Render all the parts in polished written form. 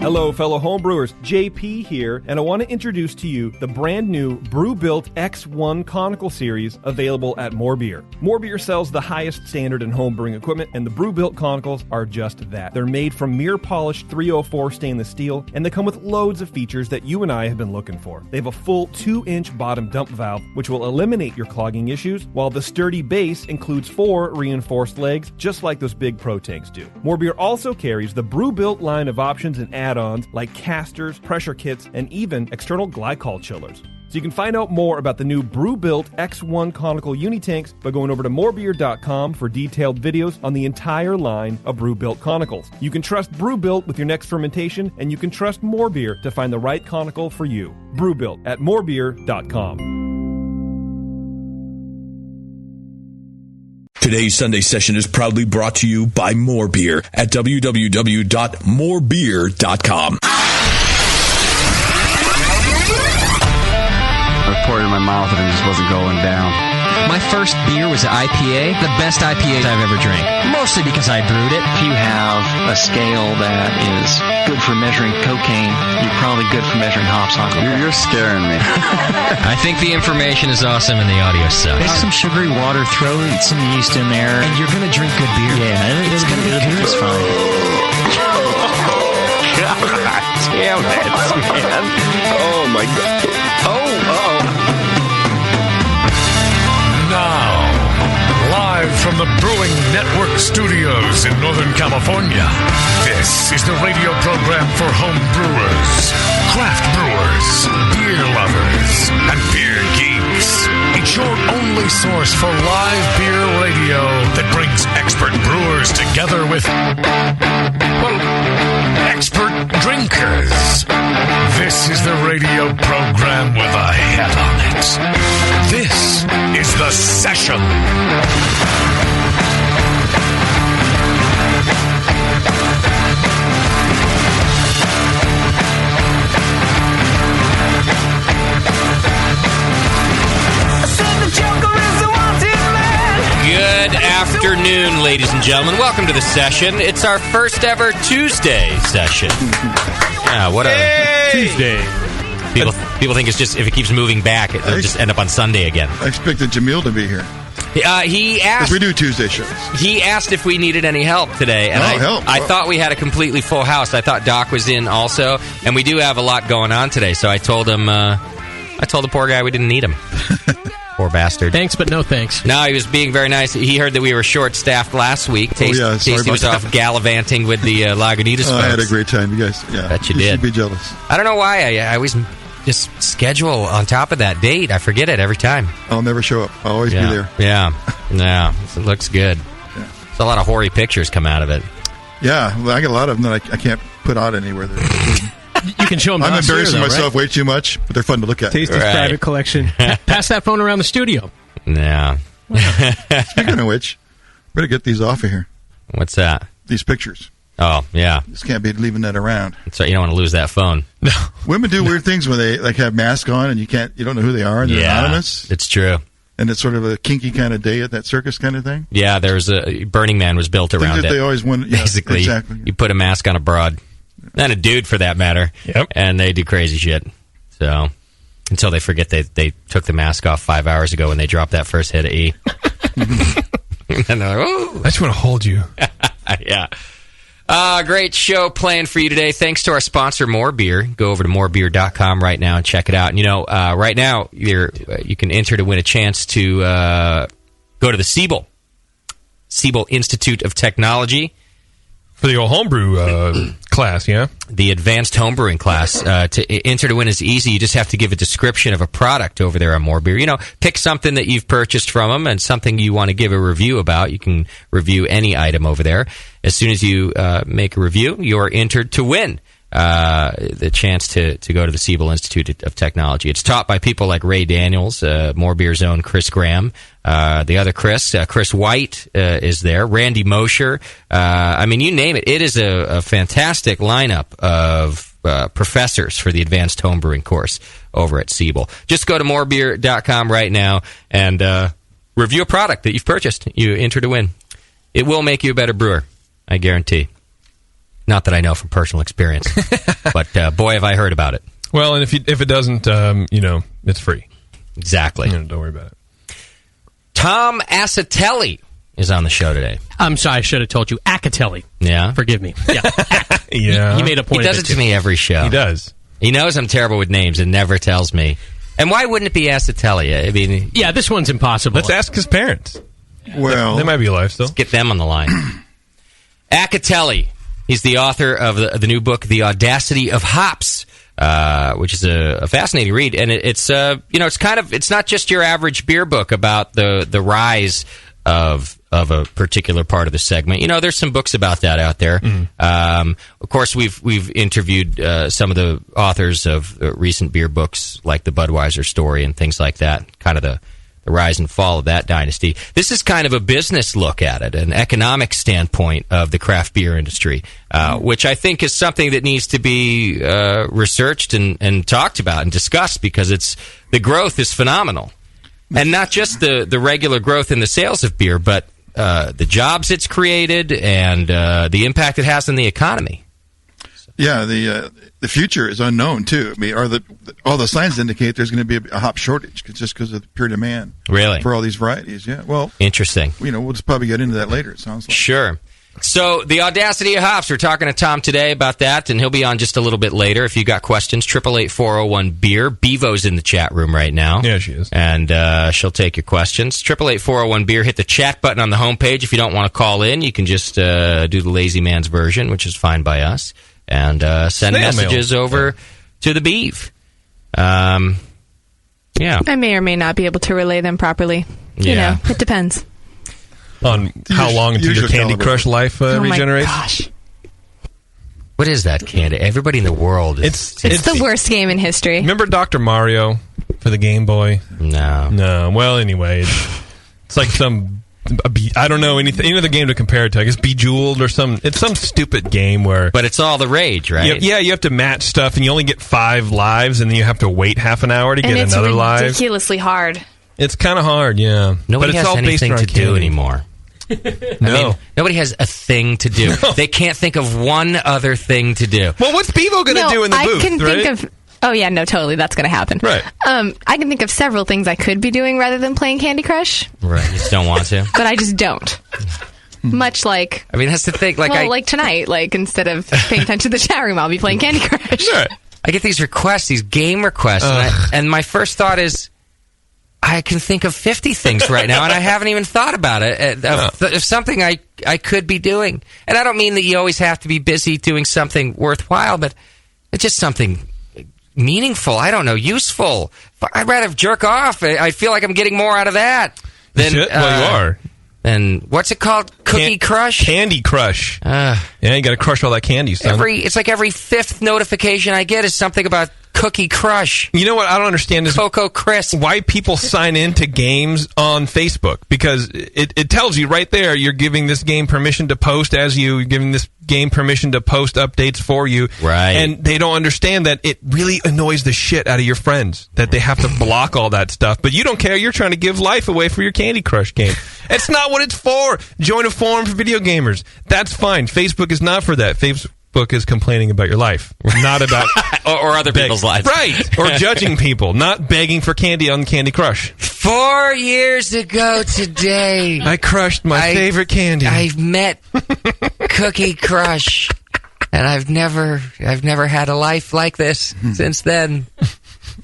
Hello, fellow homebrewers. JP here, and I want to introduce to you the brand new Brew-Built X1 Conical Series available at More Beer. More Beer sells the highest standard in homebrewing equipment, and the Brew-Built Conicals are just that. They're made from mirror-polished 304 stainless steel, and they come with loads of features that you and I have been looking for. They have a full 2-inch bottom dump valve, which will eliminate your clogging issues, while the sturdy base includes 4 reinforced legs, just like those big Pro tanks do. More Beer also carries the Brew-Built line of options and add-ons like casters, pressure kits, and even external glycol chillers. So you can find out more about the new Brew-Built X1 Conical Unitanks by going over to morebeer.com for detailed videos on the entire line of Brew-Built Conicals. You can trust Brew-Built with your next fermentation, and you can trust More Beer to find the right conical for you. Brew-Built at morebeer.com. Today's Sunday session is proudly brought to you by More Beer at www.morebeer.com. I poured it in my mouth and it just wasn't going down. My first beer was an IPA, the best IPA I've ever drank. Mostly because I brewed it. If you have a scale that is good for measuring cocaine, you're probably good for measuring hops on it. You're scaring me. I think the information is awesome and the audio sucks. Make some sugary water, throw some yeast in there, and you're going to drink good beer. Yeah, it's going to be good. It's fine. God damn it, man. Oh, my God. Oh, uh-oh. Now, live from the Brewing Network studios in Northern California, this is the radio program for home brewers, craft brewers, beer lovers, and beer geeks. It's your only source for live beer radio that brings expert brewers together with, well, expert drinkers. This is the radio program with a head on it. This is The Session. Good afternoon, ladies and gentlemen. Welcome to The Session. It's our first ever Tuesday session. What a Tuesday. People think it's just, if it keeps moving back, it'll just end up on Sunday again. I expected Jamil to be here. He asked. Because we do Tuesday shows. He asked if we needed any help today, and I thought we had a completely full house. I thought Doc was in also, and we do have a lot going on today. So I told him, I told the poor guy we didn't need him. Poor bastard. Thanks, but no thanks. No, he was being very nice. He heard that we were short-staffed last week. Tasty was off gallivanting with the Lagunitas folks. I had a great time, you guys. Yeah, Bet you did. Should be jealous. I don't know why. I always just schedule on top of that date. I forget it every time. I'll never show up. I'll always be there. Yeah. It looks good. Yeah. There's a lot of hoary pictures come out of it. Yeah, well, I get a lot of them that I can't put out anywhere. You can show them. I'm embarrassing myself way too much, but they're fun to look at. Tasty's private collection. Pass that phone around the studio. Yeah. Speaking of which, better get these off of here. What's that? These pictures. Oh, yeah. Just can't be leaving that around. So you don't want to lose that phone. No. Women do weird things when they have masks on and you don't know who they are and they're anonymous. It's true. And it's sort of a kinky kind of day at that circus kind of thing. Yeah, there's a Burning Man was built around it. They always want. Basically, exactly. You put a mask on a broad. And a dude, for that matter. Yep. And they do crazy shit. So, until they forget they took the mask off 5 hours ago when they dropped that first hit of E. And they're like, oh. I just want to hold you. Yeah. Great show planned for you today. Thanks to our sponsor, More Beer. Go over to morebeer.com right now and check it out. And, right now, you can enter to win a chance to go to the Siebel Institute of Technology. For the old homebrew class, yeah? The advanced homebrewing class. To enter to win is easy. You just have to give a description of a product over there on More Beer. Pick something that you've purchased from them and something you want to give a review about. You can review any item over there. As soon as you make a review, you're entered to win the chance to go to the Siebel Institute of Technology. It's taught by people like Ray Daniels, More Beer's own Chris Graham, the other Chris White is there, Randy Mosher. You name it. It is a fantastic lineup of professors for the advanced homebrewing course over at Siebel. Just go to morebeer.com right now and review a product that you've purchased. You enter to win. It will make you a better brewer, I guarantee. Not that I know from personal experience, but boy, have I heard about it. Well, and if it doesn't, it's free. Exactly. Don't worry about it. Tom Acitelli is on the show today. I'm sorry, I should have told you. Acatelli. Yeah? Forgive me. Yeah. Yeah. He made a point He does of it to me every show. He does. He knows I'm terrible with names and never tells me. And why wouldn't it be Acitelli? I mean, yeah, this one's impossible. Let's ask his parents. Well, they might be alive still. Let's get them on the line. Acitelli. He's the author of the new book, The Audacity of Hops, which is a fascinating read. And it's not just your average beer book about the rise of a particular part of the segment. There's some books about that out there. Of course, we've interviewed some of the authors of recent beer books, like the Budweiser story and things like that, kind of the rise and fall of that dynasty. This is kind of a business look at it, an economic standpoint of the craft beer industry, which I think is something that needs to be researched and talked about and discussed, because the growth is phenomenal. And not just the regular growth in the sales of beer, but the jobs it's created and the impact it has on the economy. Yeah, the future is unknown too. I mean, all the signs indicate there's going to be a hop shortage just because of the pure demand. Really? For all these varieties. Yeah. Well, interesting. We'll just probably get into that later. It sounds like. Sure. So, the Audacity of Hops, we're talking to Tom today about that, and he'll be on just a little bit later. If you got questions, 888-401-BEER. Bevo's in the chat room right now. Yeah, she is. And she'll take your questions. 888-401-BEER. Hit the chat button on the homepage. If you don't want to call in, you can just do the lazy man's version, which is fine by us, and send messages over to the Beeve. Yeah. I may or may not be able to relay them properly. Yeah. It depends. On how long until your Candy Crush life regenerates? Oh my gosh. What is that, Candy? Everybody in the world. It's the worst game in history. Remember Dr. Mario for the Game Boy? No. Well, anyway, it's like I don't know any other game to compare it to. I guess Bejeweled or it's some stupid game where. But it's all the rage, right? Yeah, you have to match stuff, and you only get 5 lives, and then you have to wait half an hour to get another live. It's ridiculously hard. It's kind of hard, yeah. Nobody but it's has all anything based to do anymore. No. Nobody has a thing to do. No. They can't think of one other thing to do. Well, what's Bevo going to do in the booth, I can right? think of... Oh, yeah, no, totally. That's going to happen. Right. I can think of several things I could be doing rather than playing Candy Crush. Right. You just don't want to? But I just don't. Much like... I mean, that's the thing. Like tonight, instead of paying attention to the chat room, I'll be playing Candy Crush. Right. I get these requests, these game requests, and my first thought is, I can think of 50 things right now, and I haven't even thought about it. Of something I could be doing. And I don't mean that you always have to be busy doing something worthwhile, but it's just something meaningful. I don't know, useful. I'd rather jerk off. I feel like I'm getting more out of that than... Well, you are. And what's it called? Cookie Crush? Candy Crush. Yeah, you got to crush all that candy, son. It's like every 5th notification I get is something about Cookie Crush. You know what I don't understand is Cocoa Crisp. Why people sign into games on Facebook, because it tells you right there you're giving this game permission to post you're giving this game permission to post updates for you. Right. And they don't understand that it really annoys the shit out of your friends that they have to block all that stuff. But you don't care. You're trying to give life away for your Candy Crush game. It's not what it's for. Join a forum for video gamers. That's fine. Facebook is not for that. Facebook is complaining about your life, not about or other people's lives, right? Or judging people, not begging for candy on Candy Crush. 4 years ago today, I crushed my favorite candy. I met Cookie Crush, and I've never had a life like this since then.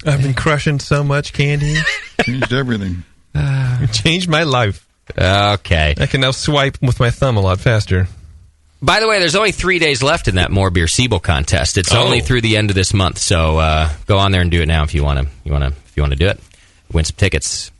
I've been crushing so much candy. Changed everything. It changed my life. Okay, I can now swipe with my thumb a lot faster. By the way, there's only 3 days left in that More Beer Siebel contest. It's only through the end of this month, so go on there and do it now if you want to do it. Win some tickets.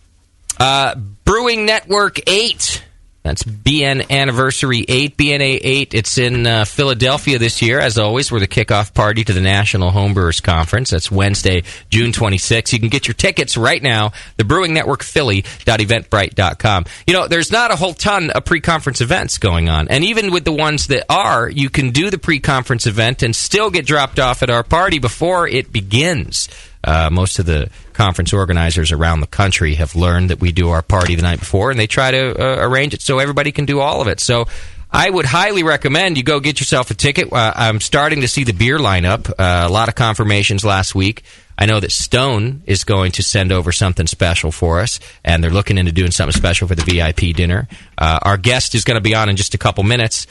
Brewing Network 8. That's BN Anniversary 8, BNA 8. It's in Philadelphia this year, as always. We're the kickoff party to the National Homebrewers Conference. That's Wednesday, June 26th. You can get your tickets right now, thebrewingnetworkphilly.eventbrite.com. You know, there's not a whole ton of pre-conference events going on. And even with the ones that are, you can do the pre-conference event and still get dropped off at our party before it begins. Most of the conference organizers around the country have learned that we do our party the night before, and they try to arrange it so everybody can do all of it. So I would highly recommend you go get yourself a ticket. I'm starting to see the beer lineup. A lot of confirmations last week. I know that Stone is going to send over something special for us, and they're looking into doing something special for the VIP dinner. Our guest is going to be on in just a couple minutes.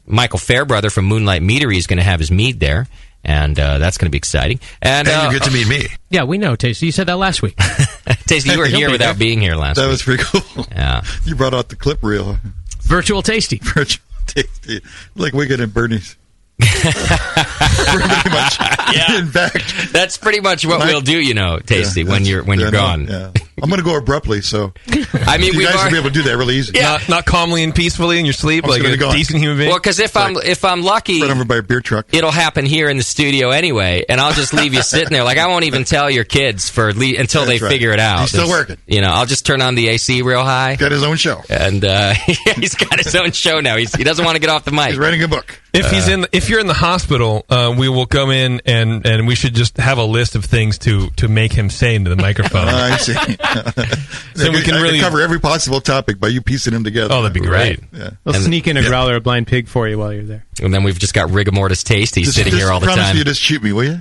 Michael Fairbrother from Moonlight Meadery is going to have his mead there, and that's going to be exciting. And you get to meet me. Yeah, we know, Tasty. You said that last week. Tasty, you were here without being here last week. That was pretty cool. Yeah. You brought out the clip reel. Virtual Tasty. Virtual Tasty. Like Wicked and Bernie's. Pretty much. Yeah. In fact, that's pretty much what we'll do, Tasty, when you're gone. Yeah. I'm going to go abruptly, so I mean, you guys will be able to do that really easy. Yeah. Not calmly and peacefully in your sleep, like a decent human being. Well, because if I'm lucky, run over by a beer truck, it'll happen here in the studio anyway, and I'll just leave you sitting there. Like I won't even tell your kids until they figure it out. He's still working. I'll just turn on the AC real high. Got his own show, and he's got his own show now. He doesn't want to get off the mic. He's writing a book. If you're in the hospital, we will come in and we should just have a list of things to make him say into the microphone. I see. So we can really cover every possible topic by you piecing them together. Oh, that'd be great. Yeah. We'll sneak in a growler or blind pig for you while you're there. And then we've just got Rigor Mortis Tasty sitting here all the promise time. You just shoot me, will you?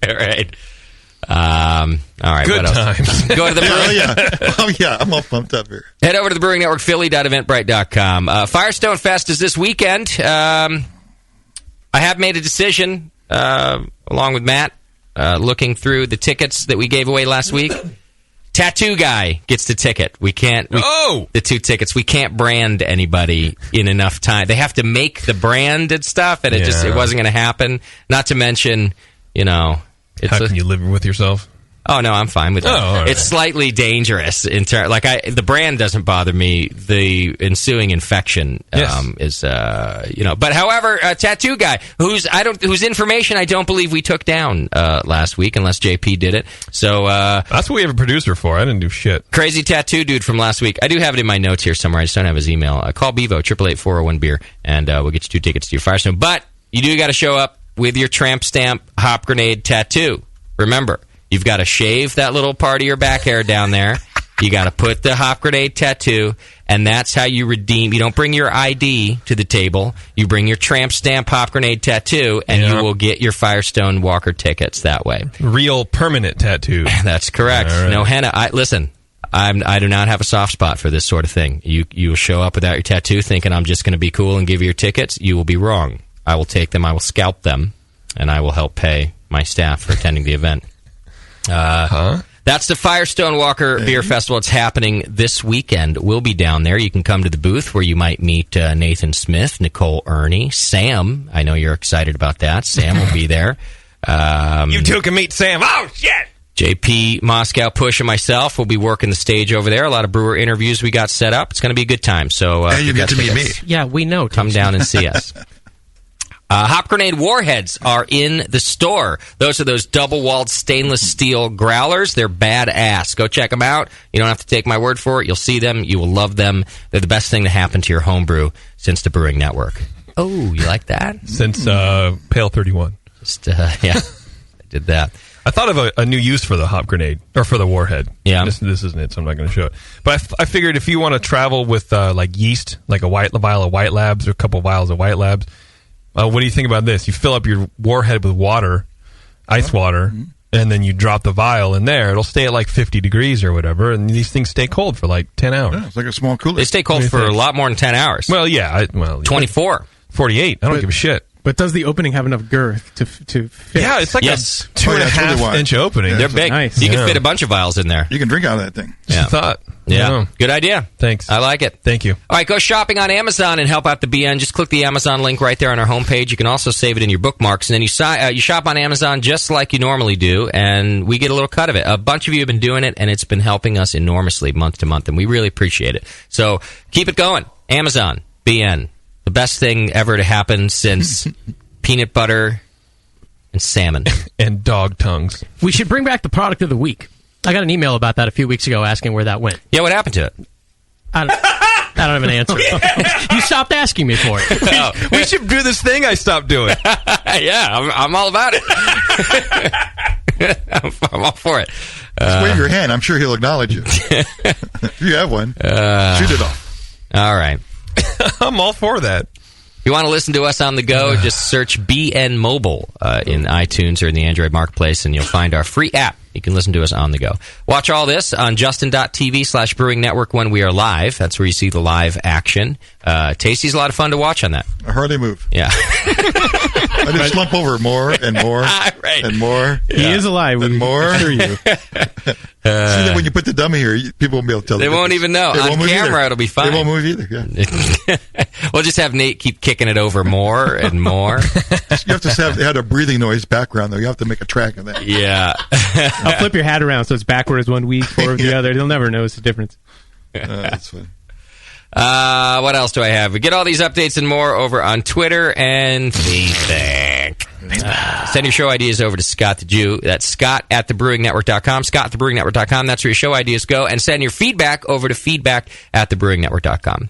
All right. All right. Good what times. Else? Go to the Oh yeah, I'm all pumped up here. Head over to the Brewing Network, Philly.eventbrite.com. Firestone Fest is this weekend. I have made a decision, along with Matt, looking through the tickets that we gave away last week. Tattoo Guy gets the ticket. The 2 tickets. We can't brand anybody in enough time. They have to make the brand and stuff, and it wasn't going to happen. Not to mention, how can you live with yourself? Oh no, I'm fine with that. Right. It's slightly dangerous in the brand doesn't bother me. The ensuing infection is But however, Tattoo Guy, whose information I don't believe we took down last week, unless JP did it. So that's what we have a producer for. I didn't do shit. Crazy Tattoo Dude from last week. I do have it in my notes here somewhere. I just don't have his email. Call Bevo 888-401-BEER, and we'll get you 2 tickets to your Firestone. But you do got to show up with your tramp stamp hop grenade tattoo. Remember, you've got to shave that little part of your back hair down there. You got to put the hop grenade tattoo, and that's how you redeem. You don't bring your ID to the table. You bring your tramp stamp hop grenade tattoo, and you will get your Firestone Walker tickets that way. Real permanent tattoo. That's correct. Right. No henna. Listen, I do not have a soft spot for this sort of thing. You will show up without your tattoo thinking I'm just going to be cool and give you your tickets. You will be wrong. I will take them, I will scalp them, and I will help pay my staff for attending the event. That's the Firestone Walker Beer Festival. It's happening this weekend. We'll be down there. You can come to the booth where you might meet Nathan Smith, Nicole Ernie, Sam. I know you're excited about that. Sam will be there. You 2 can meet Sam. Oh, shit! JP, Moscow, Push, and myself will be working the stage over there. A lot of brewer interviews we got set up. It's going to be a good time. So, and you get to meet me. Yeah, we know. Come down and see us. Hop Grenade Warheads are in the store. Those are those double-walled stainless steel growlers. They're badass. Go check them out. You don't have to take my word for it. You'll see them. You will love them. They're the best thing to happen to your homebrew since the Brewing Network. Oh, you like that? Since Pale 31. I did that. I thought of a new use for the Hop Grenade, or for the Warhead. Yeah. This isn't it, so I'm not going to show it. But I figured if you want to travel with like yeast, like a vial of White Labs or a couple vials of White Labs, what do you think about this? You fill up your Warhead with water, ice water, and then you drop the vial in there. It'll stay at like 50 degrees or whatever, and these things stay cold for like 10 hours. Yeah, it's like a small cooler. They stay cold for a lot more than 10 hours. Well, yeah. 24. 48. I don't give a shit. But does the opening have enough girth to fit? Yeah, it's like a 2.5 inch opening. They're big. Nice. You can fit a bunch of vials in there. You can drink out of that thing. Yeah. Thought. Yeah. Good idea. Thanks. I like it. Thank you. All right, go shopping on Amazon and help out the BN. Just click the Amazon link right there on our homepage. You can also save it in your bookmarks, and then you shop on Amazon just like you normally do, and we get a little cut of it. A bunch of you have been doing it, and it's been helping us enormously month to month, and we really appreciate it. So keep it going. Amazon, BN, the best thing ever to happen since peanut butter and salmon. And dog tongues. We should bring back the product of the week. I got an email about that a few weeks ago asking where that went. Yeah, what happened to it? I don't have an answer. You stopped asking me for it. We should do this thing I stopped doing. Yeah, I'm all about it. I'm all for it. Just wave your hand. I'm sure he'll acknowledge you. If you have one, shoot it off. All right. I'm all for that. If you want to listen to us on the go, just search BN Mobile in iTunes or in the Android Marketplace, and you'll find our free app. You can listen to us on the go. Watch all this on justin.tv/Brewing Network when we are live. That's where you see the live action. Tasty's a lot of fun to watch on that. I hardly move. Yeah. I just slump over more and more and more. He is alive. And more. Assure you. See that when you put the dummy here, people won't be able to tell. They won't even know. They On won't move camera, either. it'll be fine. They won't move either. Yeah. We'll just have Nate keep kicking it over more and more. You have to have a breathing noise background, though. You have to make a track of that. Yeah. I'll flip your hat around so it's backwards one week, forward the other. They'll never notice the difference. That's fun. What else do I have? We get all these updates and more over on Twitter and Facebook. Send your show ideas over to Scott the Jew. That's Scott@thebrewingnetwork.com. Scott@thebrewingnetwork.com. That's where your show ideas go. And send your feedback over to feedback@thebrewingnetwork.com.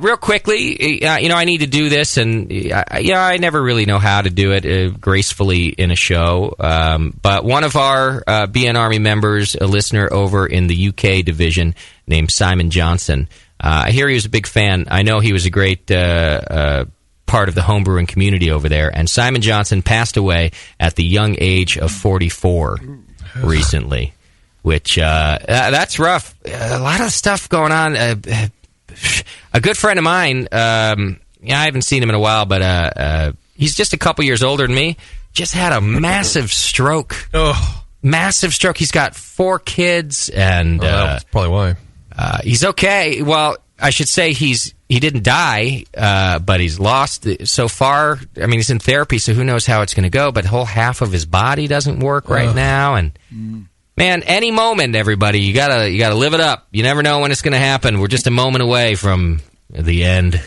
Real quickly, I need to do this, and I never really know how to do it gracefully in a show. But one of our BN Army members, a listener over in the UK division named Simon Johnson, I hear he was a big fan. I know he was a great part of the homebrewing community over there. And Simon Johnson passed away at the young age of 44 recently, which that's rough. A lot of stuff going on. A good friend of mine, I haven't seen him in a while, but he's just a couple years older than me, just had a massive stroke. Oh. Massive stroke. He's got 4 kids, and that's probably why. He's okay. Well, I should say he didn't die, but he's lost so far. I mean, he's in therapy, so who knows how it's going to go, but the whole half of his body doesn't work right now, and... Man, any moment, everybody, you gotta live it up. You never know when it's going to happen. We're just a moment away from the end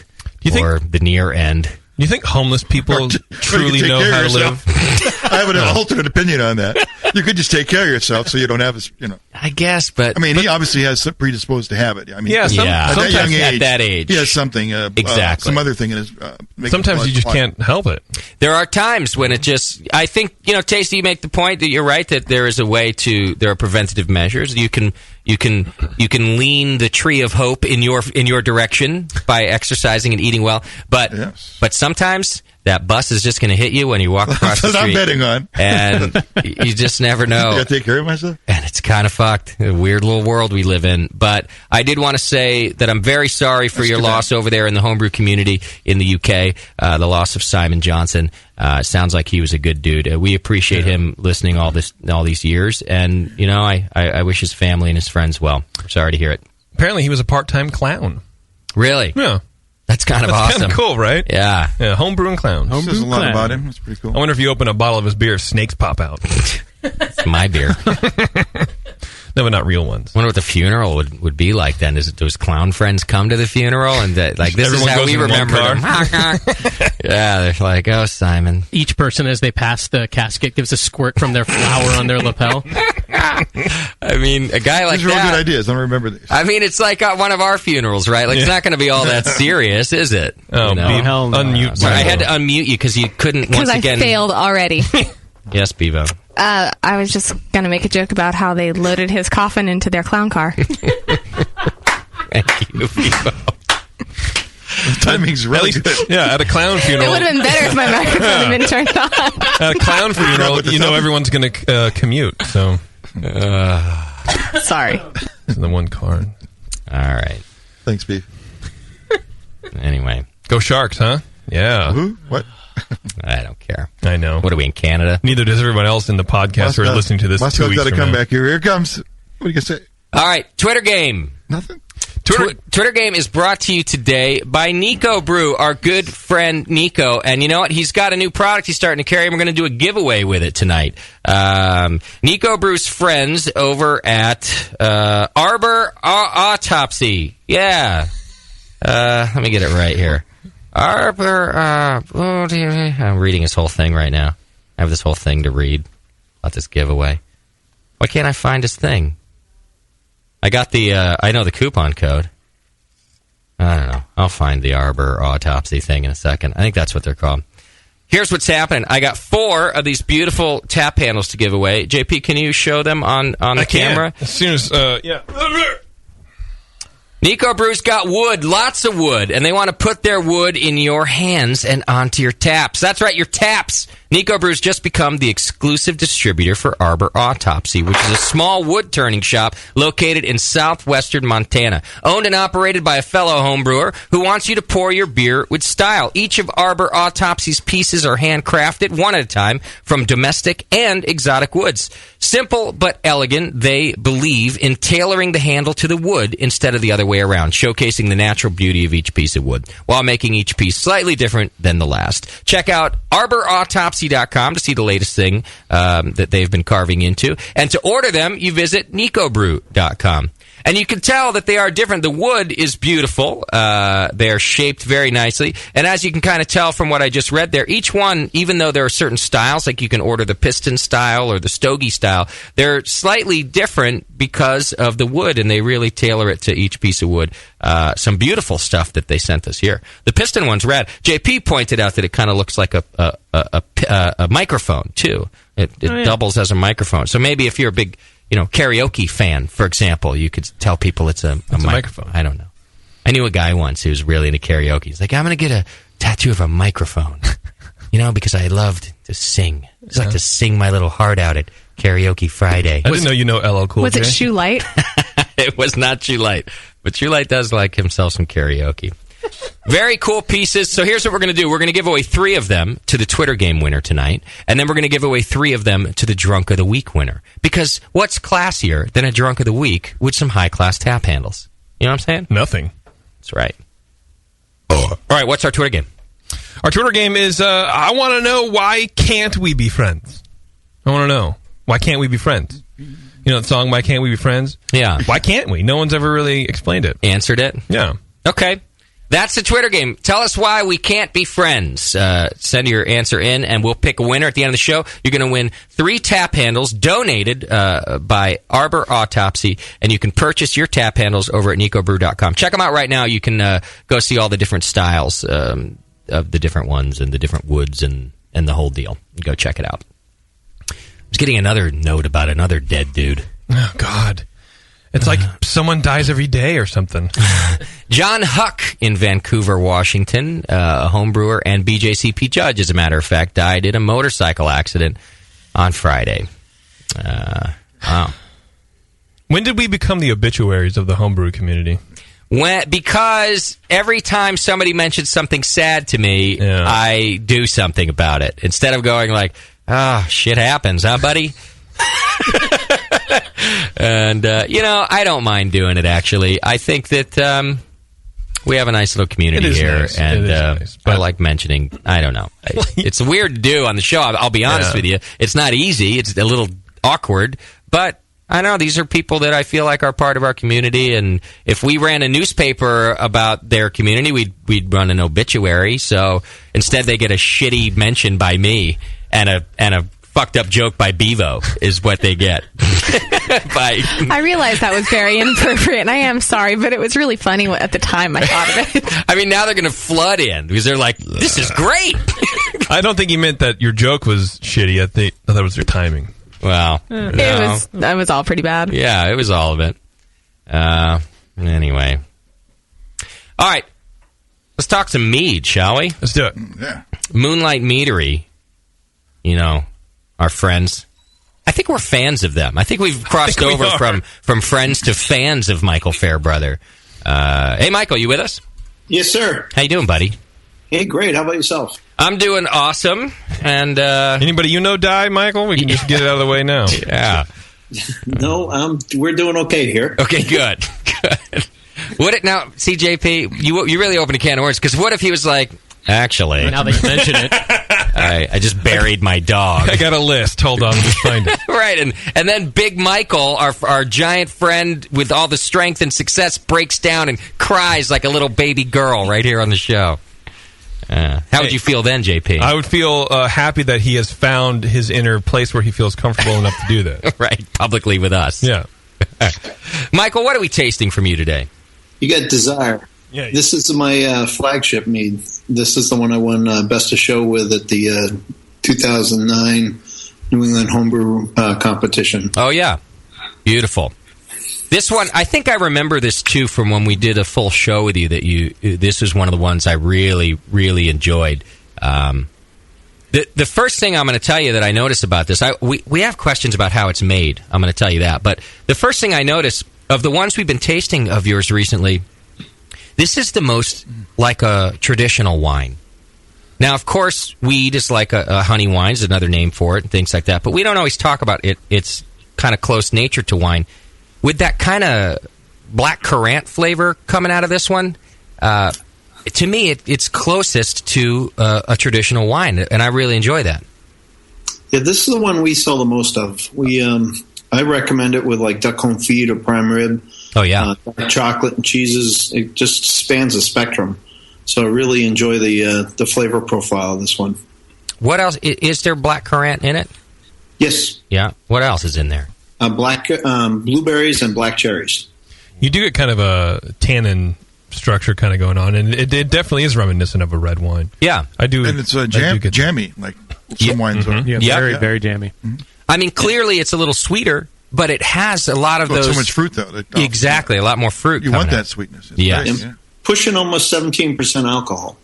or the near end. You think homeless people truly know how to live? I have an alternate opinion on that. You could just take care of yourself so you don't have, I guess, but... I mean, he obviously has predisposed to have it. I mean, at that young age, at that age. he has something, exactly. some other thing in his... Sometimes you just can't help it. There are times when it just... I think, Tasty, you make the point that you're right, that there is a way to... There are preventative measures. You can lean the tree of hope in your direction by exercising and eating well, but sometimes that bus is just going to hit you when you walk across the street. I'm betting on. And you just never know. I got to take care of myself. And it's kind of fucked. A weird little world we live in. But I did want to say that I'm very sorry for your loss over there in the homebrew community in the UK. The loss of Simon Johnson. Sounds like he was a good dude. We appreciate him listening all these years. And, I wish his family and his friends well. I'm sorry to hear it. Apparently he was a part-time clown. Really? Yeah. That's kind of awesome. Kind of cool, right? Yeah. Homebrewing clown. Says a lot about him. That's pretty cool. I wonder if you open a bottle of his beer, snakes pop out. It's my beer. No, but not real ones. I wonder what the funeral would be like then. Is it those clown friends come to the funeral and this Everyone is how goes we in remember one them? Yeah, they're like, oh, Simon. Each person, as they pass the casket, gives a squirt from their flower on their lapel. I mean, a guy like These are all that. good ideas. I don't remember these. I mean, it's like one of our funerals, right? Like, it's not going to be all that serious, is it? Oh, hell no. Unmute. Sorry, I had to unmute you because you couldn't once again. Because I failed already. Yes, Bevo. I was just going to make a joke about how they loaded his coffin into their clown car. Thank you, Bevo. The timing's really good. Yeah, at a clown funeral. It would have been better if my microphone had been turned on. At a clown funeral, everyone's going to commute. So, Sorry. in the one car. All right. Thanks, Beef. Anyway, go Sharks, huh? Yeah. Who? What? I don't care. I know. What are we in Canada? Neither does everyone else in the podcast who are listening to this 2 weeks got to from come now. back here. Here it comes. What are you going to say? All right, Twitter game. Nothing. Twitter game is brought to you today by Nico Brew, our good friend Nico. And you know what? He's got a new product he's starting to carry, and we're going to do a giveaway with it tonight. Nico Brew's friends over at Arbor Autopsy. Yeah. Let me get it right here. Arbor... I'm reading his whole thing right now. I have this whole thing to read about this giveaway. Why can't I find his thing? I got I know the coupon code. I don't know. I'll find the Arbor Autopsy thing in a second. I think that's what they're called. Here's what's happening. I got 4 of these beautiful tap handles to give away. JP, can you show them on the camera? As soon as, yeah. Nico Brew's got wood, lots of wood, and they want to put their wood in your hands and onto your taps. That's right, your taps. Nico Brew's just become the exclusive distributor for Arbor Autopsy, which is a small wood-turning shop located in southwestern Montana. Owned and operated by a fellow homebrewer who wants you to pour your beer with style. Each of Arbor Autopsy's pieces are handcrafted, one at a time, from domestic and exotic woods. Simple but elegant, they believe in tailoring the handle to the wood instead of the other way around, showcasing the natural beauty of each piece of wood, while making each piece slightly different than the last. Check out arboroutopsy.com to see the latest thing that they've been carving into. And to order them, you visit nicobrew.com. And you can tell that they are different. The wood is beautiful. They're shaped very nicely. And as you can kind of tell from what I just read there, each one, even though there are certain styles, like you can order the piston style or the stogie style, they're slightly different because of the wood, and they really tailor it to each piece of wood. Some beautiful stuff that they sent us here. The piston one's rad. JP pointed out that it kind of looks like a microphone, too. It doubles as a microphone. So maybe if you're a big karaoke fan, for example, you could tell people it's a microphone. I don't know. I knew a guy once who was really into karaoke. He's like, I'm going to get a tattoo of a microphone, because I loved to sing. I just like to sing my little heart out at Karaoke Friday. I didn't know you know LL Cool J. Was it Shoe Light? It was not Shoe Light, but Shoe Light does like himself some karaoke. Very cool pieces. So here's what we're going to do. We're going to give away 3 of them to the Twitter game winner tonight, and then we're going to give away 3 of them to the Drunk of the Week winner. Because what's classier than a Drunk of the Week with some high-class tap handles? You know what I'm saying? Nothing. That's right. All right, what's our Twitter game? Our Twitter game is, I want to know, why can't we be friends? I want to know. Why can't we be friends? You know the song, Why Can't We Be Friends? Yeah. Why can't we? No one's ever really explained it. Answered it? Yeah. Okay. That's the Twitter game. Tell us why we can't be friends. Send your answer in, and we'll pick a winner at the end of the show. You're going to win 3 tap handles donated by Arbor Autopsy, and you can purchase your tap handles over at nicobrew.com. Check them out right now. You can go see all the different styles of the different ones and the different woods and the whole deal. Go check it out. I was getting another note about another dead dude. Oh, God. It's like someone dies every day or something. John Huck in Vancouver, Washington, a homebrewer and BJCP judge, as a matter of fact, died in a motorcycle accident on Friday. Wow. When did we become the obituaries of the homebrew community? Because every time somebody mentions something sad to me, I do something about it. Instead of going like, shit happens, huh, buddy? And, I don't mind doing it, actually. I think that we have a nice little community here, nice. And nice, I like mentioning, I don't know. It's weird to do on the show, I'll be honest with you. It's not easy, it's a little awkward, but I know these are people that I feel like are part of our community, and if we ran a newspaper about their community, we'd run an obituary, so instead they get a shitty mention by me and a fucked up joke by Bevo is what they get. I realized that was very inappropriate, and I am sorry, but it was really funny at the time I thought of it. I mean, now they're going to flood in because they're like, this is great. I don't think he meant that your joke was shitty. I thought that was your timing. Well, that was all pretty bad. Yeah, it was all of it. Anyway. All right. Let's talk some mead, shall we? Let's do it. Yeah. Moonlight Meadery. Our friends. I think we're fans of them. I think we've crossed over from friends to fans of Michael Fairbrother. Hey, Michael, you with us? Yes, sir. How you doing, buddy? Hey, great. How about yourself? I'm doing awesome. And anybody die, Michael? We can just get it out of the way now. Yeah. No, we're doing okay here. Okay, good. What it now? See, JP, you really opened a can of worms, because what if he was like, actually, now that you mention it, I just buried my dog. I got a list. Hold on, just find it. Right, and then Big Michael, our giant friend with all the strength and success, breaks down and cries like a little baby girl right here on the show. How would you feel then, JP? I would feel happy that he has found his inner place where he feels comfortable enough to do that. Right, publicly with us. Yeah. Michael, what are we tasting from you today? You got Desire. Yeah. This is my flagship mead. This is the one I won Best of Show with at the 2009 New England Homebrew competition. Oh, yeah. Beautiful. This one, I think I remember this too from when we did a full show with you. This was one of the ones I really, really enjoyed. The first thing I'm going to tell you that I noticed about this, we have questions about how it's made. I'm going to tell you that, but the first thing I noticed of the ones we've been tasting of yours recently, this is the most like a traditional wine. Now, of course, weed is like a honey wine, is another name for it, and things like that. But we don't always talk about it. It's kind of close nature to wine. With that kind of black currant flavor coming out of this one, to me, it's closest to a traditional wine, and I really enjoy that. Yeah, this is the one we sell the most of. I recommend it with like duck confit or prime rib. Oh yeah, chocolate and cheeses. It just spans the spectrum. So I really enjoy the flavor profile of this one. What else? Is there black currant in it? Yes. Yeah. What else is in there? Black blueberries and black cherries. You do get kind of a tannin structure kind of going on, and it definitely is reminiscent of a red wine. Yeah, I do. And it's jammy, like some wines are. Yeah, very, very jammy. Mm-hmm. I mean, clearly it's a little sweeter, but it has a lot of those. So much fruit, though. Exactly, a lot more fruit. You want out. that sweetness. Yeah. Pushing almost 17% alcohol.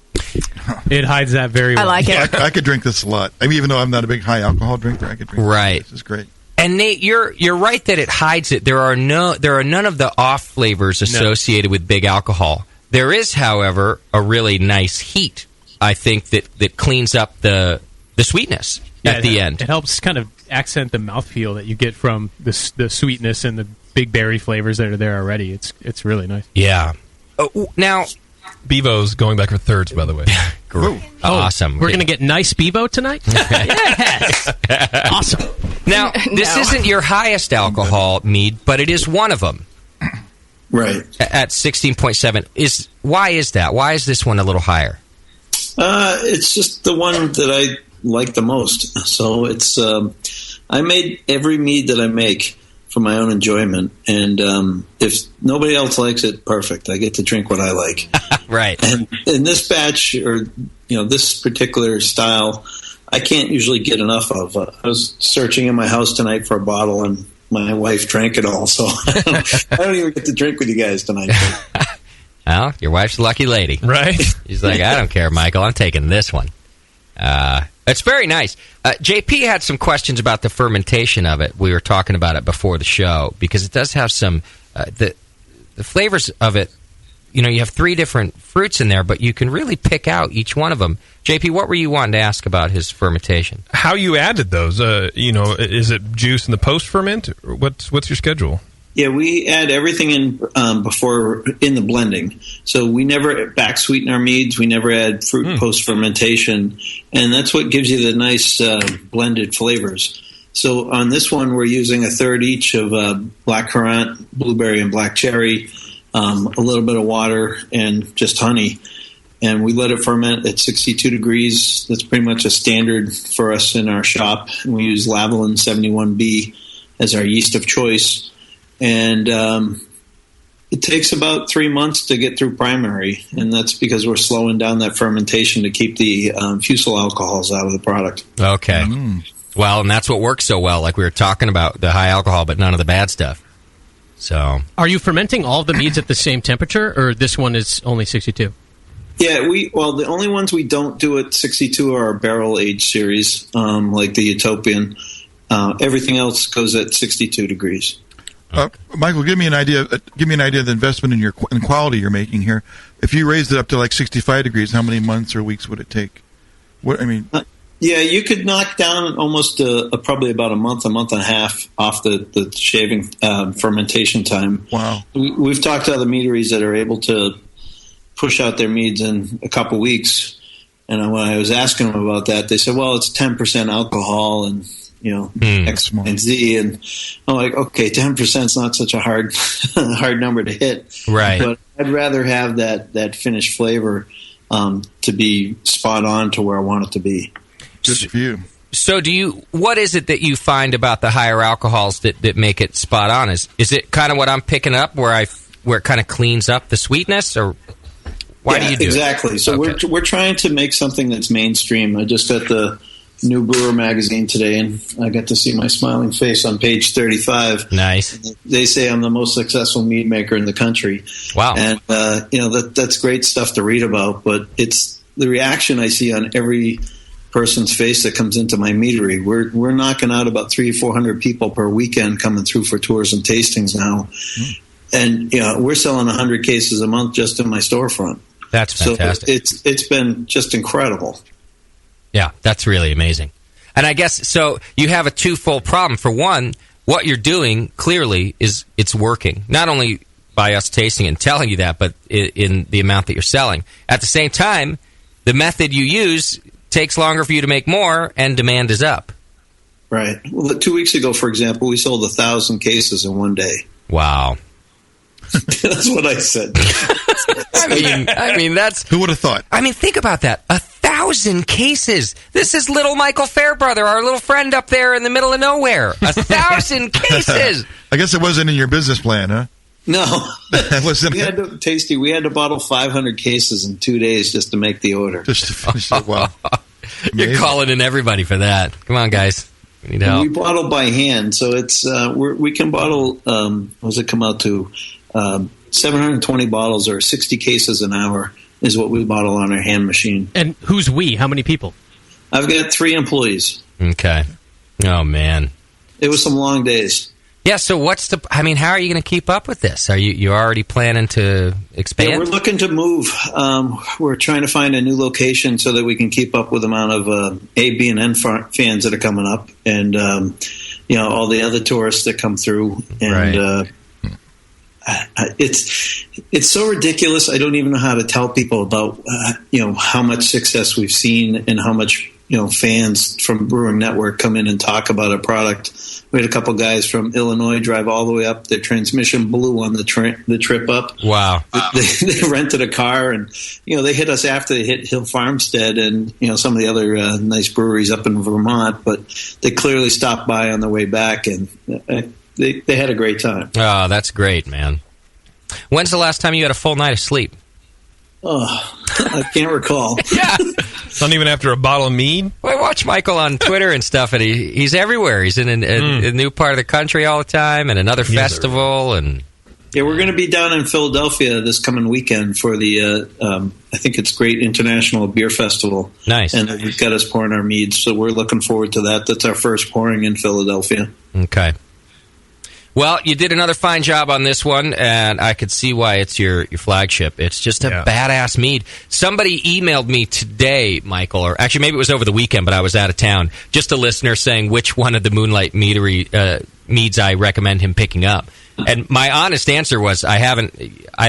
It hides that very well. I like it. I could drink this a lot. I mean, even though I'm not a big high alcohol drinker, I could drink Right. This is great. And Nate, you're right that it hides it. There are none of the off flavors associated with big alcohol. There is, however, a really nice heat. I think that cleans up the sweetness at the end. It helps kind of accent the mouthfeel that you get from the sweetness and the big berry flavors that are there already. It's really nice. Yeah. Now, Bevo's going back for thirds, by the way. Great. Awesome. We're going to get nice Bevo tonight? Yes. Awesome. Now, this isn't your highest alcohol mead, but it is one of them. Right. At 16.7. Why is that? Why is this one a little higher? It's just the one that I like the most. So it's I made every mead that I make for my own enjoyment, and if nobody else likes it, perfect. I get to drink what I like. Right. And in this batch, or this particular style, I can't usually get enough of. I was searching in my house tonight for a bottle, and my wife drank it all, so I don't even get to drink with you guys tonight. Well, your wife's a lucky lady. Right. She's like, I don't care, Michael. I'm taking this one. It's very nice. JP had some questions about the fermentation of it. We were talking about it before the show, because it does have some the flavors of it. You have 3 different fruits in there, but you can really pick out each one of them. JP, what were you wanting to ask about his fermentation? How you added those? Is it juice in the post ferment? What's your schedule? Yeah, we add everything in before in the blending. So we never back sweeten our meads. We never add fruit post fermentation, and that's what gives you the nice blended flavors. So on this one, we're using a third each of black currant, blueberry, and black cherry, a little bit of water, and just honey. And we let it ferment at 62 degrees. That's pretty much a standard for us in our shop. And we use Lavalin 71B as our yeast of choice. And it takes about 3 months to get through primary, and that's because we're slowing down that fermentation to keep the fusel alcohols out of the product. Okay. Well, and that's what works so well, like we were talking about, the high alcohol, but none of the bad stuff. So, are you fermenting all of the meads at the same temperature, or this one is only 62? Yeah, the only ones we don't do at 62 are our barrel age series, like the Utopian. Everything else goes at 62 degrees. Michael, give me an idea. Of the investment in quality you're making here. If you raised it up to like 65 degrees, how many months or weeks would it take? Yeah, you could knock down almost probably about a month and a half off the shaving fermentation time. Wow. We've talked to other meaderies that are able to push out their meads in a couple weeks, and when I was asking them about that, they said, "Well, it's 10% alcohol and." X and Z, and I'm like, okay, 10% is not such a hard number to hit, right? But I'd rather have that finished flavor to be spot on to where I want it to be. Good for you. So, what is it that you find about the higher alcohols that make it spot on? Is it kind of what I'm picking up, where it kind of cleans up the sweetness, or why do you do exactly? it? So we're trying to make something that's mainstream. I just at the New Brewer magazine today, and I got to see my smiling face on page 35. Nice. They say I'm the most successful mead maker in the country. Wow. And that's great stuff to read about, but it's the reaction I see on every person's face that comes into my meadery. We're knocking out about 300 or 400 people per weekend coming through for tours and tastings now. And we're selling 100 cases a month just in my storefront. That's fantastic. So it's been just incredible. Yeah, that's really amazing. And I guess, so you have a twofold problem. For one, what you're doing clearly is it's working. Not only by us tasting it and telling you that, but in the amount that you're selling. At the same time, the method you use takes longer for you to make more, and demand is up. Right. Well, 2 weeks ago, for example, we sold 1,000 cases in one day. Wow. That's what I said. I mean, that's... Who would have thought? I mean, think about that. 1,000 cases. This is little Michael Fairbrother, our little friend up there in the middle of nowhere. 1,000 cases. I guess it wasn't in your business plan, huh? No. That wasn't. We had to bottle 500 cases in 2 days just to make the order. Just to finish it. Wow. You're calling in everybody for that. Come on, guys. We need help. We bottle by hand, so it's we can bottle. What does it come out to? 720 bottles or 60 cases an hour is what we bottle on our hand machine. And who's we? How many people? I've got 3 employees. Okay. Oh, man. It was some long days. Yeah, so how are you going to keep up with this? Are you already planning to expand? Yeah, we're looking to move. We're trying to find a new location so that we can keep up with the amount of A, B, and N fans that are coming up, and all the other tourists that come through. And right. It's so ridiculous. I don't even know how to tell people about how much success we've seen and how much fans from Brewing Network come in and talk about our product. We had a couple guys from Illinois drive all the way up. Their transmission blew on the trip up. Wow. They rented a car, and they hit us after they hit Hill Farmstead and some of the other nice breweries up in Vermont. But they clearly stopped by on the way back, and they had a great time. Oh, that's great, man. When's the last time you had a full night of sleep? Oh, I can't recall. Yeah. Not even after a bottle of mead? Well, I watch Michael on Twitter and stuff, and he's everywhere. He's in a new part of the country all the time, and another festival. And yeah, we're going to be down in Philadelphia this coming weekend for the, I think it's Great International Beer Festival. Nice. And they've got us pouring our meads, so we're looking forward to that. That's our first pouring in Philadelphia. Okay. Well, you did another fine job on this one, and I could see why it's your flagship. It's just a badass mead. Somebody emailed me today, Michael, or actually maybe it was over the weekend, but I was out of town. Just a listener saying which one of the Moonlight Meadery meads I recommend him picking up. And my honest answer was I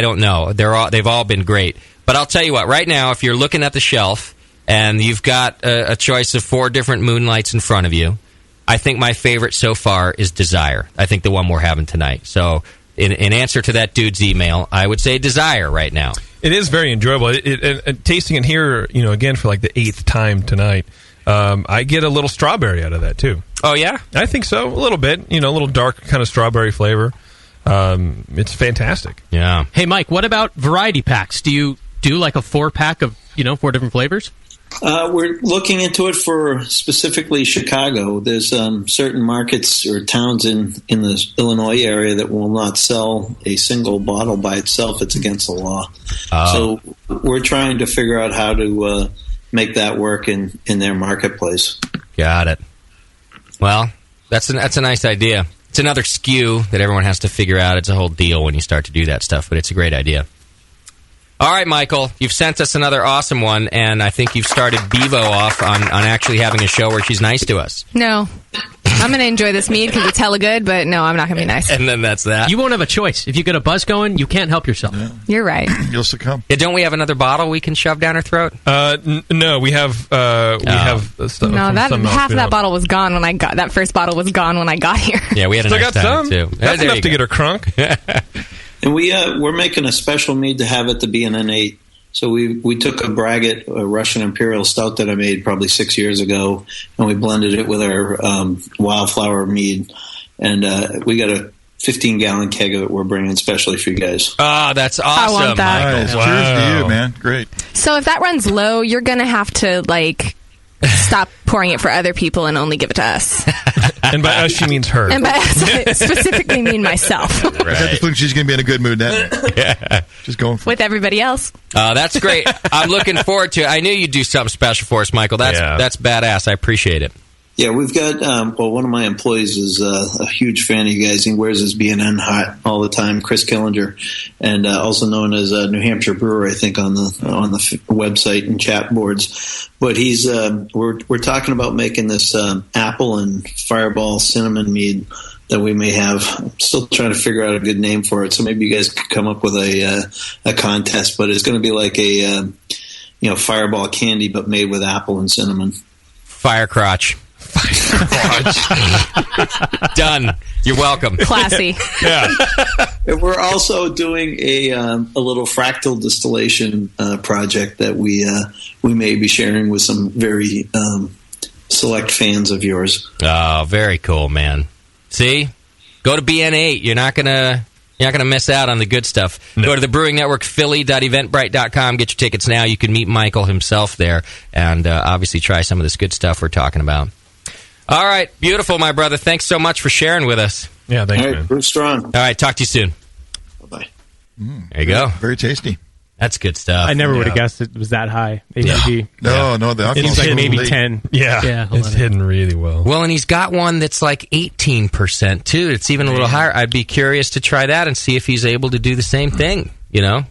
don't know. They've all been great. But I'll tell you what, right now, if you're looking at the shelf and you've got a choice of 4 different Moonlights in front of you, I think my favorite so far is Desire. I think the one we're having tonight. So in answer to that dude's email, I would say Desire right now. It is very enjoyable. And tasting it here, again, for like the 8th time tonight, I get a little strawberry out of that, too. Oh, yeah? I think so. A little bit. A little dark kind of strawberry flavor. It's fantastic. Yeah. Hey, Mike, what about variety packs? Do you do like a 4-pack of, 4 different flavors? We're looking into it for specifically Chicago. There's certain markets or towns in the Illinois area that will not sell a single bottle by itself. It's against the law. So we're trying to figure out how to make that work in their marketplace. Got it. Well, that's a nice idea. It's another SKU that everyone has to figure out. It's a whole deal when you start to do that stuff, but it's a great idea. All right, Michael, you've sent us another awesome one, and I think you've started Bevo off on actually having a show where she's nice to us. No. I'm going to enjoy this mead because it's hella good, but no, I'm not going to be nice. And then that's that. You won't have a choice. If you get a buzz going, you can't help yourself. Yeah. You're right. You'll succumb. Yeah, don't we have another bottle we can shove down her throat? No, we have stuff. No, half of that bottle was gone when I got that first bottle was gone when I got here. Yeah, we had a Still nice got time some too. That's enough to get her crunk. And we're making a special mead to have at the BNN8. So we took a braggot, a Russian Imperial Stout that I made probably 6 years ago, and we blended it with our wildflower mead. And we got a 15-gallon keg of it we're bringing specially for you guys. Oh, that's awesome, I want that. Nice. Wow. Cheers to you, man. Great. So if that runs low, you're going to have to, stop pouring it for other people and only give it to us. And by us, she means her. And by us, I specifically mean myself. I got the feeling she's going to be in a good mood then. Just going for With everybody else. That's great. I'm looking forward to it. I knew you'd do something special for us, Michael. That's badass. I appreciate it. Yeah, we've got, one of my employees is a huge fan of you guys. He wears his B&N hat all the time, Chris Killinger, and also known as New Hampshire Brewer, I think, on the website and chat boards. But he's we're talking about making this apple and fireball cinnamon mead that we may have. I'm still trying to figure out a good name for it, so maybe you guys could come up with a contest. But it's going to be like a fireball candy, but made with apple and cinnamon. Fire crotch. Done. You're welcome. Classy. Yeah. We're also doing a little fractal distillation project that we may be sharing with some very select fans of yours. Oh, very cool, man. See? Go to BN8. You're not gonna miss out on the good stuff. No. Go to the Brewing Network, Philly.eventbrite.com. Get your tickets now. You can meet Michael himself there and obviously try some of this good stuff we're talking about. All right. Beautiful, my brother. Thanks so much for sharing with us. Yeah, thanks, man. Brew strong. All right. Talk to you soon. Bye-bye. There you go. Very tasty. That's good stuff. I never would have guessed it was that high. ABV. No, the alcohol it's like maybe late. 10. Yeah, it's hidden really well. Well, and he's got one that's like 18% too. It's even a little higher. I'd be curious to try that and see if he's able to do the same thing.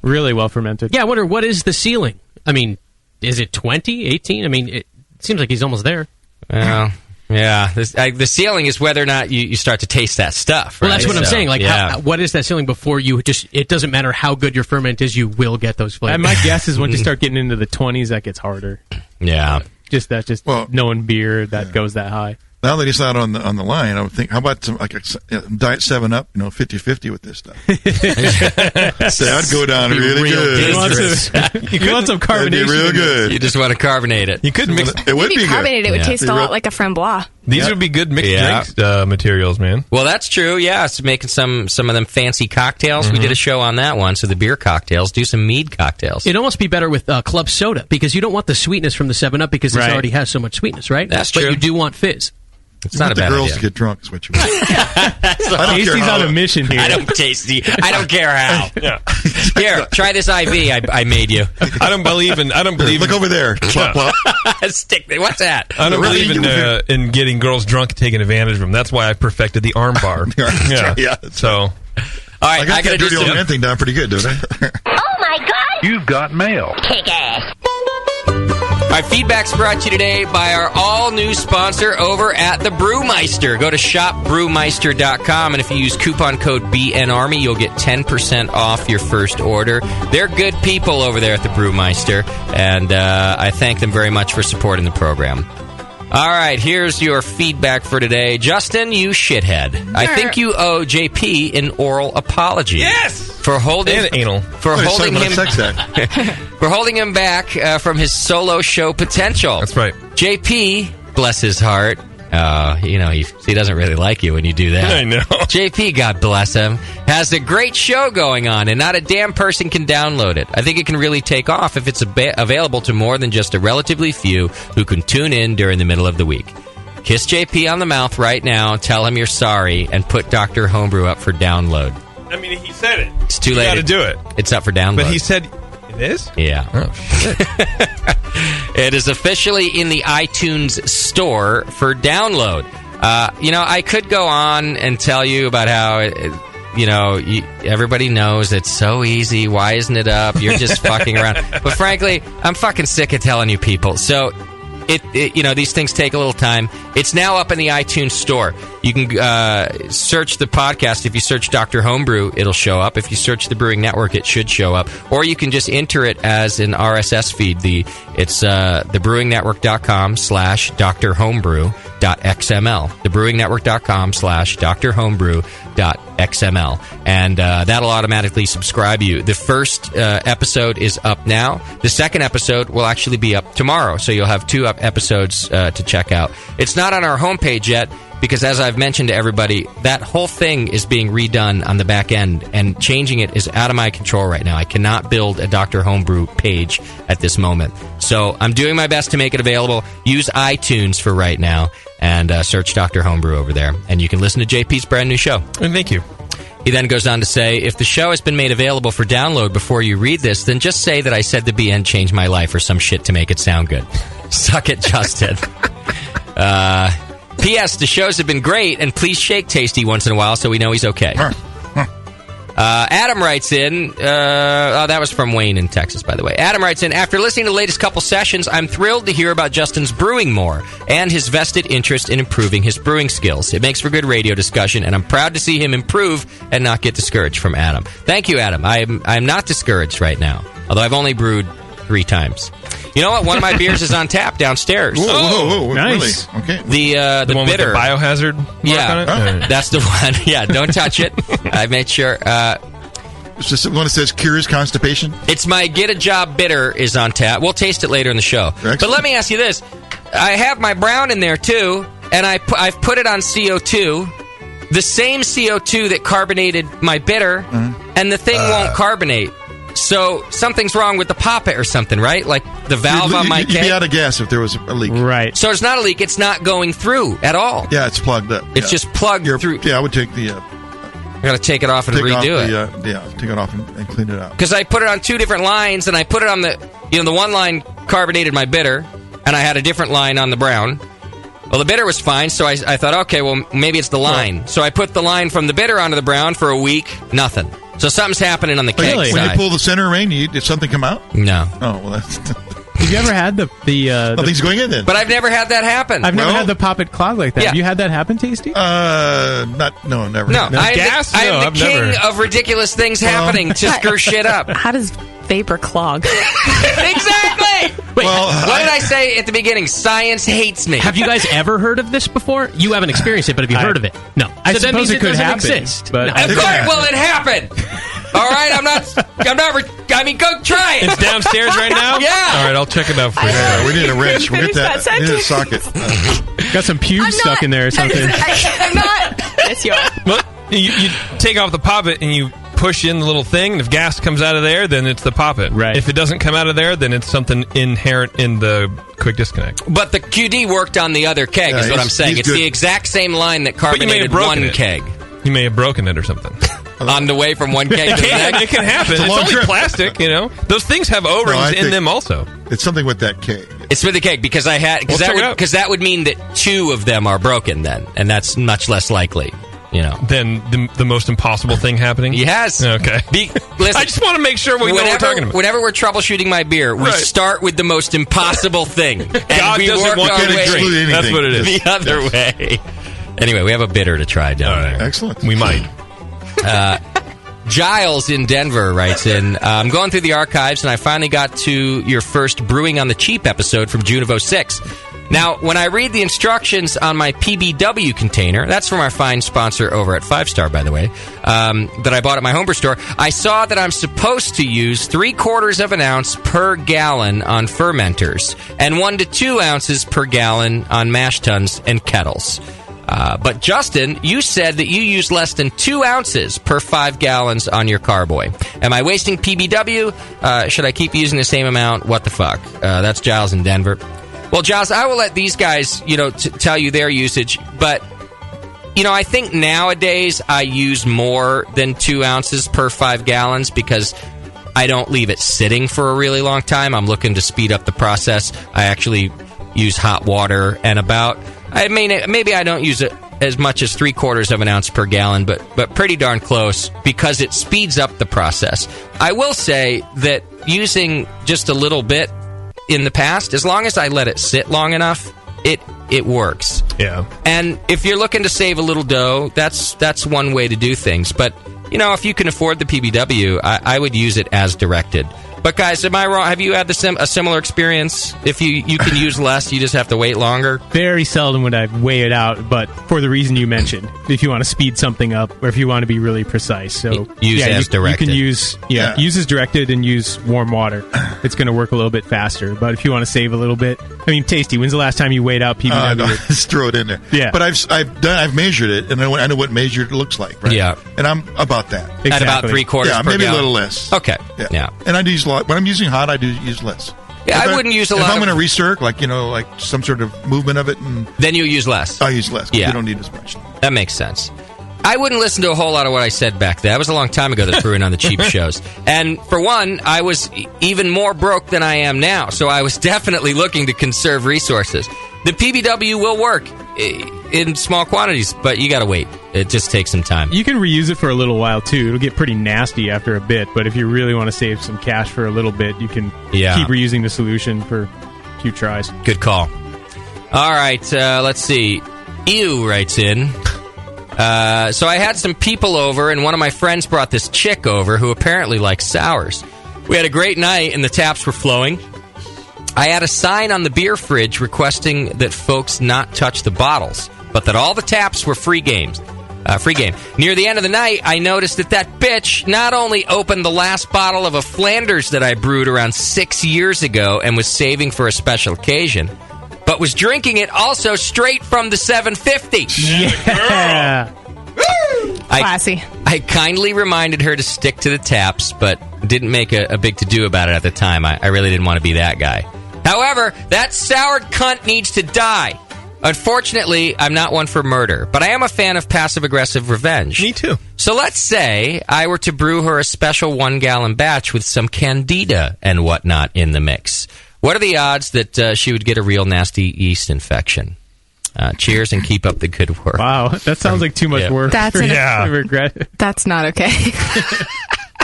Really well fermented. Yeah, I wonder what is the ceiling? I mean, is it 20, 18? I mean, it seems like he's almost there. Well, yeah. The ceiling is whether or not you start to taste that stuff. Right? Well, that's what I'm saying. Like, what is that ceiling before you just? It doesn't matter how good your ferment is, you will get those flavors. And my guess is once you start getting into the 20s, that gets harder. Yeah. Just knowing beer that goes that high. Now that he's not on the line, I would think, how about some like a Diet 7-Up, 50-50 with this stuff? So I'd go down really good. You want some carbonation? That'd be real good. You just want to carbonate it. You could mix it. It would be carbonated. good. It would taste a lot like a framboise. These would be good mixed drinks materials, man. Well, that's true. Yeah, it's making some of them fancy cocktails. We did a show on that one. So the beer cocktails, do some mead cocktails. It'd almost be better with club soda because you don't want the sweetness from the 7-Up because it already has so much sweetness, right? That's true. But you do want fizz. It's not a bad idea. The girls to get drunk is what you want. Tasty's on a mission here. I don't care how. Here, try this IV I made you. I don't believe. Look over there. Plop, plop. What's that? I don't believe in getting girls drunk and taking advantage of them. That's why I perfected the arm bar. Yeah. So, all right, I got that dirty old man thing down pretty good, don't I? Oh my God! You've got mail. Kick ass. Our feedback's brought to you today by our all-new sponsor over at the Brewmeister. Go to shopbrewmeister.com, and if you use coupon code BNARMY, you'll get 10% off your first order. They're good people over there at the Brewmeister, and I thank them very much for supporting the program. All right, here's your feedback for today. Justin, you shithead. Sure. I think you owe JP an oral apology. Yes! For holding and anal. For holding him for holding him back from his solo show potential. That's right. JP, bless his heart. He doesn't really like you when you do that. I know. JP, God bless him, has a great show going on, and not a damn person can download it. I think it can really take off if it's available to more than just a relatively few who can tune in during the middle of the week. Kiss JP on the mouth right now, tell him you're sorry, and put Dr. Homebrew up for download. I mean, he said it. It's too late. You got to do it. It's up for download. But he said it is? Yeah. Oh, shit. It is officially in the iTunes store for download. I could go on and tell you about how, everybody knows it's so easy. Why isn't it up? You're just fucking around. But frankly, I'm fucking sick of telling you people. So, these things take a little time. It's now up in the iTunes store. You can search the podcast. If you search Dr. Homebrew, it'll show up. If you search the Brewing Network, it should show up. Or you can just enter it as an RSS feed. It's thebrewingnetwork.com/Dr. Homebrew.xml. thebrewingnetwork.com/drhomebrew.xml. And that'll automatically subscribe you. The first episode is up now. The second episode will actually be up tomorrow, so you'll have two episodes to check out. It's not on our homepage yet. because as I've mentioned to everybody, that whole thing is being redone on the back end, and changing it is out of my control right now. I cannot build a Dr. Homebrew page at this moment. So I'm doing my best to make it available. Use iTunes for right now, and search Dr. Homebrew over there, and you can listen to JP's brand new show. And thank you. He then goes on to say, if the show has been made available for download before you read this, then just say that I said the BN changed my life or some shit to make it sound good. Suck it, Justin. P.S. The shows have been great, and please shake Tasty once in a while so we know he's okay. Adam writes in, that was from Wayne in Texas, by the way. Adam writes in, after listening to the latest couple sessions, I'm thrilled to hear about Justin's brewing more and his vested interest in improving his brewing skills. It makes for good radio discussion, and I'm proud to see him improve and not get discouraged from Adam. Thank you, Adam. I'm not discouraged right now, although I've only brewed 3 times. You know what? One of my beers is on tap downstairs. Whoa, nice. Really? Okay. The one bitter. with the biohazard mark on it? That's the one. Yeah, don't touch it. I made sure. Is this the one that says cures constipation? It's my Get a Job bitter is on tap. We'll taste it later in the show. Excellent. But let me ask you this. I have my brown in there, too, and I've put it on CO2, the same CO2 that carbonated my bitter, and the thing won't carbonate. So something's wrong with the poppet or something, right? Like the valve on my keg. You'd be out of gas if there was a leak. Right. So it's not a leak. It's not going through at all. Yeah, it's plugged up. It's just plugged through. Yeah, I would take the... I got to take it off and redo it. Take it off and clean it out. Because I put it on 2 different lines, and I put it on the one line carbonated my bitter, and I had a different line on the brown. Well, the bitter was fine, so I thought, okay, well, maybe it's the line. Well, so I put the line from the bitter onto the brown for a week, nothing. So something's happening on the keg side. When you pull the center ring, did something come out? No. Oh, well, that's... Have you ever had the nothing's going in then? But I've never had that happen. I've never had the poppet clog like that. Yeah. Have you had that happen, Tasty? Never. No, I am the king of ridiculous things happening to screw shit up. How does vapor clog? Exactly! Wait, what did I say at the beginning? Science hates me. Have you guys ever heard of this before? You haven't experienced it, but have you heard of it? No. I So that suppose means it could doesn't happen, exist. but- No. Of course, well, it happened. All right, I mean, go try it. It's downstairs right now? Yeah. All right, I'll check it out for you. We need a wrench. We'll get that. We need a socket. Got some pubes stuck in there or something. I'm not. Yes, you are. Well, you take off the poppet and you push in the little thing, and if gas comes out of there, then it's the poppet. Right. If it doesn't come out of there, then it's something inherent in the quick disconnect. But the QD worked on the other keg, is what I'm saying. It's the exact same line that carbonated one keg. You may have broken it or something. On the way from one keg to the next. It can happen. It's only plastic, Those things have O-rings in them also. It's something with that keg. It's with the keg because that would mean that 2 of them are broken then, and that's much less likely. Then the most impossible thing happening? Yes. Okay. Listen, I just want to make sure we know what we're talking about. Whenever we're troubleshooting my beer, we start with the most impossible thing. And God we doesn't work want our you to way drink. That's what it is. The other way. Anyway, we have a bitter to try down there. Excellent. We might. Giles in Denver writes in, I'm going through the archives, and I finally got to your first Brewing on the Cheap episode from June of 06. Now, when I read the instructions on my PBW container, that's from our fine sponsor over at 5 Star, by the way, that I bought at my homebrew store, I saw that I'm supposed to use 3/4 of an ounce per gallon on fermenters and 1 to 2 ounces per gallon on mash tuns and kettles. But Justin, you said that you use less than 2 ounces per 5 gallons on your carboy. Am I wasting PBW? Should I keep using the same amount? What the fuck? That's Giles in Denver. Well, Giles, I will let these guys, tell you their usage. But, I think nowadays I use more than 2 ounces per 5 gallons because I don't leave it sitting for a really long time. I'm looking to speed up the process. I actually use hot water and maybe I don't use it as much as 3/4 of an ounce per gallon, but pretty darn close because it speeds up the process. I will say that using just a little bit in the past, as long as I let it sit long enough, it works. Yeah. And if you're looking to save a little dough, that's one way to do things. But if you can afford the PBW, I would use it as directed. But guys, am I wrong? Have you had a similar experience? If you can use less, you just have to wait longer? Very seldom would I weigh it out, but for the reason you mentioned, if you want to speed something up or if you want to be really precise. So use as directed. You can use as directed and use warm water. It's going to work a little bit faster. But if you want to save a little bit, I mean, Tasty, when's the last time you weighed out PBW? No, just throw it in there. Yeah. But I've measured it, and I know what measured looks like, right? Yeah. And I'm about that. Exactly. At about 3/4 per maybe gallon. a little less. Okay. Yeah. And I do use a lot. When I'm using hot, I do use less. Yeah, I wouldn't use a lot. If I'm going to recirc, like some sort of movement of it, and then you use less. I use less. Yeah. You don't need as much. That makes sense. I wouldn't listen to a whole lot of what I said back then. That was a long time ago that threw in on the cheap shows. And for one, I was even more broke than I am now, so I was definitely looking to conserve resources. The PBW will work in small quantities, but you got to wait. It just takes some time. You can reuse it for a little while, too. It'll get pretty nasty after a bit, but if you really want to save some cash for a little bit, you can keep reusing the solution for a few tries. Good call. All right, let's see. Ew writes in. So I had some people over, and one of my friends brought this chick over who apparently likes sours. We had a great night, and the taps were flowing. I had a sign on the beer fridge requesting that folks not touch the bottles, but that all the taps were free game. Near the end of the night, I noticed that bitch not only opened the last bottle of a Flanders that I brewed around 6 years ago and was saving for a special occasion, but was drinking it also straight from the 750. Yeah. Classy. I kindly reminded her to stick to the taps, but didn't make a big to-do about it at the time. I really didn't want to be that guy. However, that soured cunt needs to die. Unfortunately, I'm not one for murder, but I am a fan of passive-aggressive revenge. Me too. So let's say I were to brew her a special 1-gallon batch with some candida and whatnot in the mix. What are the odds that she would get a real nasty yeast infection? Cheers and keep up the good work. Wow, that sounds like too much work. That's regret. That's not okay.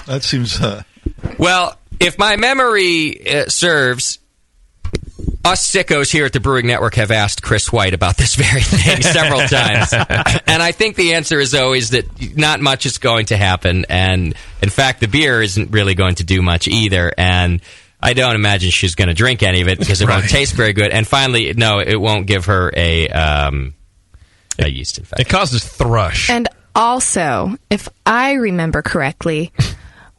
That seems... Well, if my memory serves... Us sickos here at the Brewing Network have asked Chris White about this very thing several times. And I think the answer is always that not much is going to happen. And, in fact, the beer isn't really going to do much either. And I don't imagine she's going to drink any of it because it won't taste very good. And finally, no, it won't give her a yeast infection. It causes thrush. And also, if I remember correctly...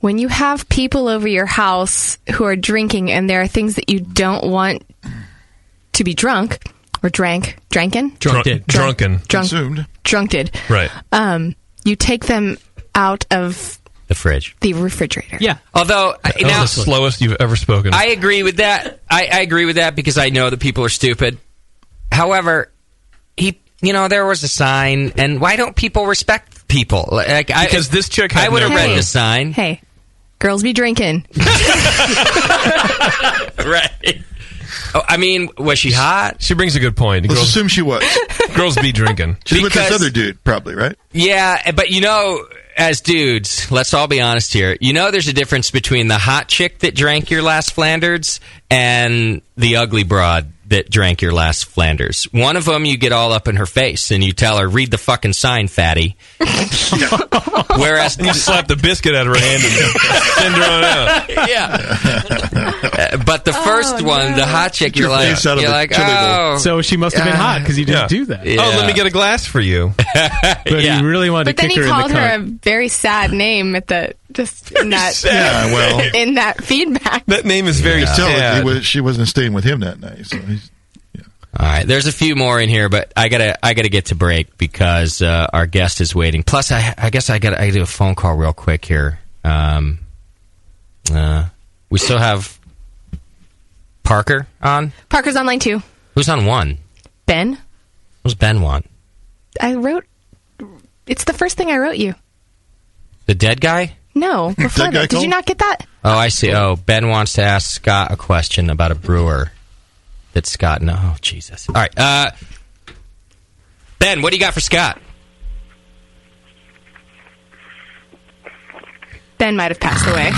When you have people over your house who are drinking and there are things that you don't want to be drunk or dranken, consumed, drunked, right? You take them out of the fridge, the refrigerator. Yeah. Although that was the slowest you've ever spoken. I agree with that. I agree with that because I know that people are stupid. However, there was a sign, and why don't people respect people? Because this chick had I would have read Hey. the sign. Hey, girls be drinking. Right. Oh, I mean, was she hot? She brings a good point. Let's assume she was. Girls be drinking. She's with this other dude, probably, right? Yeah, but as dudes, let's all be honest here. There's a difference between the hot chick that drank your last Flanders and the ugly broad that drank your last Flanders. One of them, you get all up in her face and you tell her, read the fucking sign, fatty. Whereas you slap the biscuit out of her hand and send her on out. Yeah. But the first one, the hot chick, you're like, oh. So she must have been hot because you didn't do that. Yeah. Oh, let me get a glass for you. But you really wanted to But then kick he her in called the her cunt. a very sad name at the in that in that feedback. That name is very sad. She wasn't staying with him that night. So All right, there's a few more in here, but I gotta get to break because our guest is waiting. Plus, I guess I gotta do a phone call real quick here. We still have Parker on. Parker's on line 2. Who's on 1? Ben. Who's Ben want? It's the first thing I wrote you. The dead guy? No, before that. Did you not get that? Oh, I see. Oh, Ben wants to ask Scott a question about a brewer that Scott... No, oh, Jesus. All right. Ben, what do you got for Scott? Ben might have passed away.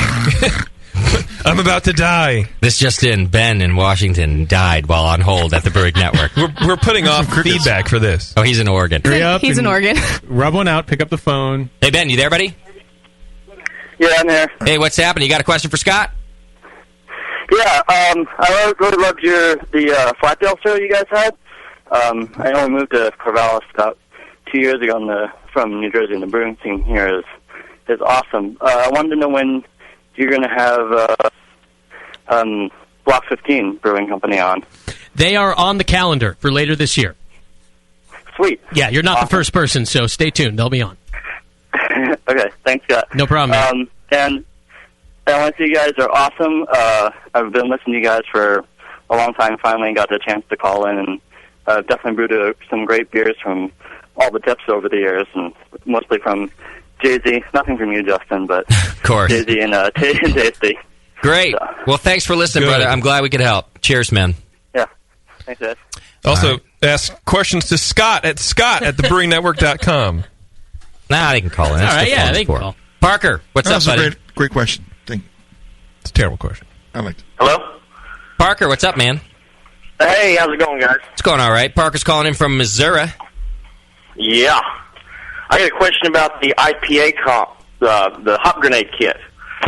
I'm about to die. This just in. Ben in Washington died while on hold at the Brewing Network. We're putting off feedback for this. Oh, he's in Oregon. Hurry up He's in Oregon. Rub one out, pick up the phone. Hey, Ben, you there, buddy? Yeah, I'm there. Hey, what's happening? You got a question for Scott? Yeah, I really loved the Flatdale show you guys had. I only moved to Corvallis about 2 years ago from New Jersey, and the brewing scene here is awesome. I wanted to know when you're going to have Block 15 Brewing Company on. They are on the calendar for later this year. Sweet. Yeah, you're not the first person, so stay tuned. They'll be on. Okay, thanks, Scott. No problem, man. And I want to say you guys are awesome. I've been listening to you guys for a long time. Finally got the chance to call in, and definitely brewed some great beers from all the tips over the years, and mostly from Jay-Z. Nothing from you, Justin, but of course. Jay-Z and Tasty. Great. Well, thanks for listening, brother. I'm glad we could help. Cheers, man. Yeah. Thanks, guys. Also, ask questions to Scott at scott@thebrewingnetwork.com. Nah, they can call in. That's All right, what yeah, phone's they can for. call. Parker, what's up, buddy? That's a great question. Thank you. It's a terrible question. I liked it. Hello? Parker, what's up, man? Hey, how's it going, guys? It's going all right. Parker's calling in from Missouri. Yeah. I got a question about the IPA comp, the Hop Grenade kit.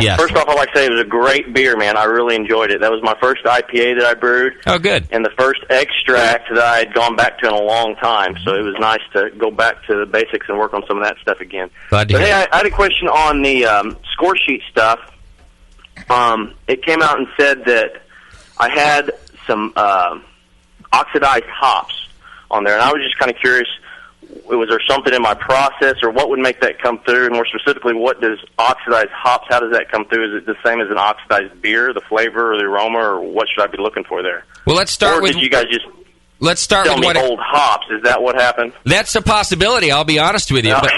Yes. First off, I'd like to say it was a great beer, man. I really enjoyed it. That was my first IPA that I brewed. Oh, good. And the first extract that I had gone back to in a long time. So it was nice to go back to the basics and work on some of that stuff again. Glad to But hear hey, it. I had a question on the score sheet stuff. It came out and said that I had some oxidized hops on there, and I was just kind of curious, was there something in my process, or what would make that come through? And more specifically, what does oxidized hops, how does that come through? Is it the same as an oxidized beer, the flavor or the aroma, or what should I be looking for there? Well, let's start or with... did you guys just Let's start tell with me what old hops? Is that what happened? That's a possibility. I'll be honest with you, but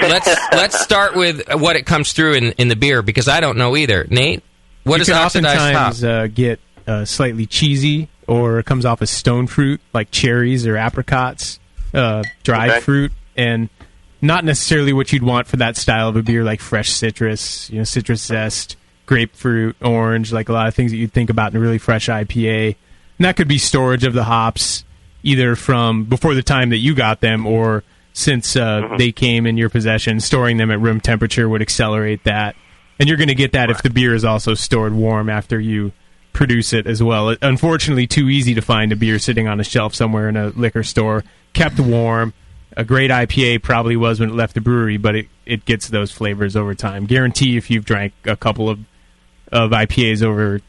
let's start with what it comes through in the beer, because I don't know either. Nate, what is can oxidized hop? oftentimes get slightly cheesy, or it comes off as stone fruit like cherries or apricots, dried fruit, and not necessarily what you'd want for that style of a beer, like fresh citrus, citrus zest, grapefruit, orange, like a lot of things that you'd think about in a really fresh IPA. And that could be storage of the hops, either from before the time that you got them, or since they came in your possession. Storing them at room temperature would accelerate that. And you're going to get that if the beer is also stored warm after you produce it as well. Unfortunately, too easy to find a beer sitting on a shelf somewhere in a liquor store, kept warm. A great IPA probably was when it left the brewery, but it gets those flavors over time. Guarantee if you've drank a couple of IPAs over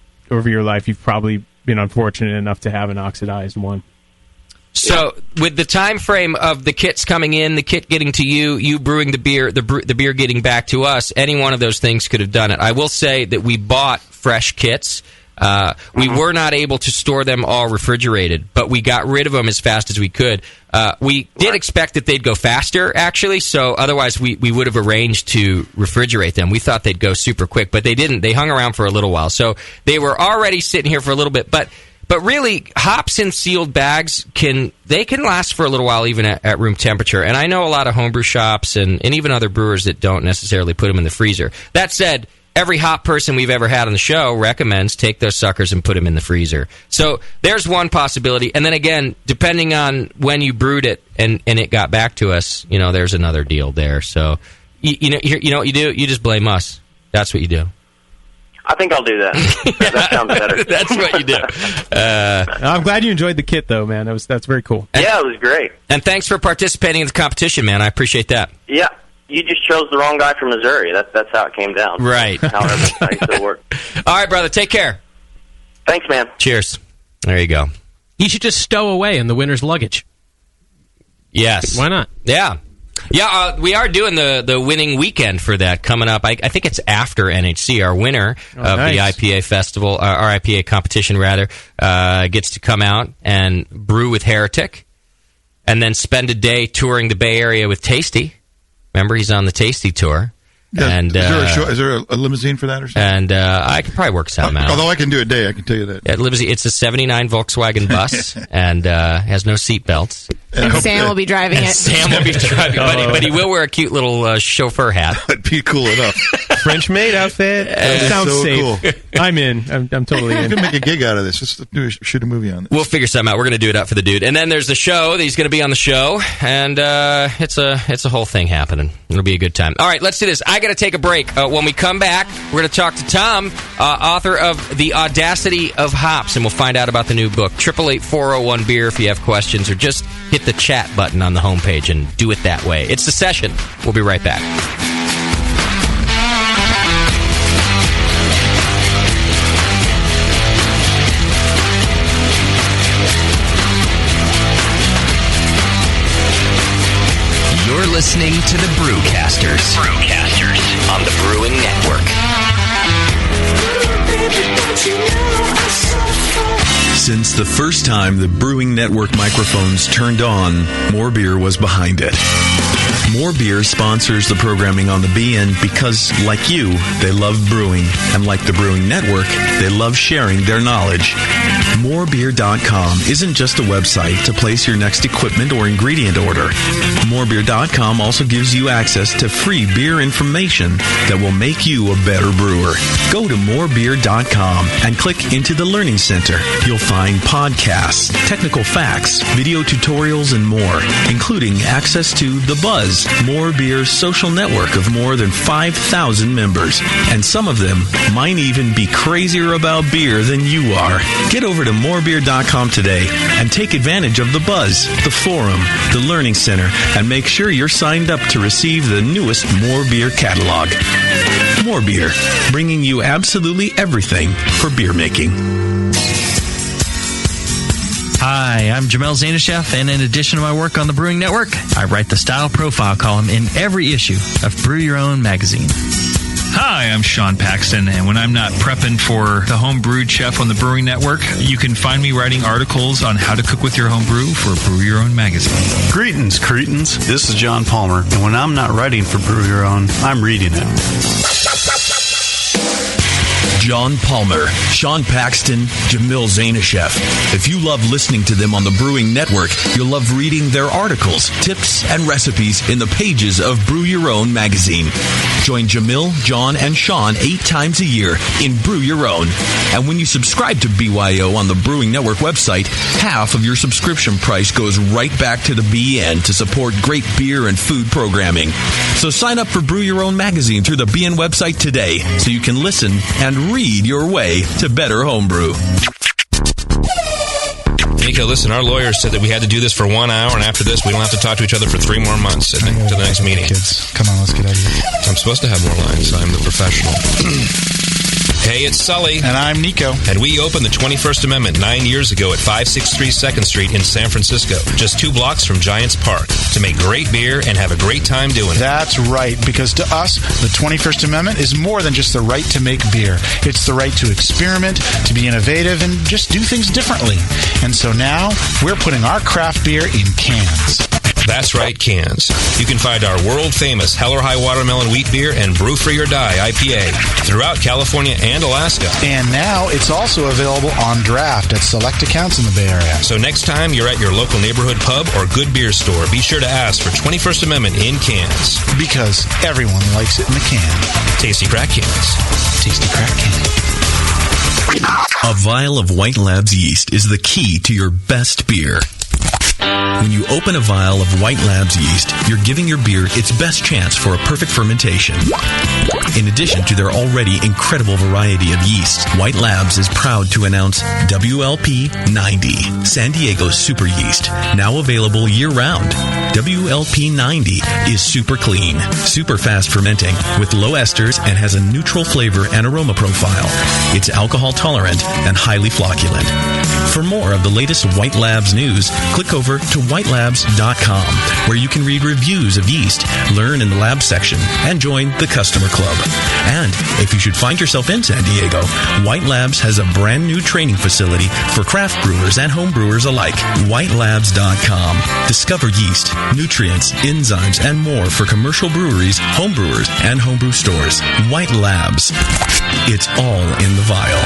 your life, you've probably been unfortunate enough to have an oxidized one. So, with the time frame of the kits coming in, the kit getting to you brewing the beer, the beer getting back to us, any one of those things could have done it. I will say that we bought fresh kits. We were not able to store them all refrigerated, but we got rid of them as fast as we could. We did expect that they'd go faster, actually, so otherwise we would have arranged to refrigerate them. We thought they'd go super quick, but they didn't. They hung around for a little while. So they were already sitting here for a little bit, but really, hops in sealed bags can last for a little while even at room temperature. And I know a lot of homebrew shops and even other brewers that don't necessarily put them in the freezer. That said, every hop person we've ever had on the show recommends take those suckers and put them in the freezer. So there's one possibility. And then again, depending on when you brewed it and it got back to us, there's another deal there. So you know what you do? You just blame us. That's what you do. I think I'll do that. That sounds better. That's what you do. I'm glad you enjoyed the kit, though, man. That's very cool. Yeah, it was great. And thanks for participating in the competition, man. I appreciate that. Yeah. You just chose the wrong guy from Missouri. That's how it came down. Right. However, it worked. All right, brother. Take care. Thanks, man. Cheers. There you go. He should just stow away in the winner's luggage. Yes. Why not? Yeah. Yeah, we are doing the winning weekend for that coming up. I think it's after NHC. Our winner of the IPA festival, our IPA competition, rather, gets to come out and brew with Heretic and then spend a day touring the Bay Area with Tasty. Remember, he's on the Tasty tour. Yeah, and, is there a limousine for that or something? And I could probably work something out. Although I can do a day, I can tell you that. It's a 79 Volkswagen bus and has no seat belts. And Sam will be driving it. Sam will be driving, but he will wear a cute little chauffeur hat. That'd be cool enough. French maid outfit. It sounds so safe. cool. I'm in. I'm totally You in. can make a gig out of this. Just shoot a movie on it. We'll figure something out. We're going to do it out for the dude. And then there's the show that he's going to be on the show, and it's a whole thing happening. It'll be a good time. All right, let's do this. I got to take a break. When we come back, we're going to talk to Tom, author of The Audacity of Hops, and we'll find out about the new book. 888-401-BEER if you have questions, or just hit the chat button on the homepage and do it that way. It's The Session. We'll be right back. You're listening to the Brewcasters. Brewcasters on the Brewing Network. Since the first time the Brewing Network microphones turned on, More Beer was behind it. More Beer sponsors the programming on the BN because, like you, they love brewing. And like the Brewing Network, they love sharing their knowledge. Morebeer.com isn't just a website to place your next equipment or ingredient order. Morebeer.com also gives you access to free beer information that will make you a better brewer. Go to morebeer.com and click into the Learning Center. You'll find podcasts, technical facts, video tutorials, and more, including access to The Buzz, More Beer's social network of more than 5,000 members. And some of them might even be crazier about beer than you are. Get over to morebeer.com today and take advantage of The Buzz, the forum, the Learning Center, and make sure you're signed up to receive the newest More Beer catalog. More Beer, bringing you absolutely everything for beer making. Hi, I'm Jamel Zanishev, and in addition to my work on the Brewing Network, I write the Style Profile column in every issue of Brew Your Own magazine. Hi, I'm Sean Paxton, and when I'm not prepping for the Home Brewed Chef on the Brewing Network, you can find me writing articles on how to cook with your home brew for Brew Your Own magazine. Greetings, cretins. This is John Palmer, and when I'm not writing for Brew Your Own, I'm reading it. John Palmer, Sean Paxton, Jamil Zanishev. If you love listening to them on the Brewing Network, you'll love reading their articles, tips, and recipes in the pages of Brew Your Own magazine. Join Jamil, John, and Sean 8 times a year in Brew Your Own. And when you subscribe to BYO on the Brewing Network website, half of your subscription price goes right back to the BN to support great beer and food programming. So sign up for Brew Your Own magazine through the BN website today so you can listen and read your way to better homebrew. Nico, listen, our lawyers said that we had to do this for 1 hour, and after this, we don't have to talk to each other for 3 more months to the next meeting. Kids, come on, let's get out of here. I'm supposed to have more lines. I'm the professional. Hey, it's Sully. And I'm Nico. And we opened the 21st Amendment 9 years ago at 563 2nd Street in San Francisco, just 2 blocks from Giants Park, to make great beer and have a great time doing it. That's right, because to us, the 21st Amendment is more than just the right to make beer. It's the right to experiment, to be innovative, and just do things differently. And so now, we're putting our craft beer in cans. That's right, cans. You can find our world-famous Hell or High Watermelon Wheat Beer and Brew Free or Die IPA throughout California and Alaska. And now it's also available on draft at select accounts in the Bay Area. So next time you're at your local neighborhood pub or good beer store, be sure to ask for 21st Amendment in cans. Because everyone likes it in the can. Tasty crack cans. Tasty crack can. A vial of White Labs yeast is the key to your best beer. When you open a vial of White Labs yeast, you're giving your beer its best chance for a perfect fermentation. In addition to their already incredible variety of yeasts, White Labs is proud to announce WLP 90, San Diego's super yeast, now available year-round. WLP 90 is super clean, super fast fermenting, with low esters and has a neutral flavor and aroma profile. It's alcohol tolerant and highly flocculent. For more of the latest White Labs news, click over to whitelabs.com, where you can read reviews of yeast, learn in the lab section, and join the customer club. And if you should find yourself in San Diego, White Labs has a brand new training facility for craft brewers and home brewers alike. Whitelabs.com. Discover yeast, nutrients, enzymes, and more for commercial breweries, home brewers, and homebrew stores. White Labs. It's all in the vial.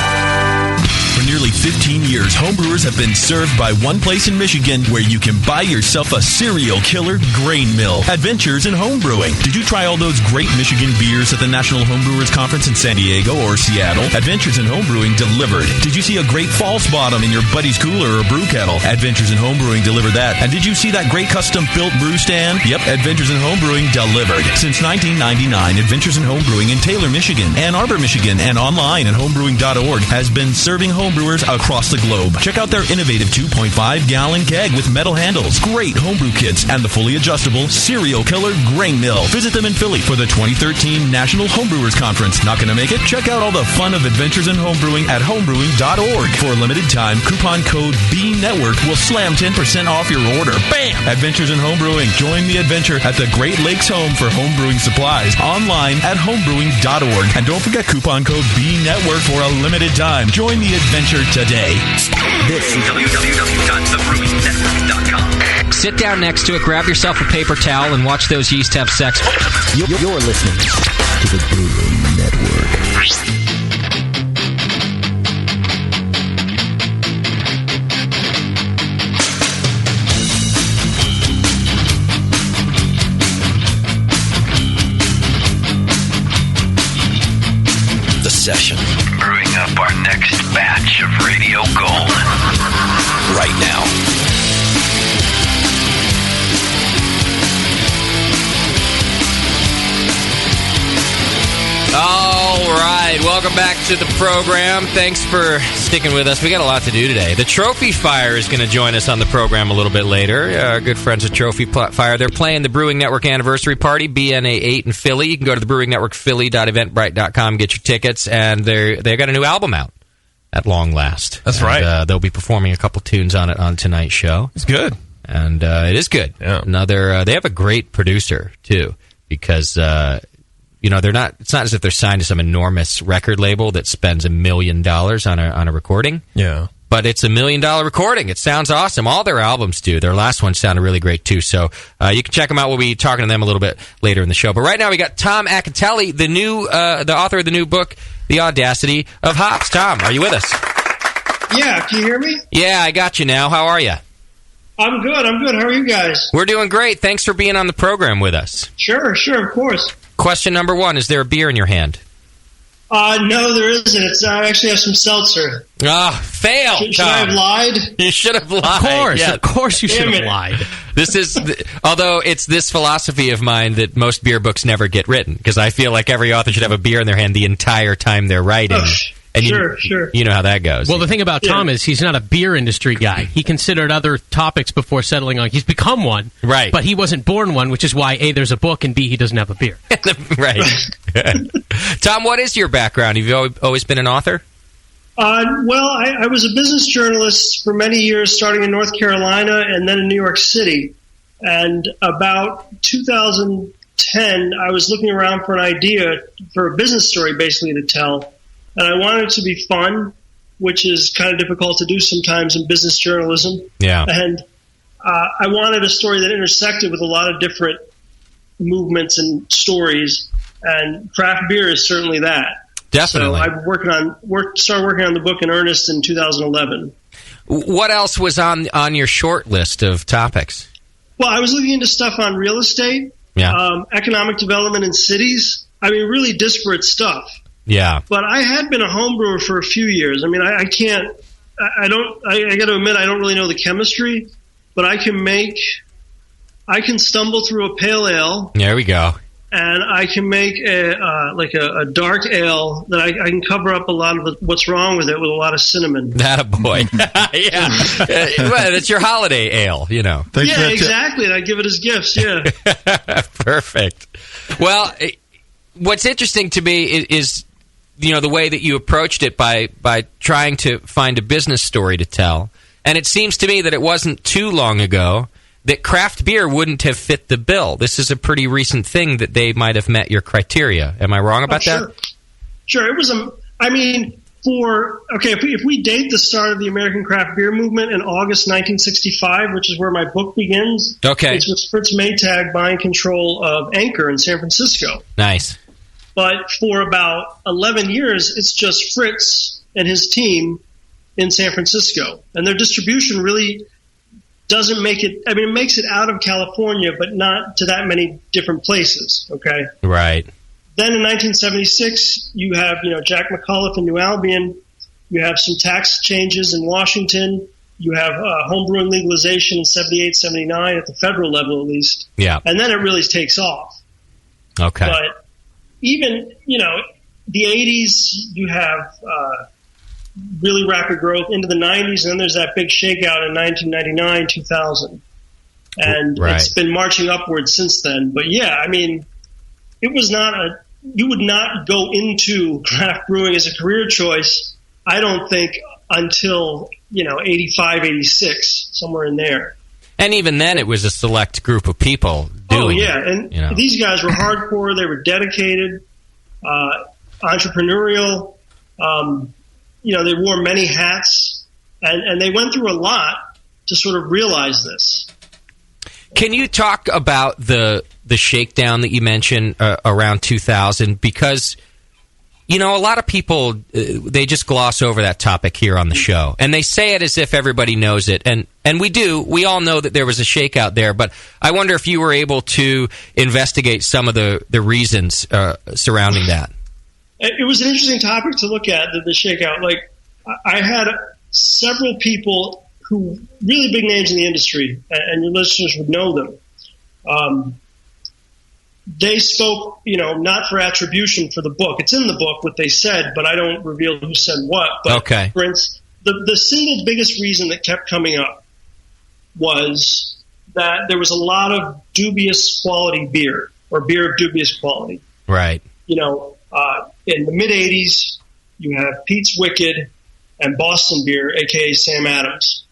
For nearly 15 years, homebrewers have been served by one place in Michigan where you can buy yourself a serial killer grain mill. Adventures in Homebrewing. Did you try all those great Michigan beers at the National Homebrewers Conference in San Diego or Seattle? Adventures in Homebrewing delivered. Did you see a great false bottom in your buddy's cooler or brew kettle? Adventures in Homebrewing delivered that. And did you see that great custom-built brew stand? Yep, Adventures in Homebrewing delivered. Since 1999, Adventures in Homebrewing in Taylor, Michigan, Ann Arbor, Michigan, and online at homebrewing.org has been serving homebrewers across the globe. Check out their innovative 2.5-gallon keg with metal handles, great homebrew kits, and the fully adjustable Serial Killer Grain Mill. Visit them in Philly for the 2013 National Homebrewers Conference. Not going to make it? Check out all the fun of Adventures in Homebrewing at homebrewing.org. For a limited time, coupon code BNetwork will slam 10% off your order. Bam! Adventures in Homebrewing. Join the adventure at the Great Lakes home for homebrewing supplies. Online at homebrewing.org. And don't forget coupon code BNetwork for a limited time. Join the adventure today. This is www.thebrewingnetwork.com. Sit down next to it, grab yourself a paper towel, and watch those yeast have sex. You're listening to the Brewing Network. Session. Brewing up our next batch of radio gold. Right now. All right, welcome back to the program. Thanks for sticking with us. We got a lot to do today. The Trophy Fire is going to join us on the program a little bit later. Our good friends at Trophy Fire. They're playing the Brewing Network Anniversary Party, BNA 8 in Philly. You can go to the BrewingNetworkPhilly.eventbrite.com, get your tickets, and they got a new album out at long last. That's right. They'll be performing a couple tunes on it on tonight's show. It's good. And it is good. Yeah. They have a great producer, too, because... they're not. It's not as if they're signed to some enormous record label that spends $1 million on a recording. Yeah, but it's $1 million recording. It sounds awesome. All their albums do. Their last one sounded really great too. So you can check them out. We'll be talking to them a little bit later in the show. But right now we got Tom Acatelli, the author of the new book, The Audacity of Hops. Tom, are you with us? Yeah, can you hear me? Yeah, I got you now. How are you? I'm good. How are you guys? We're doing great. Thanks for being on the program with us. Sure, of course. Question number one, is there a beer in your hand? No, there isn't. I actually have some seltzer. Fail, Should I have lied? You should have lied. Of course you should have lied. This is, although it's this philosophy of mine that most beer books never get written, because I feel like every author should have a beer in their hand the entire time they're writing. And sure. You know how that goes. Well, the thing about Tom is he's not a beer industry guy. He considered other topics before settling on. He's become one, right? But he wasn't born one, which is why A, there's a book, and B, he doesn't have a beer. Right. Tom, what is your background? Have you always been an author? I was a business journalist for many years, starting in North Carolina and then in New York City. And about 2010, I was looking around for an idea for a business story, basically, to tell. And I wanted it to be fun, which is kind of difficult to do sometimes in business journalism. Yeah. And I wanted a story that intersected with a lot of different movements and stories, and craft beer is certainly that. Definitely. So I started working on the book in earnest in 2011. What else was on your short list of topics? Well, I was looking into stuff on real estate, economic development in cities. I mean, really disparate stuff. Yeah. But I had been a home brewer for a few years. I mean, I got to admit, I don't really know the chemistry, but I can stumble through a pale ale. There we go. And I can make a dark ale that I can cover up a lot of what's wrong with it with a lot of cinnamon. Attaboy. Yeah. Well, it's your holiday ale, you know. Yeah, exactly. And I give it as gifts, yeah. Perfect. Well, what's interesting to me is the way that you approached it by trying to find a business story to tell. And it seems to me that it wasn't too long ago that craft beer wouldn't have fit the bill. This is a pretty recent thing that they might have met your criteria. Am I wrong about that? Sure. It was if we date the start of the American craft beer movement in August 1965, which is where my book begins. Okay. It's with Fritz Maytag buying control of Anchor in San Francisco. Nice. But for about 11 years, it's just Fritz and his team in San Francisco, and their distribution really doesn't make it. I mean, it makes it out of California, but not to that many different places. Okay, Right. Then in 1976, you have Jack McAuliffe in New Albion. You have some tax changes in Washington. You have homebrewing legalization in 78, 79 at the federal level, at least. Yeah. And then it really takes off. Okay. But even, the 80s, you have really rapid growth into the 90s, and then there's that big shakeout in 1999, 2000. And it's been marching upwards since then. But yeah, I mean, it was not you would not go into craft brewing as a career choice, I don't think, until, 85, 86, somewhere in there. And even then, it was a select group of people doing it. And these guys were hardcore. They were dedicated, entrepreneurial. They wore many hats, and they went through a lot to sort of realize this. Can you talk about the shakedown that you mentioned around 2000? Because, a lot of people, they just gloss over that topic here on the show. And they say it as if everybody knows it. And we do. We all know that there was a shakeout there. But I wonder if you were able to investigate some of the reasons surrounding that. It was an interesting topic to look at, the shakeout. Like, I had several people who really big names in the industry, and your listeners would know them. They spoke, not for attribution for the book. It's in the book what they said, but I don't reveal who said what. But for instance, the single biggest reason that kept coming up was that there was a lot of dubious quality beer, or beer of dubious quality. Right. In the mid-'80s, you have Pete's Wicked and Boston Beer, a.k.a. Sam Adams.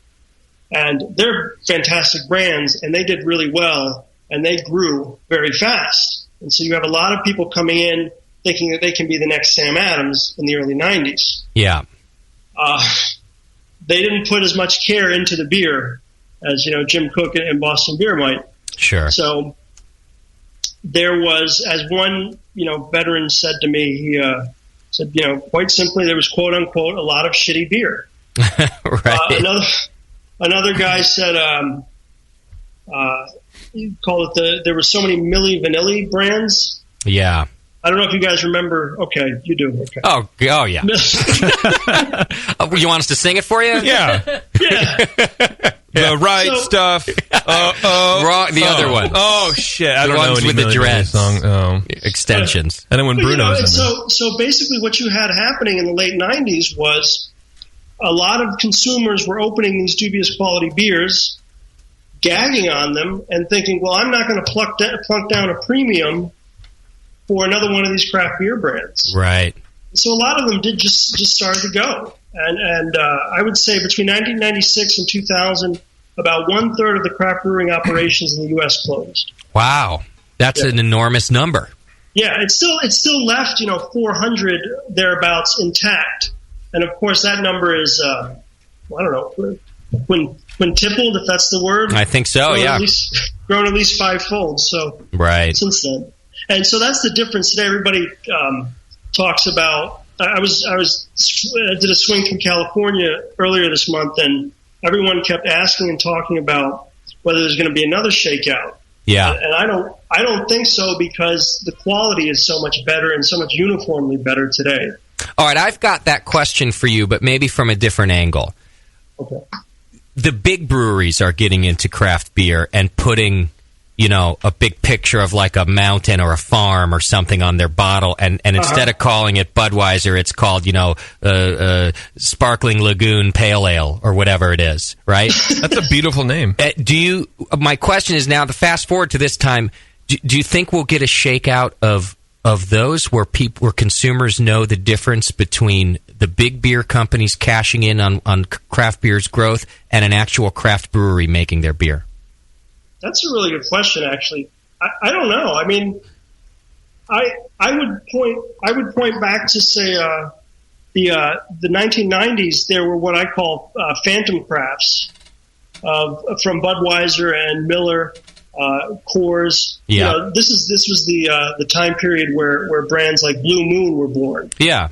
And they're fantastic brands, and they did really well, and they grew very fast. And so you have a lot of people coming in thinking that they can be the next Sam Adams in the early 90s. Yeah. They didn't put as much care into the beer as, Jim Cook and Boston Beer might. Sure. So there was, as one, veteran said to me, he said, quite simply, there was, quote unquote, a lot of shitty beer. Right. Another guy said, you call it there were so many Milli Vanilli brands. Yeah. I don't know if you guys remember. Okay, you do. Okay. Oh yeah. You want us to sing it for you? Yeah. Yeah. The right stuff. Wrong. The other one. Oh shit! I don't know ones any with the Milli Vanilli dreads. song. Extensions. And then when Bruno was in so basically, what you had happening in the late 90s was a lot of consumers were opening these dubious quality beers, gagging on them, and thinking, "Well, I'm not going to plunk down a premium for another one of these craft beer brands." Right. So a lot of them did just start to go. And I would say between 1996 and 2000, about 1/3 of the craft brewing operations in the U.S. closed. Wow. That's an enormous number. Yeah, it's still left, 400 thereabouts intact. And of course that number is, I don't know, quintupled, if that's the word. I think so, Grown at least fivefold. So right. Since then. And so that's the difference today. Everybody talks about. I did a swing from California earlier this month, and everyone kept asking and talking about whether there's going to be another shakeout. Yeah. And I don't think so, because the quality is so much better and so much uniformly better today. All right, I've got that question for you, but maybe from a different angle. Okay. The big breweries are getting into craft beer and putting, a big picture of like a mountain or a farm or something on their bottle, and instead of calling it Budweiser, it's called, Sparkling Lagoon Pale Ale or whatever it is, right? That's a beautiful name. My question is now, to fast forward to this time, do you think we'll get a shakeout of those where consumers know the difference between the big beer companies cashing in on craft beer's growth and an actual craft brewery making their beer? That's a really good question, actually. I don't know. I mean, I would point back to say the 1990s. There were what I call phantom crafts from Budweiser and Miller, Coors. Yeah. This was the time period where brands like Blue Moon were born. Yeah.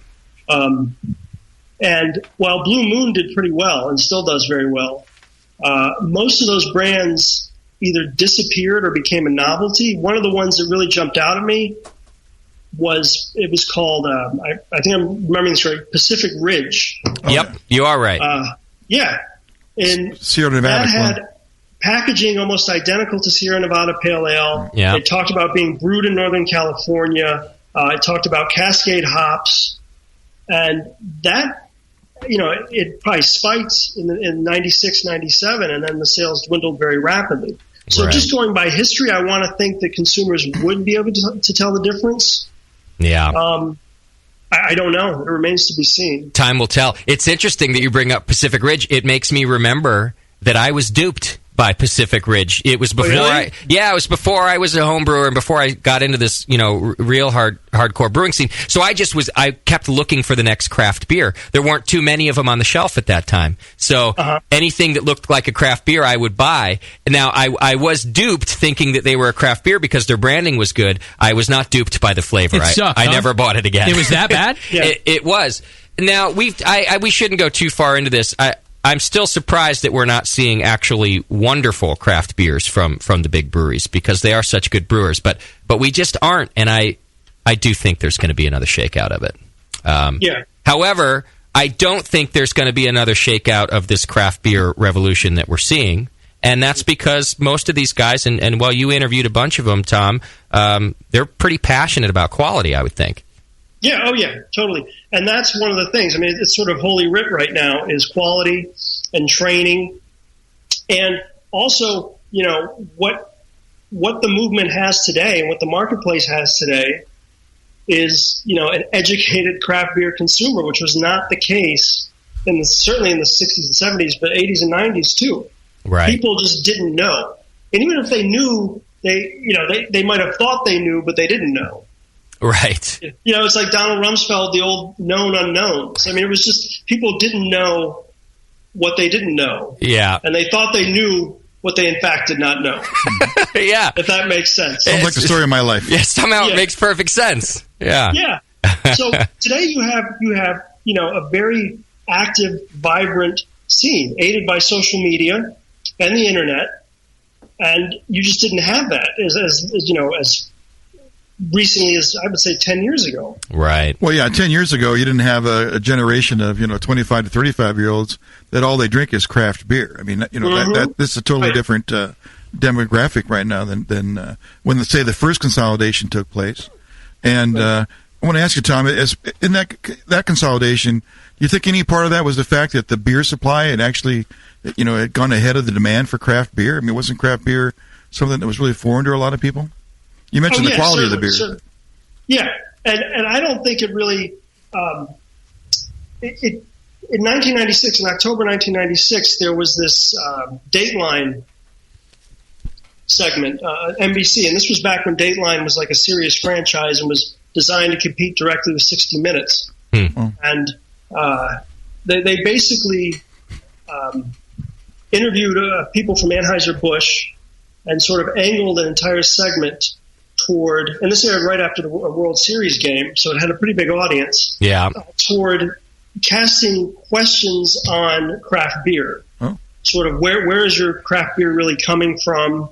And while Blue Moon did pretty well and still does very well, most of those brands either disappeared or became a novelty. One of the ones that really jumped out at me was called, I think I'm remembering this right, Pacific Ridge. Yep, you are right. Yeah. And Sierra Nevada that had packaging almost identical to Sierra Nevada Pale Ale. Yeah. It talked about being brewed in Northern California. It talked about Cascade hops. And that, it probably spiked in 96, 97, and then the sales dwindled very rapidly. So Right. just going by history, I want to think that consumers would be able to tell the difference. Yeah. I don't know. It remains to be seen. Time will tell. It's interesting that you bring up Pacific Ridge. It makes me remember that I was duped by Pacific Ridge. It was before really? it was before I was a home brewer and before I got into this, real hardcore brewing scene. So I kept looking for the next craft beer. There weren't too many of them on the shelf at that time. So anything that looked like a craft beer, I would buy. Now, I was duped thinking that they were a craft beer because their branding was good. I was not duped by the flavor. It sucked, I never bought it again. It was that bad? Yeah. It was. Now, we shouldn't go too far into this. I'm still surprised that we're not seeing actually wonderful craft beers from the big breweries because they are such good brewers. But we just aren't, and I do think there's going to be another shakeout of it. Yeah. However, I don't think there's going to be another shakeout of this craft beer revolution that we're seeing, and that's because most of these guys, and while you interviewed a bunch of them, Tom, they're pretty passionate about quality, I would think. Yeah, oh yeah, totally. And that's one of the things. I mean, it's sort of holy writ right now is quality and training. And also, what the movement has today and what the marketplace has today is, an educated craft beer consumer, which was not the case certainly in the 60s and 70s, but 80s and 90s too. Right. People just didn't know. And even if they knew, they might have thought they knew, but they didn't know. Right. It's like Donald Rumsfeld, the old known unknowns. I mean, it was just people didn't know what they didn't know. Yeah. And they thought they knew what they in fact did not know. Yeah. If that makes sense. Sounds like the story of my life. Yeah, somehow it makes perfect sense. Yeah. Yeah. So today you have a very active, vibrant scene aided by social media and the internet. And you just didn't have that as recently as I would say 10 years ago. Right. Well, yeah, 10 years ago, you didn't have a generation of 25 to 35 year olds that all they drink is craft beer. I mean, this is a totally different demographic right now than when the first consolidation took place. And I want to ask you, Tom, in that consolidation, do you think any part of that was the fact that the beer supply had actually had gone ahead of the demand for craft beer? I mean, wasn't craft beer something that was really foreign to a lot of people? You mentioned the quality of the beer. Yeah, and I don't think it really. In 1996, in October 1996, there was this Dateline segment, NBC, and this was back when Dateline was like a serious franchise and was designed to compete directly with 60 Minutes. And they basically interviewed people from Anheuser-Busch and sort of angled an entire segment toward, and this aired right after the World Series game, so it had a pretty big audience. Yeah. Toward casting questions on craft beer. Oh. Sort of where is your craft beer really coming from?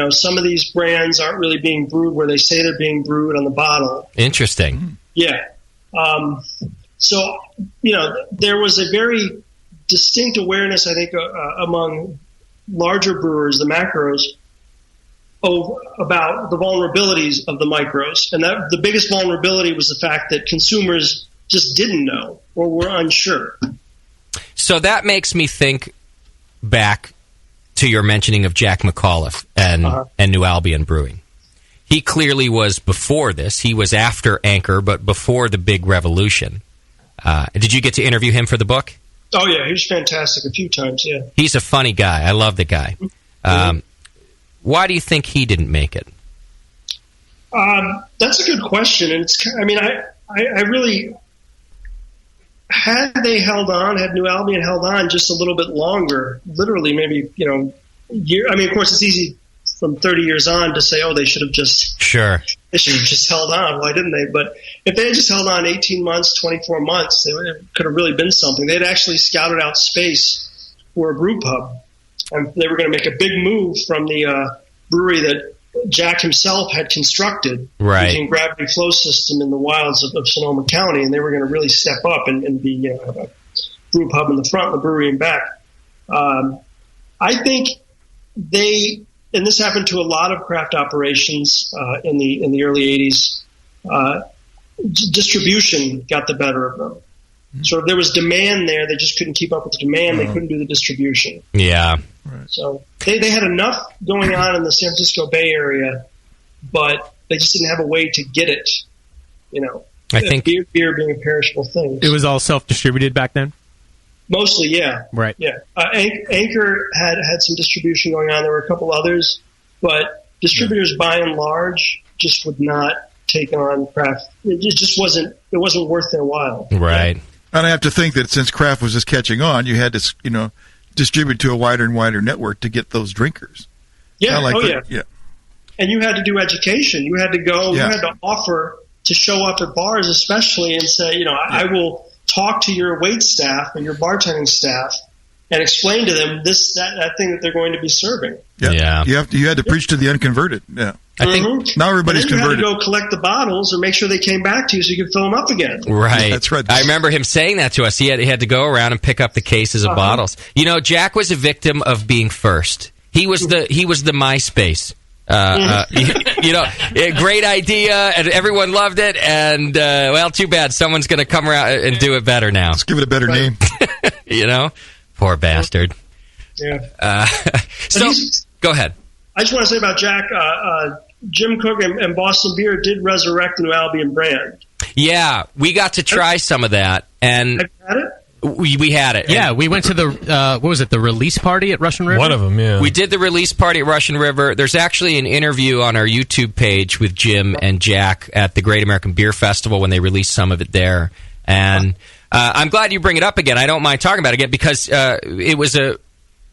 Some of these brands aren't really being brewed where they say they're being brewed on the bottle. Interesting. Yeah. So, there was a very distinct awareness, I think, among larger brewers, the macros, about the vulnerabilities of the micros. And that the biggest vulnerability was the fact that consumers just didn't know or were unsure. So that makes me think back to your mentioning of Jack McAuliffe and New Albion Brewing. He clearly was before this. He was after Anchor, but before the big revolution. Did you get to interview him for the book? Oh, yeah. He was fantastic a few times, yeah. He's a funny guy. I love the guy. Why do you think he didn't make it? That's a good question. And I really, had New Albion held on just a little bit longer, literally maybe, year. I mean, of course, it's easy from 30 years on to say, oh, they should have just held on. Why didn't they? But if they had just held on 18 months, 24 months, it could have really been something. They'd actually scouted out space for a brew pub, and they were going to make a big move from the brewery that Jack himself had constructed using gravity flow system in the wilds of Sonoma County, and they were going to really step up and be a brew pub in the front and the brewery in back. I think and this happened to a lot of craft operations in the early 80s, distribution got the better of them. So there was demand there. They just couldn't keep up with the demand. They couldn't do the distribution. Yeah. So they had enough going on in the San Francisco Bay Area, but they just didn't have a way to get it. I think beer being a perishable thing. It was all self-distributed back then? Mostly, yeah. Right. Yeah. Anchor had some distribution going on. There were a couple others, but distributors by and large just would not take on craft. It just wasn't worth their while. Right. And I have to think that since craft was just catching on, you had to, distribute to a wider and wider network to get those drinkers. Yeah. Yeah. And you had to do education. You had to go. You had to offer to show up at bars, especially, and say, I will talk to your wait staff and your bartending staff and explain to them that thing that they're going to be serving. Yeah. You had to preach to the unconverted. Yeah. I think now everybody's converted. You had to go collect the bottles and make sure they came back to you so you could fill them up again. Right. Yeah, that's right. I remember him saying that to us. He had to go around and pick up the cases of bottles. Jack was a victim of being first. He was the MySpace. Great idea, and everyone loved it. And too bad. Someone's going to come around and do it better now. Let's give it a better name. Poor bastard. Yeah. Go ahead. I just want to say about Jack. Jim Cook and Boston Beer did resurrect the New Albion brand. Yeah, we got to try some of that, and have you had it? We had it. Yeah, we went to the release party at Russian River? One of them, yeah. We did the release party at Russian River. There's actually an interview on our YouTube page with Jim and Jack at the Great American Beer Festival when they released some of it there. And I'm glad you bring it up again. I don't mind talking about it again because it was a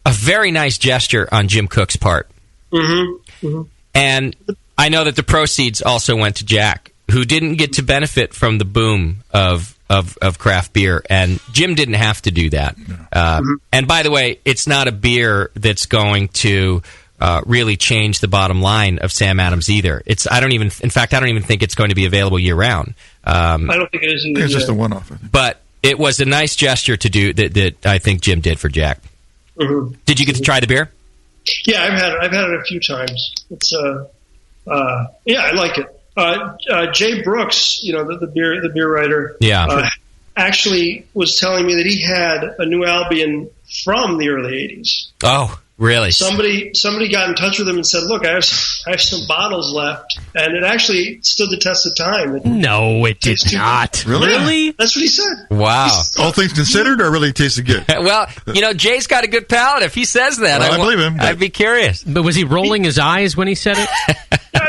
very nice gesture on Jim Cook's part. Mm-hmm. Mm-hmm. And I know that the proceeds also went to Jack, who didn't get to benefit from the boom of craft beer, and Jim didn't have to do that. And by the way, it's not a beer that's going to really change the bottom line of Sam Adams either. I don't even think it's going to be available year round. I don't think it is either. It's just a one-off. But it was a nice gesture to do that I think Jim did for Jack. Mm-hmm. Did you get to try the beer? Yeah, I've had it a few times. It's I like it. Jay Brooks, the beer writer, actually was telling me that he had a New Albion from the early 80s. Oh, really? Somebody got in touch with him and said, "Look, I have some bottles left," and it actually stood the test of time. No, it did not. Really? That's what he said. Wow. All things considered, or really tasted good? Well, Jay's got a good palate. If he says that, I believe him. I'd be curious. But was he rolling his eyes when he said it?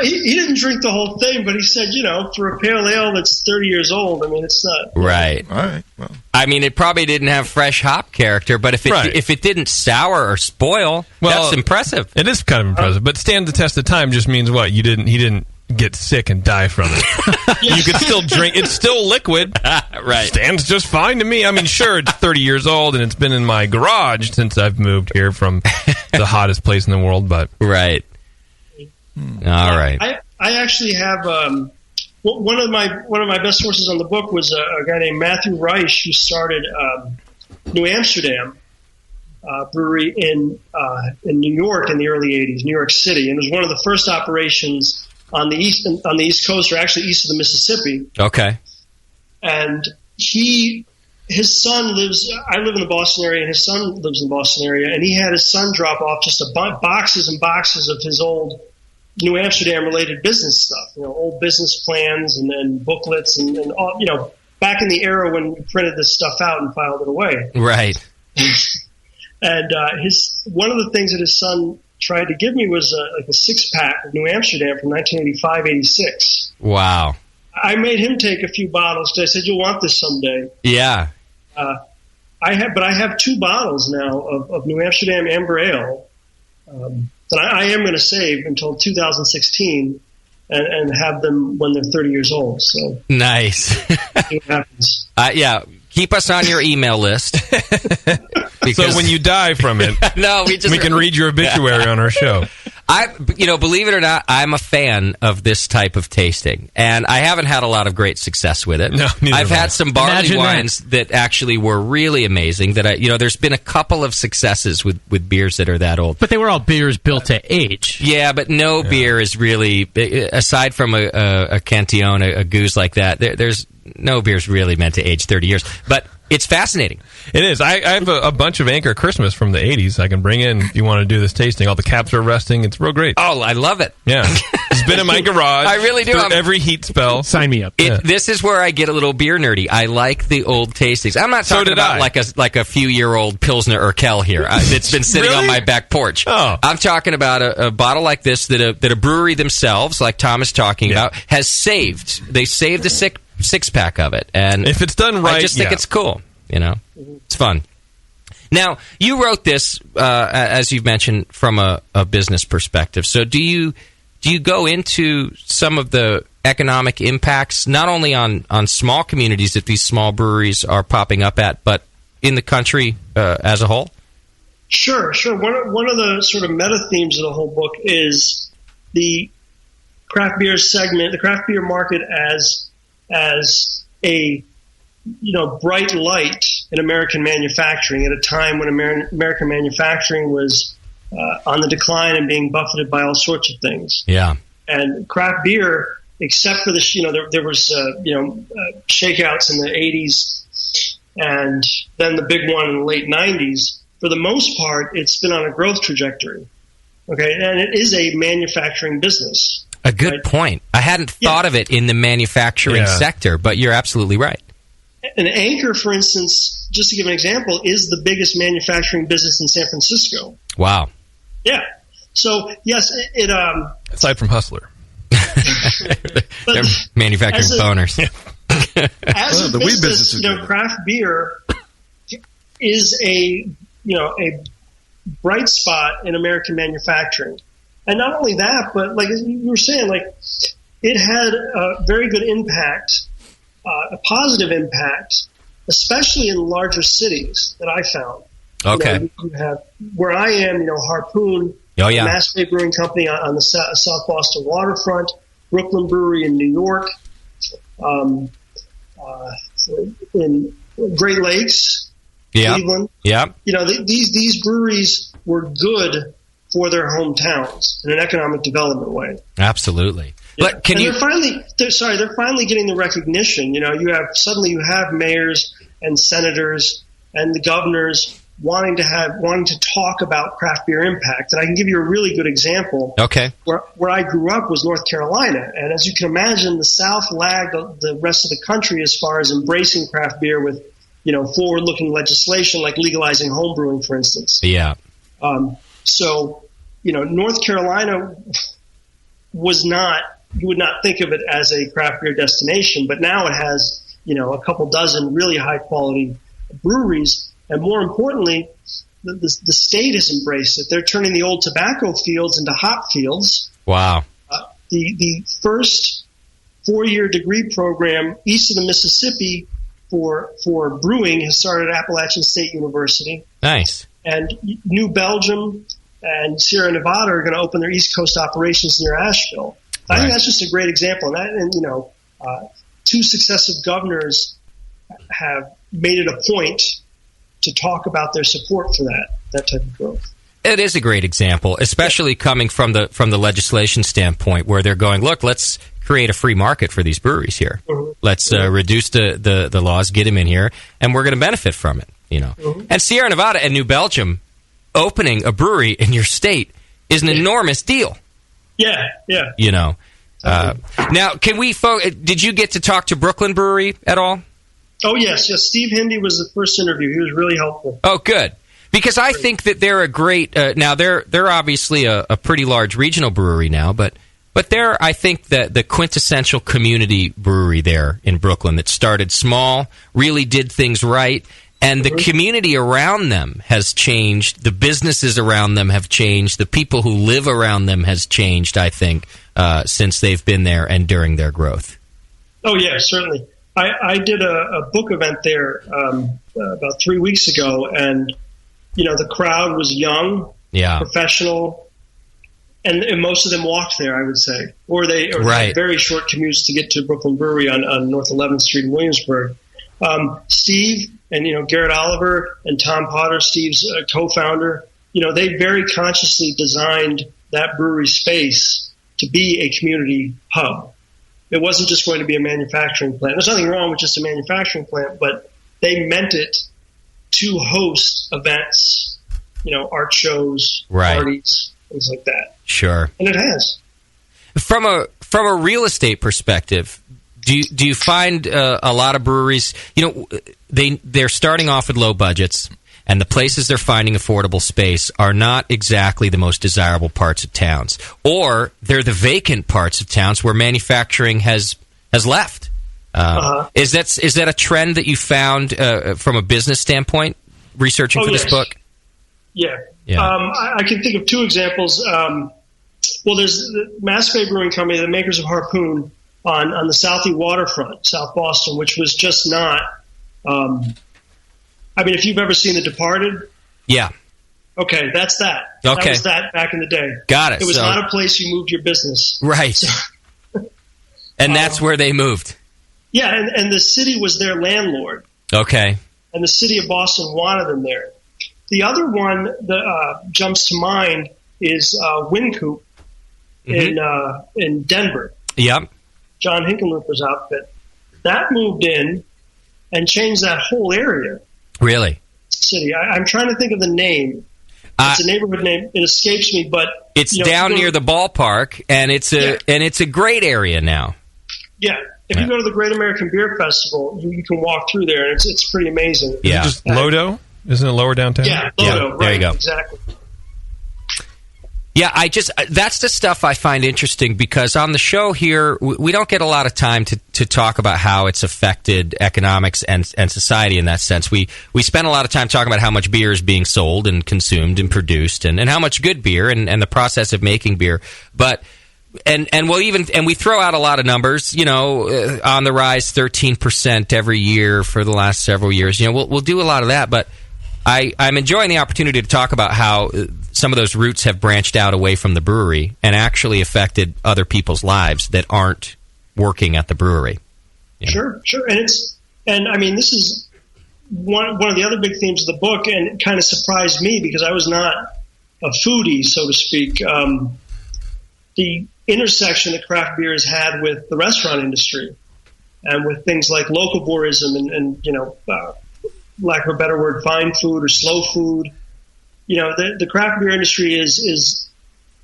He didn't drink the whole thing, but he said, for a pale ale that's 30 years old, it's not. Right. All right. Well, it probably didn't have fresh hop character, but if it didn't sour or spoil, that's impressive. It is kind of impressive, but stand the test of time just means what? He didn't get sick and die from it. You could still drink. It's still liquid. Right. Stands just fine to me. Sure, it's 30 years old, and it's been in my garage since I've moved here from the hottest place in the world, but... Right. All right. I actually have one of my best sources on the book was a guy named Matthew Reich who started New Amsterdam brewery in New York in the early 80s, New York City, and it was one of the first operations on the East Coast, or actually east of the Mississippi. Okay. And his son lives. I live in the Boston area, and his son lives in the Boston area, and he had his son drop off just boxes and boxes of his old New Amsterdam related business stuff, old business plans and then booklets and all, back in the era when we printed this stuff out and filed it away. Right. And one of the things that his son tried to give me was a 6-pack of New Amsterdam from 1985-86. Wow. I made him take a few bottles because I said, "You'll want this someday." Yeah. I have 2 bottles now of New Amsterdam Amber Ale. that I am going to save until 2016 and have them when they're 30 years old. So nice. See what happens. Yeah. Keep us on your email list. So when you die from it, no, we can read your obituary on our show. Believe it or not, I'm a fan of this type of tasting, and I haven't had a lot of great success with it. No, I've had some barley Imagine wines that actually were really amazing. There's been a couple of successes with beers that are that old, but they were all beers built to age. Yeah, but no beer is really, aside from a Cantillon, a goose like that. There's no beer's really meant to age 30 years, but it's fascinating. It is. I have a bunch of Anchor Christmas from the 80s I can bring in if you want to do this tasting. All the caps are resting. It's real great. Oh, I love it. Yeah. It's been in my garage. I really do. Through every heat spell. Sign me up. This is where I get a little beer nerdy. I like the old tastings. I'm not talking about like a few-year-old Pilsner Urquell here. It's been sitting on my back porch. Oh. I'm talking about a bottle like this that a brewery themselves, like Tom is talking about, has saved. They saved a six-pack of it. And if it's done right, I just think it's cool. It's fun. Now, you wrote this, as you've mentioned, from a business perspective. So do you go into some of the economic impacts, not only on small communities that these small breweries are popping up at, but in the country as a whole? Sure. One of the sort of meta themes of the whole book is the craft beer segment, the craft beer market as a bright light in American manufacturing at a time when American manufacturing was on the decline and being buffeted by all sorts of things. Yeah. And craft beer, except for there was shakeouts in the 80s and then the big one in the late 90s. For the most part, it's been on a growth trajectory. Okay, and it is a manufacturing business. A good point. I hadn't thought of it in the manufacturing sector, but you're absolutely right. An Anchor, for instance, just to give an example, is the biggest manufacturing business in San Francisco. Wow. Yeah. So, yes, it aside from Hustler. They're manufacturing boners. As a business, craft beer is a bright spot in American manufacturing. And not only that, but like you were saying, it had a very good impact, a positive impact, especially in larger cities that I found. Okay. You have where I am, Harpoon, Mass Bay Brewing Company on the South Boston waterfront, Brooklyn Brewery in New York, in Great Lakes, Cleveland. Yeah. These breweries were good for their hometowns in an economic development way. Absolutely. Yeah. But they're finally getting the recognition. You have mayors and senators and the governors wanting to talk about craft beer impact. And I can give you a really good example. Okay. Where I grew up was North Carolina, and as you can imagine, the South lagged the rest of the country as far as embracing craft beer with forward-looking legislation like legalizing home brewing, for instance. Yeah. So, North Carolina was not, you would not think of it as a craft beer destination, but now it has, a couple dozen really high quality breweries. And more importantly, the state has embraced it. They're turning the old tobacco fields into hop fields. Wow. The first 4-year degree program east of the Mississippi for brewing has started at Appalachian State University. Nice. And New Belgium and Sierra Nevada are going to open their East Coast operations near Asheville. I think that's just a great example. And 2 successive governors have made it a point to talk about their support for that type of growth. It is a great example, especially coming from the legislation standpoint, where they're going, look, let's create a free market for these breweries here. Mm-hmm. Let's reduce the laws, get them in here, and we're going to benefit from it. Mm-hmm. And Sierra Nevada and New Belgium opening a brewery in your state is an enormous deal. Yeah. Now, did you get to talk to Brooklyn Brewery at all? Oh, yes. Steve Hindy was the first interview. He was really helpful. Oh, good. Because I think that they're a great now they're obviously a pretty large regional brewery now, but they're, I think, the quintessential community brewery there in Brooklyn that started small, really did things right, And the community around them has changed. The businesses around them have changed. The people who live around them has changed, I think, since they've been there and during their growth. Oh, yeah, certainly. I did a book event there about 3 weeks ago, and, the crowd was young, professional, and most of them walked there, I would say. Or had very short commutes to get to Brooklyn Brewery on North 11th Street in Williamsburg. Steve and, Garrett Oliver and Tom Potter, Steve's co-founder, they very consciously designed that brewery space to be a community hub. It wasn't just going to be a manufacturing plant. There's nothing wrong with just a manufacturing plant, but they meant it to host events, art shows, parties, things like that. Sure. And it has. From a real estate perspective, do you find a lot of breweries, they're starting off with low budgets, and the places they're finding affordable space are not exactly the most desirable parts of towns, or they're the vacant parts of towns where manufacturing has left. Is that a trend that you found from a business standpoint, researching for this book? Yeah. I can think of two examples. There's the Mass Bay Brewing Company, the makers of Harpoon, on the Southie waterfront, South Boston, which was just not. If you've ever seen The Departed. Yeah. Okay, that's that. Okay. That was that back in the day. Got it. It was not a place you moved your business. Right. And that's where they moved. Yeah, and the city was their landlord. Okay. And the city of Boston wanted them there. The other one that jumps to mind is Wincoop in Denver. Yep. John Hickenlooper's outfit. That moved in and changed that whole area. Really? City. I'm trying to think of the name. It's a neighborhood name. It escapes me, but it's down near the ballpark, and it's a great area now. Yeah. If you go to the Great American Beer Festival, you can walk through there, and it's pretty amazing. Yeah. Just Lodo? Isn't it lower downtown? Yeah, Lodo. There you go. Exactly. Yeah, that's the stuff I find interesting, because on the show here, we don't get a lot of time to talk about how it's affected economics and society in that sense. We spend a lot of time talking about how much beer is being sold and consumed and produced, and how much good beer and the process of making beer. But and we throw out a lot of numbers, on the rise 13% every year for the last several years. We'll do a lot of that, but I'm enjoying the opportunity to talk about how some of those roots have branched out away from the brewery and actually affected other people's lives that aren't working at the brewery. Sure. And this is one of the other big themes of the book, and it kind of surprised me because I was not a foodie, so to speak. The intersection that craft beer has had with the restaurant industry and with things like locavourism and lack of a better word, fine food or slow food. The craft beer industry is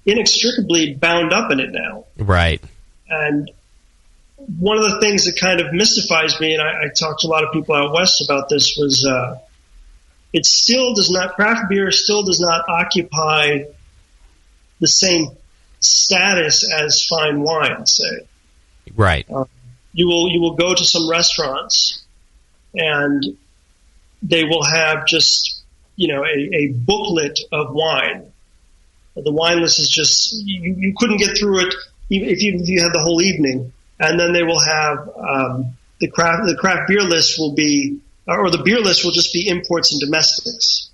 inextricably bound up in it now. Right. And one of the things that kind of mystifies me, and I talked to a lot of people out west about this, was craft beer still does not occupy the same status as fine wine, say. Right. You will go to some restaurants and they will have just, a booklet of wine. The wine list is just, you couldn't get through it if you had the whole evening. And then they will have, the craft beer list will be, or the beer list will just be imports and domestics.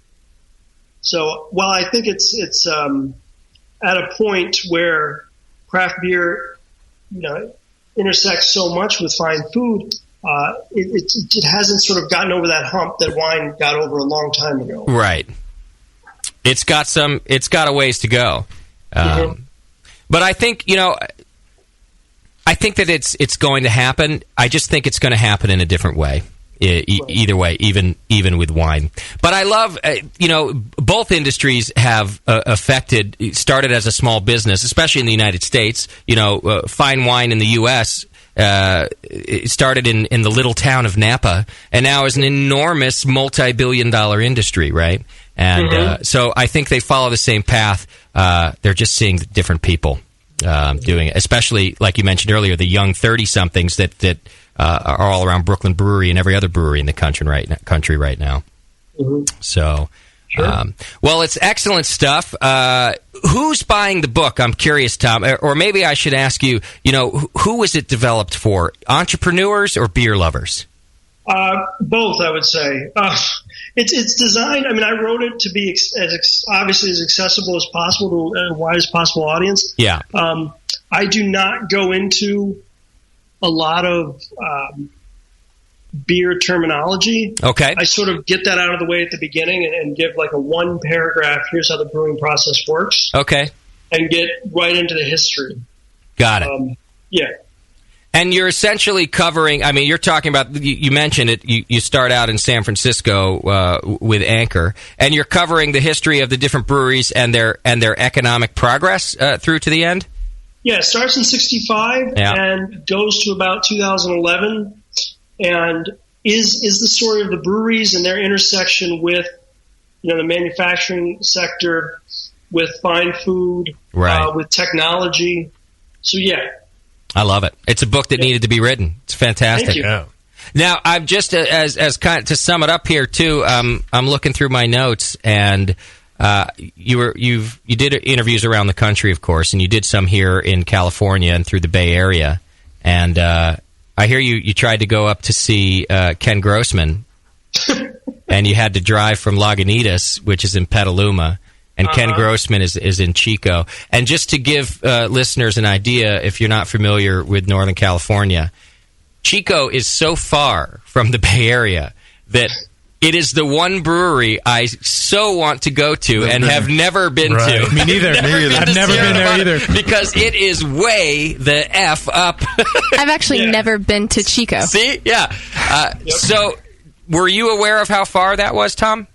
So while I think it's at a point where craft beer, intersects so much with fine food, it hasn't sort of gotten over that hump that wine got over a long time ago. Right. It's got a ways to go. But I think, I think that it's going to happen. I just think it's going to happen in a different way. Either way, even with wine. But I love, both industries have started as a small business, especially in the United States. Fine wine in the U.S., it started in the little town of Napa, and now is an enormous multi-billion-dollar industry, right? And so I think they follow the same path. They're just seeing different people doing it, especially, like you mentioned earlier, the young 30-somethings that are all around Brooklyn Brewery and every other brewery in the country right now. So, well, it's excellent stuff. Who's buying the book? I'm curious, Tom. Or maybe I should ask you, who was it developed for? Entrepreneurs or beer lovers? Both, I would say. It's designed, I wrote it to be obviously as accessible as possible to a widest possible audience. Yeah. I do not go into a lot of beer terminology. Okay. I sort of get that out of the way at the beginning and give like a one paragraph, here's how the brewing process works. Okay. And get right into the history. Got it. Yeah. And you're essentially covering, you're talking about, you mentioned it, you start out in San Francisco with Anchor, and you're covering the history of the different breweries and their economic progress through to the end? Yeah, it starts in 65 and goes to about 2011, and is the story of the breweries and their intersection with, the manufacturing sector, with fine food, with technology. So, yeah. I love it. It's a book that needed to be written. It's fantastic. Thank you. Yeah. Now, I'm just as kind of, to sum it up here too. I'm looking through my notes, and you did interviews around the country, of course, and you did some here in California and through the Bay Area. And I hear you tried to go up to see Ken Grossman, and you had to drive from Lagunitas, which is in Petaluma. And Ken Grossman is in Chico. And just to give listeners an idea, if you're not familiar with Northern California, Chico is so far from the Bay Area that it is the one brewery I so want to go to and have never been to. Me neither. I've never been there either. Because it is way the F up. I've actually never been to Chico. See? Yeah. So, were you aware of how far that was, Tom?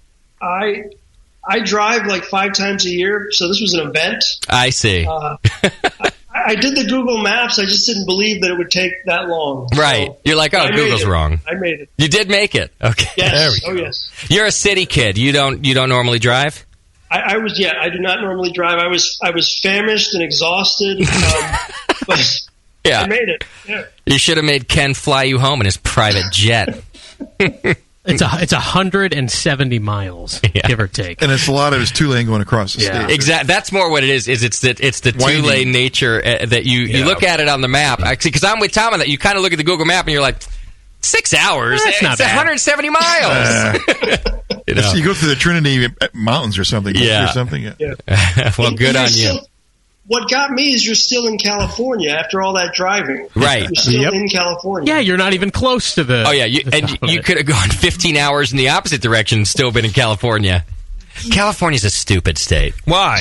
I drive like 5 times a year, so this was an event. I see. I did the Google Maps. I just didn't believe that it would take that long. Right. So you're like, oh, Google's wrong. I made it. You did make it. Okay. Yes. There we go. Yes. You're a city kid. You don't normally drive? I was. Yeah. I do not normally drive. I was famished and exhausted. But yeah. I made it. Yeah. You should have made Ken fly you home in his private jet. It's 170 miles, give or take, and it's a lot of it's 2-lane going across the state. Exactly. That's more what it is. It's the 2-lane nature that you look at it on the map. Actually, because I'm with Tom on that. You kind of look at the Google map and you're like, 6 hours. That's not bad. 170 miles. You go through the Trinity Mountains or something. Yeah. Or something. Yeah. Well, good on you. What got me is you're still in California after all that driving. Right. You're still in California. Yeah, you're not even close to the... Oh, yeah. You could have gone 15 hours in the opposite direction and still been in California. California's a stupid state. Why?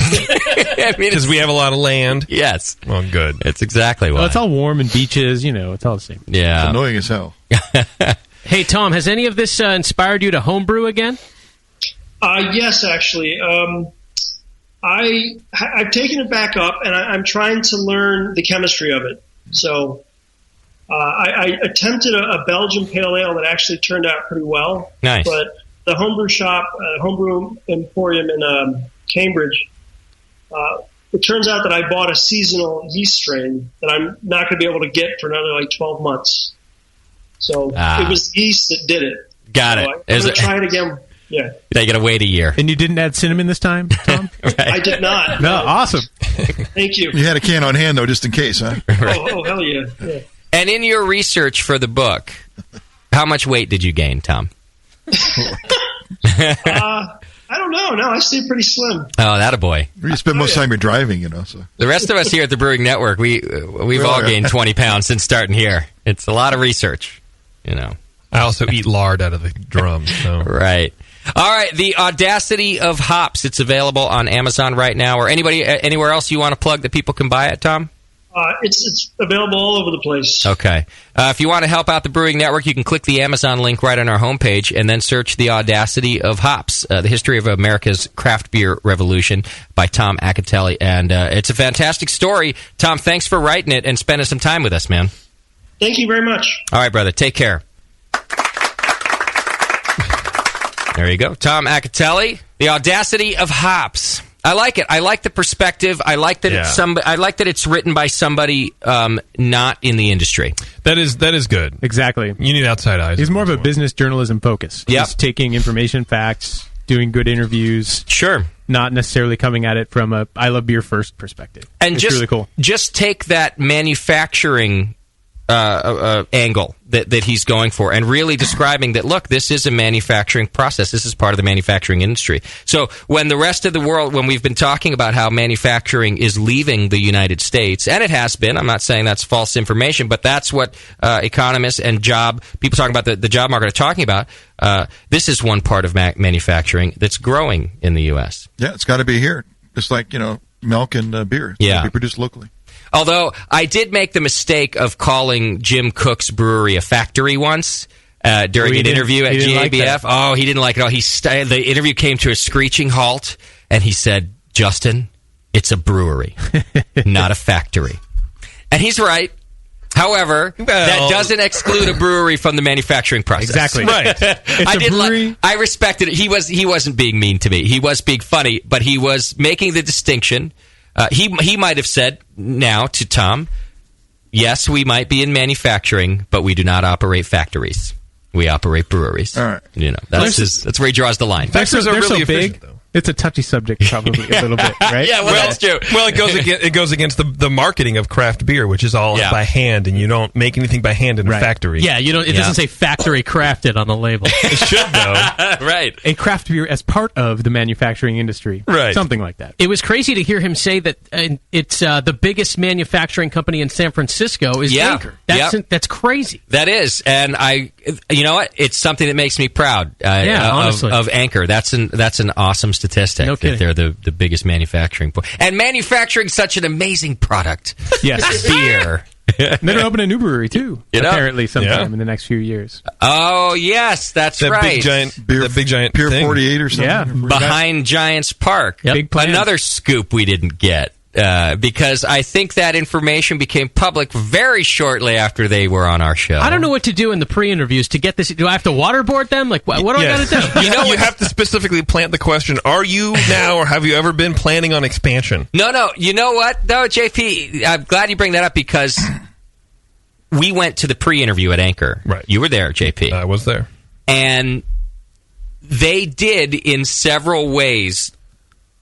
Because we have a lot of land. Yes. Well, good. It's exactly why. Well, it's all warm and beaches, it's all the same. Yeah. It's annoying as hell. Hey, Tom, has any of this inspired you to homebrew again? Yes, actually. I've taken it back up, and I'm trying to learn the chemistry of it. So I attempted a Belgian pale ale that actually turned out pretty well. Nice. But the homebrew shop, homebrew emporium in Cambridge, it turns out that I bought a seasonal yeast strain that I'm not going to be able to get for another 12 months. So it was yeast that did it. Got so it. I'm going to try it again. Yeah. They got to wait a year. And you didn't add cinnamon this time, Tom? Right. I did not. No, awesome. Thank you. You had a can on hand, though, just in case, huh? Oh, hell yeah. And in your research for the book, how much weight did you gain, Tom? I don't know. No, I stay pretty slim. Oh, that a boy. You spend most of the time you're driving, So the rest of us here at the Brewing Network, we've all gained 20 pounds since starting here. It's a lot of research, I also eat lard out of the drum. So. Right. All right, the Audacity of Hops. It's available on Amazon right now, or anywhere else you want to plug that people can buy it, Tom? It's available all over the place. Okay. If you want to help out the Brewing Network, you can click the Amazon link right on our homepage and then search The Audacity of Hops, the history of America's craft beer revolution by Tom Acatelli. And it's a fantastic story. Tom, thanks for writing it and spending some time with us, man. Thank you very much. All right, brother. Take care. There you go. Tom Acatelli, The Audacity of Hops. I like it. I like the perspective. I like that I like that it's written by somebody not in the industry. That is good. Exactly. You need outside eyes. He's more of a business journalism focus. Yep. He's taking information, facts, doing good interviews. Sure. Not necessarily coming at it from a I love beer first perspective. And it's just really cool. Just take that manufacturing angle that he's going for, and really describing that, look, this is a manufacturing process. This is part of the manufacturing industry. So when the rest of the world, when we've been talking about how manufacturing is leaving the United States, and it has been, I'm not saying that's false information, but that's what economists and people talking about the job market are talking about. This is one part of manufacturing that's growing in the U.S. Yeah, it's got to be here. Just like, milk and beer. It's got to be produced locally. Although I did make the mistake of calling Jim Cook's brewery a factory once during an interview at GABF. He didn't like it all. The interview came to a screeching halt, and he said, "Justin, it's a brewery, not a factory." And he's right. However, that doesn't exclude a brewery from the manufacturing process. Exactly. Right. I respected it. He wasn't being mean to me. He was being funny, but he was making the distinction. He might have said now to Tom, yes, we might be in manufacturing, but we do not operate factories. We operate breweries. All right. That's where he draws the line. Factories are really big. though. It's a touchy subject, probably a little bit, right? Yeah, that's true. Well, it goes against the marketing of craft beer, which is all by hand, and you don't make anything by hand in a factory. Yeah, you don't. It doesn't say factory crafted on the label. It should, though. Right. A craft beer as part of the manufacturing industry. Right. Something like that. It was crazy to hear him say that it's the biggest manufacturing company in San Francisco is Anchor. That's crazy. That is, and you know what? It's something that makes me proud. Honestly, of Anchor. That's an awesome statistic. No kidding. They're the biggest manufacturing and manufacturing such an amazing product. Yes, beer. They're going to open a new brewery too. Apparently, sometime in the next few years. Oh yes, that's that right. Big giant Pier thing. 48 or something. Yeah, behind Giants Park. Yep. Big plans. Another scoop we didn't get. Because I think that information became public very shortly after they were on our show. I don't know what to do in the pre-interviews to get this. Do I have to waterboard them? Like, what do I got to do? You have to specifically plant the question, are you now or have you ever been planning on expansion? No. You know what, though, JP? I'm glad you bring that up because we went to the pre-interview at Anchor. Right. You were there, JP. I was there. And they did, in several ways,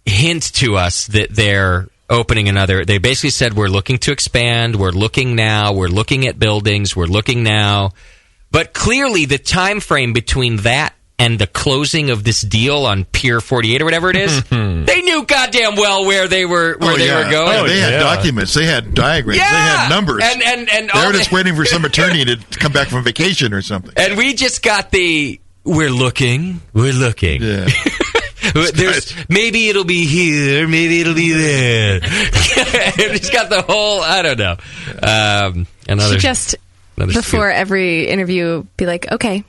hint to us that they're opening another. They basically said, we're looking to expand, we're looking now, we're looking at buildings, we're looking now. But clearly the time frame between that and the closing of this deal on Pier 48 or whatever it is, they knew goddamn well where they were going. Oh, they had documents, they had diagrams, they had numbers. And they were just waiting for some attorney to come back from vacation or something. And we just got we're looking. Yeah. Maybe it'll be here, maybe it'll be there. He's got the whole, I don't know. Should just, before every interview, be like, okay.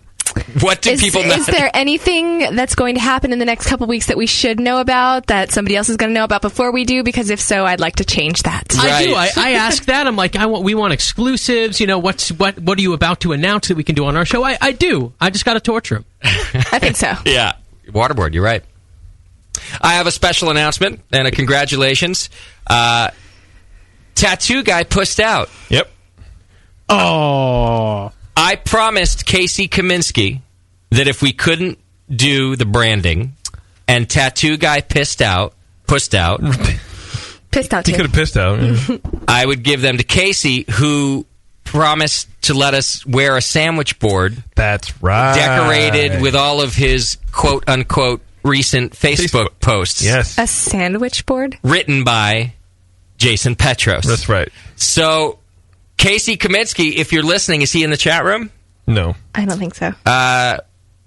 What do people know? Is there anything that's going to happen in the next couple weeks that we should know about, that somebody else is going to know about before we do? Because if so, I'd like to change that. Right. I do. I ask that. I'm like, we want exclusives. What are you about to announce that we can do on our show? I do. I just got to torture him. I think so. Yeah. Waterboard, you're right. I have a special announcement and a congratulations. Tattoo guy pussed out. Yep. Oh. I promised Casey Kaminsky that if we couldn't do the branding and Tattoo guy pussed out. Pissed out, He could have pissed out. Yeah. I would give them to Casey, who promised to let us wear a sandwich board. That's right. Decorated with all of his quote-unquote recent Facebook posts. Yes. A sandwich board? Written by Jason Petros. That's right. So, Casey Kaminsky, if you're listening, is he in the chat room? No. I don't think so.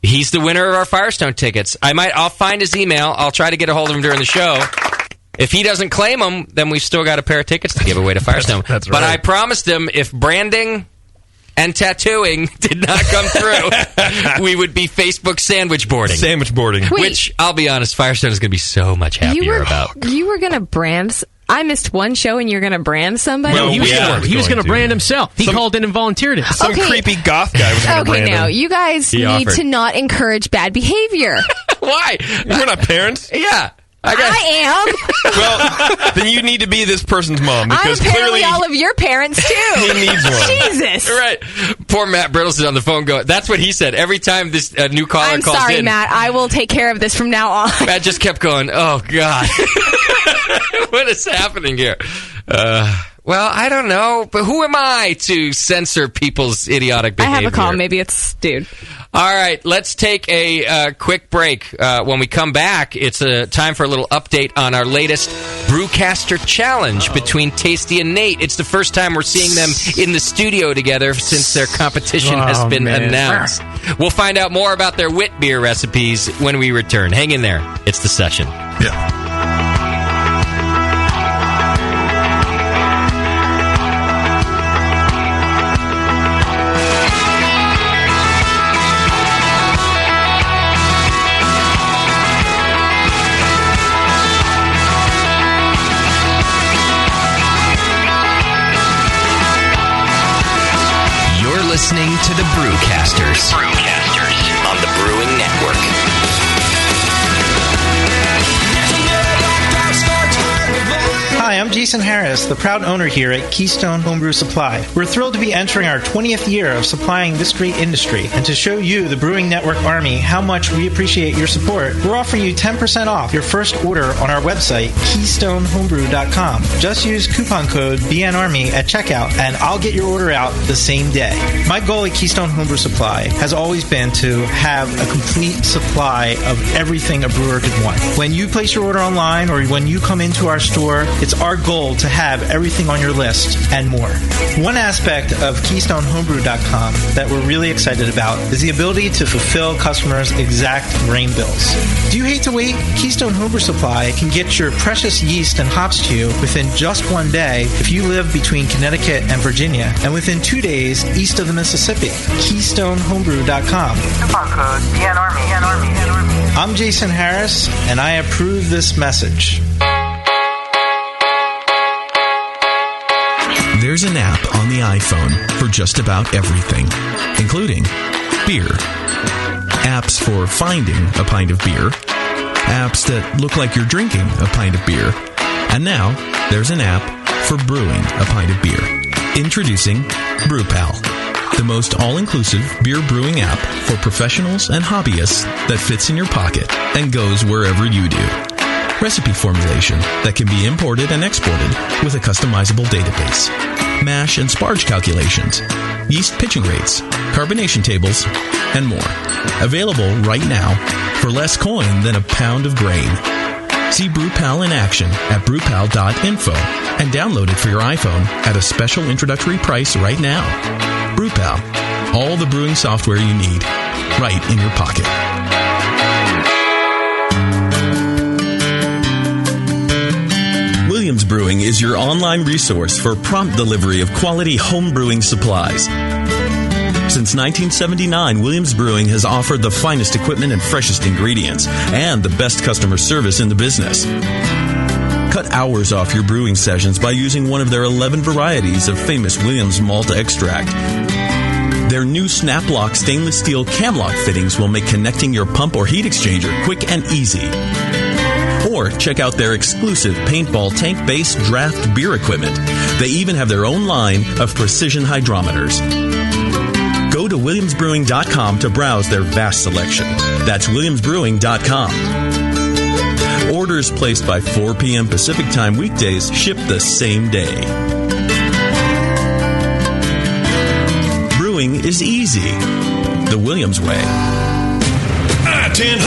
He's the winner of our Firestone tickets. I'll find his email. I'll try to get a hold of him during the show. If he doesn't claim them, then we've still got a pair of tickets to give away to Firestone. That's right. But I promised him if branding and tattooing did not come through, we would be Facebook sandwich boarding. Sandwich boarding. Wait. Which, I'll be honest, Firestone is going to be so much happier about. You were going to brand... I missed one show and you're going to brand somebody? No, he was going to brand himself. He called in and volunteered it. Some creepy goth guy was going to brand him. Okay, now, you guys need to not encourage bad behavior. Why? We're not parents. Yeah. I am. Well, then you need to be this person's mom because I'm apparently clearly all of your parents too. he needs one. Jesus. Right. Poor Matt Brittle's on the phone going, that's what he said. Every time this new caller I'm calls sorry, in. Matt. I will take care of this from now on. Matt just kept going, oh, God. What is happening here? Well, I don't know, but who am I to censor people's idiotic behavior? I have a call. Maybe it's dude. All right, let's take a quick break. When we come back, it's time for a little update on our latest Brewcaster Challenge between Tasty and Nate. It's the first time we're seeing them in the studio together since their competition has been announced. We'll find out more about their wit beer recipes when we return. Hang in there. It's The Session. Yeah. Listening to the Brewcasters. On the Brewing Network. Hi, I'm Jason Harris, the proud owner here at Keystone Homebrew Supply. We're thrilled to be entering our 20th year of supplying this great industry, and to show you, the Brewing Network Army, how much we appreciate your support, we're offering you 10% off your first order on our website, KeystoneHomebrew.com. Just use coupon code BNARMY at checkout, and I'll get your order out the same day. My goal at Keystone Homebrew Supply has always been to have a complete supply of everything a brewer could want. When you place your order online or when you come into our store, it's our goal to have everything on your list and more. One aspect of KeystoneHomebrew.com that we're really excited about is the ability to fulfill customers' exact grain bills. Do you hate to wait? Keystone Homebrew Supply can get your precious yeast and hops to you within just one day if you live between Connecticut and Virginia, and within 2 days east of the Mississippi. KeystoneHomebrew.com. Coupon code BNARMY. I'm Jason Harris, and I approve this message. There's an app on the iPhone for just about everything, including beer. Apps for finding a pint of beer. Apps that look like you're drinking a pint of beer. And now, there's an app for brewing a pint of beer. Introducing BrewPal, the most all-inclusive beer brewing app for professionals and hobbyists that fits in your pocket and goes wherever you do. Recipe formulation that can be imported and exported with a customizable database. Mash and sparge calculations, yeast pitching rates, carbonation tables, and more. Available right now for less coin than a pound of grain. See BrewPal in action at brewpal.info and download it for your iPhone at a special introductory price right now. BrewPal, all the brewing software you need, right in your pocket. Williams Brewing is your online resource for prompt delivery of quality home brewing supplies. Since 1979, Williams Brewing has offered the finest equipment and freshest ingredients, and the best customer service in the business. Cut hours off your brewing sessions by using one of their 11 varieties of famous Williams malt extract. Their new Snap-Lock stainless steel cam-lock fittings will make connecting your pump or heat exchanger quick and easy. Or check out their exclusive paintball tank-based draft beer equipment. They even have their own line of precision hydrometers. Go to williamsbrewing.com to browse their vast selection. That's williamsbrewing.com. Orders placed by 4 p.m. Pacific Time weekdays ship the same day. Brewing is easy. The Williams way. Tin,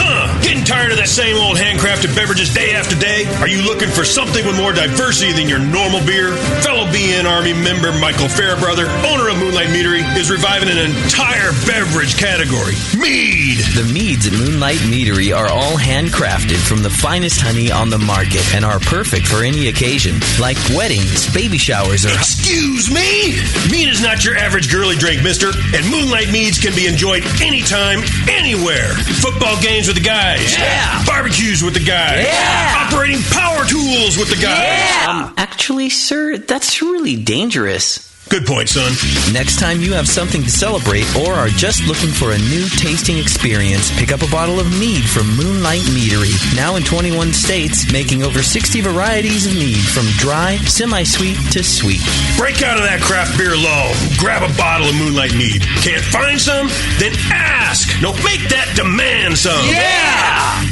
Getting tired of that same old handcrafted beverages day after day? Are you looking for something with more diversity than your normal beer? Fellow BN Army member Michael Fairbrother, owner of Moonlight Meadery, is reviving an entire beverage category, mead. The meads at Moonlight Meadery are all handcrafted from the finest honey on the market and are perfect for any occasion, like weddings, baby showers, or... Excuse me? Mead is not your average girly drink, mister, and Moonlight Meads can be enjoyed anytime, anywhere. Football games with the guys. Yeah. Barbecues with the guys. Yeah. Operating power tools with the guys. Yeah. Actually, sir, that's really dangerous. Good point, son. Next time you have something to celebrate or are just looking for a new tasting experience, pick up a bottle of mead from Moonlight Meadery. Now in 21 states, making over 60 varieties of mead from dry, semi-sweet to sweet. Break out of that craft beer lull. Grab a bottle of Moonlight Mead. Can't find some? Then ask. No, make that demand some. Yeah!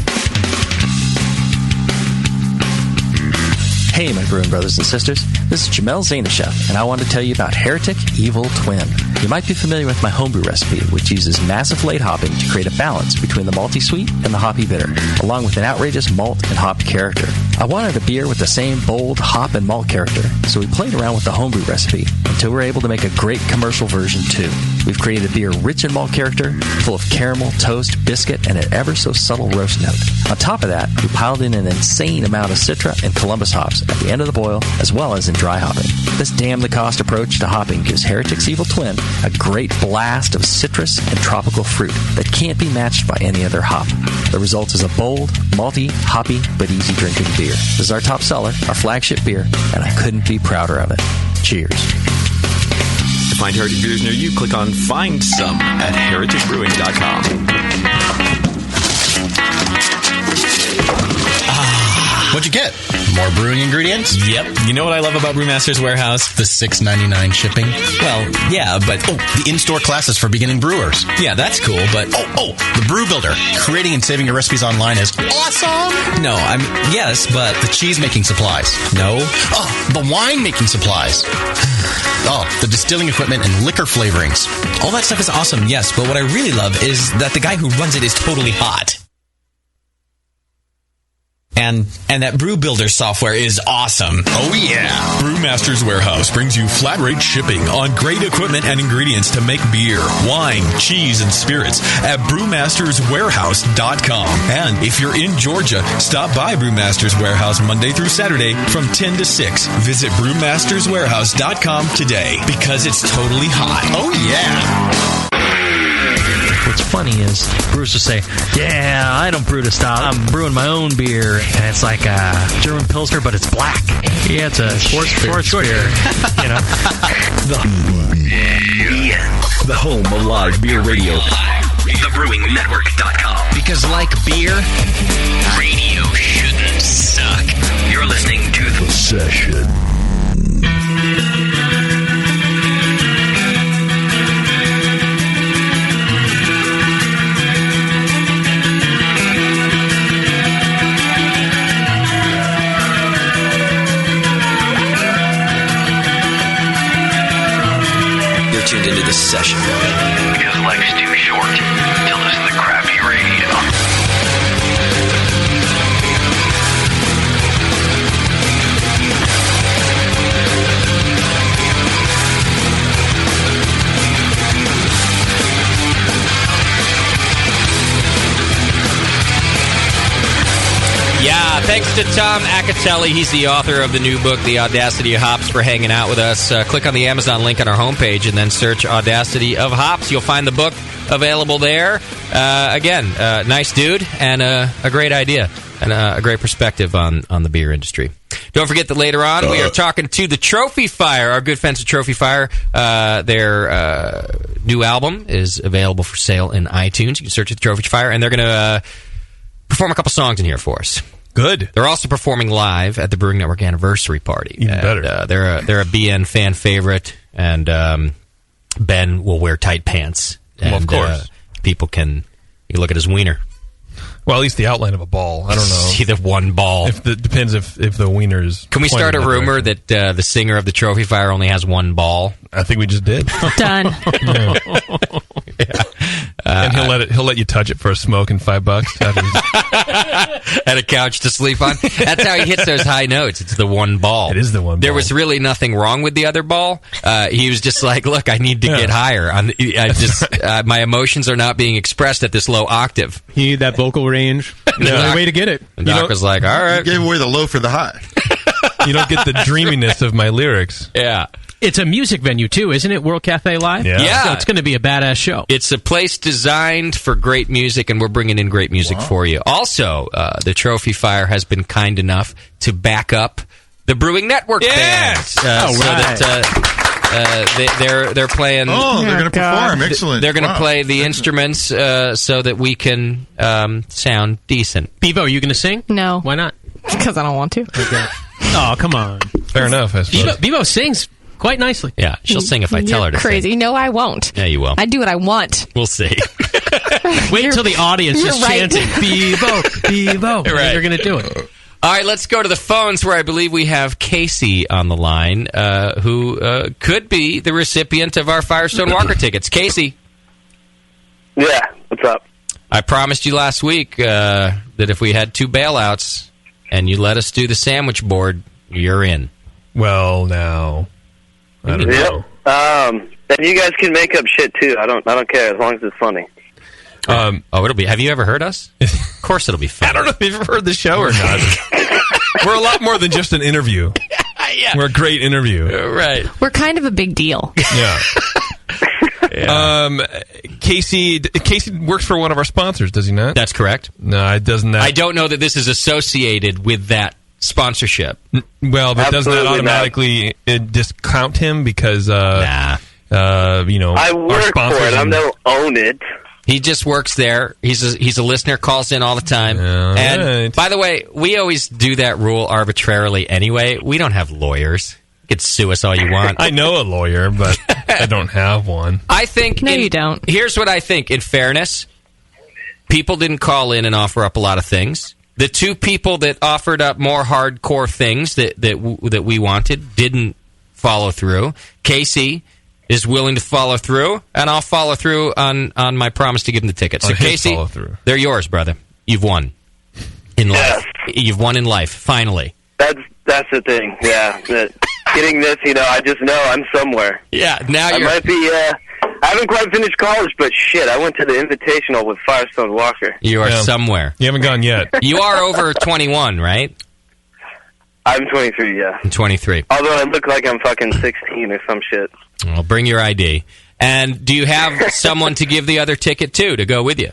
Hey, my brewing brothers and sisters. This is Jamel Zainashev, and I want to tell you about Heretic Evil Twin. You might be familiar with my homebrew recipe, which uses massive late hopping to create a balance between the malty sweet and the hoppy bitter, along with an outrageous malt and hop character. I wanted a beer with the same bold hop and malt character, so we played around with the homebrew recipe until we were able to make a great commercial version too. We've created a beer rich in malt character, full of caramel, toast, biscuit, and an ever so subtle roast note. On top of that, we piled in an insane amount of Citra and Columbus hops at the end of the boil, as well as in dry hopping. This damn-the-cost approach to hopping gives Heretic's Evil Twin a great blast of citrus and tropical fruit that can't be matched by any other hop. The result is a bold, malty, hoppy, but easy-drinking beer. This is our top seller, our flagship beer, and I couldn't be prouder of it. Cheers. To find Heretic beers near you, click on Find Some at hereticbrewing.com. What'd you get? More brewing ingredients? Yep. You know what I love about Brewmaster's Warehouse? The $6.99 shipping? Well, yeah, but... Oh, the in-store classes for beginning brewers. Yeah, that's cool, but... Oh, the Brew Builder. Creating and saving your recipes online is awesome! No, yes, but... The cheese-making supplies. No. Oh, the wine-making supplies. Oh, the distilling equipment and liquor flavorings. All that stuff is awesome, yes, but what I really love is that the guy who runs it is totally hot. And that Brew Builder software is awesome. Oh, yeah. Brewmaster's Warehouse brings you flat rate shipping on great equipment and ingredients to make beer, wine, cheese, and spirits at brewmasterswarehouse.com. And if you're in Georgia, stop by Brewmaster's Warehouse Monday through Saturday from 10 to 6. Visit brewmasterswarehouse.com today because it's totally hot. Oh, yeah. What's funny is brewers will say, yeah, I don't brew to style. I'm brewing my own beer. And it's like a German Pilsner, but it's black. Yeah, it's a sports beer. You know? The home of live beer radio. TheBrewingNetwork.com. Because like beer, Radio shouldn't suck. You're listening to The Session. tuned into this session. Because life's too short to listen to crappy radio. Yeah, thanks to Tom Acatelli. He's the author of the new book, The Audacity of Hops, for hanging out with us. Click on the Amazon link on our homepage and then search Audacity of Hops. You'll find the book available there. Again, nice dude and a great idea and a great perspective on the beer industry. Don't forget that later on we are talking to the Trophy Fire, our good friends at Trophy Fire. Their new album is available for sale in iTunes. You can search it, Trophy Fire, and they're going to perform a couple songs in here for us. Good. They're also performing live at the Brewing Network anniversary party. Even better. They're a BN fan favorite, and Ben will wear tight pants. And, well, of course. You look at his wiener. Well, at least the outline of a ball. I don't know. See the one ball. Depends if the wiener is. Can we start a rumor that the singer of the Trophy Fire only has one ball? I think we just did. Done. Yeah. And he'll let you touch it for a smoke and $5 and a couch to sleep on. That's how he hits those high notes. It's the one ball. It is the one ball. There was really nothing wrong with the other ball. He was just like, look, I need to get higher. My emotions are not being expressed at this low octave. You need that vocal range. There's no way to get it. The doc was like, all right. You gave away the low for the high. You don't get the dreaminess of my lyrics. Yeah. It's a music venue, too, isn't it? World Cafe Live? Yeah. So it's going to be a badass show. It's a place designed for great music, and we're bringing in great music for you. Also, the Trophy Fire has been kind enough to back up the Brewing Network band. All right. They're playing. Oh, they're going to perform. Excellent. They're going to Wow. play the instruments so that we can sound decent. Bevo, are you going to sing? No. Why not? Because I don't want to. Oh, come on. Fair enough, I suppose. Bevo sings quite nicely. Yeah, she'll sing if I tell her to Crazy. sing. No, I won't. Yeah, you will. I do what I want. We'll see. Wait until the audience you're is right. chanting, Bevo, Bevo. Right. You're going to do it. All right, let's go to the phones where I believe we have Casey on the line, who could be the recipient of our Firestone Walker tickets. Casey. Yeah, what's up? I promised you last week that if we had 2 bailouts and you let us do the sandwich board, you're in. Well, now, I don't know. And you guys can make up shit too. I don't care as long as it's funny. It'll be. Have you ever heard us? Of course, it'll be fun. I don't know if you've ever heard the show or not. We're a lot more than just an interview. Yeah. We're a great interview. Right. We're kind of a big deal. Yeah. Casey works for one of our sponsors, does he not? That's correct. No, it doesn't. I don't know that this is associated with that sponsorship. Well, but doesn't that automatically discount him because I our work for sponsors it. I don't own it. He just works there. He's a listener, calls in all the time. And right. by the way, we always do that rule arbitrarily anyway. We don't have lawyers. You can sue us all you want. I know a lawyer, but I don't have one. I think... No, you don't. Here's what I think. In fairness, people didn't call in and offer up a lot of things. The 2 people that offered up more hardcore things that we wanted didn't follow through. Casey is willing to follow through, and I'll follow through on my promise to give him the tickets. So, Casey, they're yours, brother. You've won in life. You've won in life, finally. That's the thing. Yeah, getting this, I just know I'm somewhere. Yeah, now I might be. I haven't quite finished college, but shit, I went to the Invitational with Firestone Walker. You are somewhere. You haven't gone yet. You are over 21, right? I'm 23. Yeah, I'm 23. Although I look like I'm fucking 16 or some shit. Well, bring your ID. And do you have someone to give the other ticket to go with you?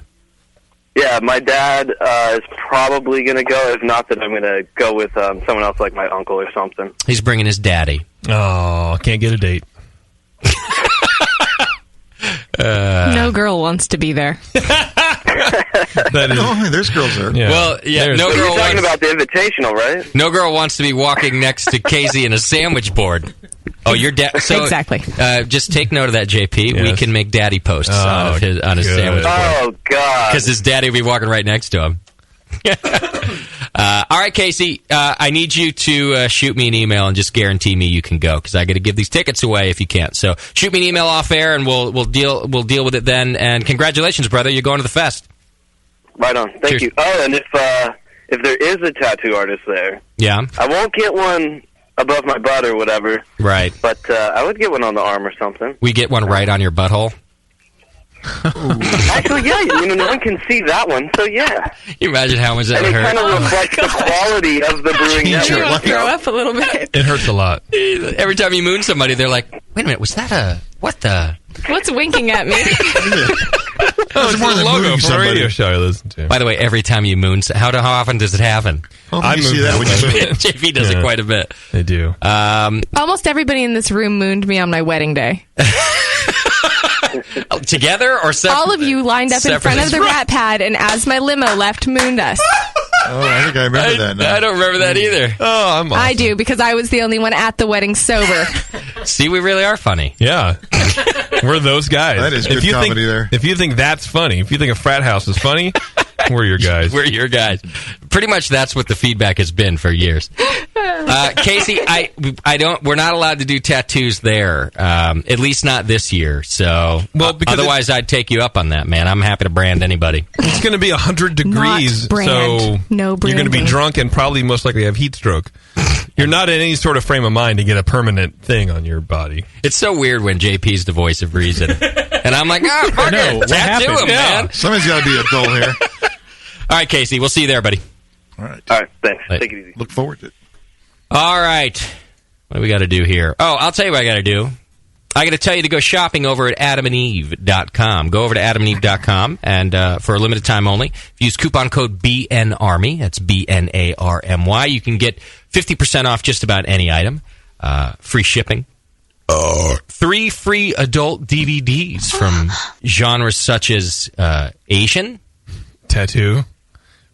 Yeah, my dad is probably going to go. If not, then I'm going to go with someone else like my uncle or something. He's bringing his daddy. Oh, can't get a date. No girl wants to be there. Oh, there's girls there. Yeah. Well, yeah, no girl You're talking wants... about the Invitational, right? No girl wants to be walking next to Casey in a sandwich board. Oh, your dad. So, exactly. Just take note of that, JP. Yes. We can make daddy posts on his sandwich board. Oh, God. Because his daddy will be walking right next to him. All right, Casey. I need you to shoot me an email and just guarantee me you can go because I got to give these tickets away if you can't. So shoot me an email off air and we'll deal with it then. And congratulations, brother. You're going to the fest. Right on. Thank you. Oh, and if there is a tattoo artist there, yeah, I won't get one above my butt or whatever. Right. But I would get one on the arm or something. We get one right on your butthole. Actually, yeah, no one can see that one, so yeah. You imagine how much that and would it hurt. kind of reflects the quality of the brewing network. Throw up a little bit. It hurts a lot. Every time you moon somebody, they're like, "Wait a minute, was that what the?" What's winking at me? It's more than logo for a radio show I listen to. By the way, every time you moon, how often does it happen? I see that when you JP does it quite a bit. They do. Almost everybody in this room mooned me on my wedding day. Together or separate? All of you lined up in front of the rat pad, and as my limo left, mooned us. Oh, I think I remember that now. I don't remember that either. Oh, I'm awesome. I do, because I was the only one at the wedding sober. See, we really are funny. Yeah. We're those guys. That is good comedy there. If you think that's funny, if you think a frat house is funny, we're your guys. We're your guys. Pretty much that's what the feedback has been for years. Casey, we're not allowed to do tattoos there, at least not this year. So, otherwise I'd take you up on that, man. I'm happy to brand anybody. It's going to be 100 degrees, brand. so No you're going to be branding. drunk and probably most likely have heat stroke. You're not in any sort of frame of mind to get a permanent thing on your body. It's so weird when JP's the voice of reason. And I'm like, fuck it. Tattoo him, man. Somebody's got to be a dull here. All right, Casey. We'll see you there, buddy. All right. All right, thanks. Right. Take it easy. Look forward to it. All right. What do we got to do here? Oh, I'll tell you what I got to do. I got to tell you to go shopping over at adamandeve.com. Go over to adamandeve.com, and for a limited time only, if you use coupon code BNARMY, that's BNARMY, you can get 50% off just about any item. Free shipping. 3 free adult DVDs from genres such as Asian. Tattoo.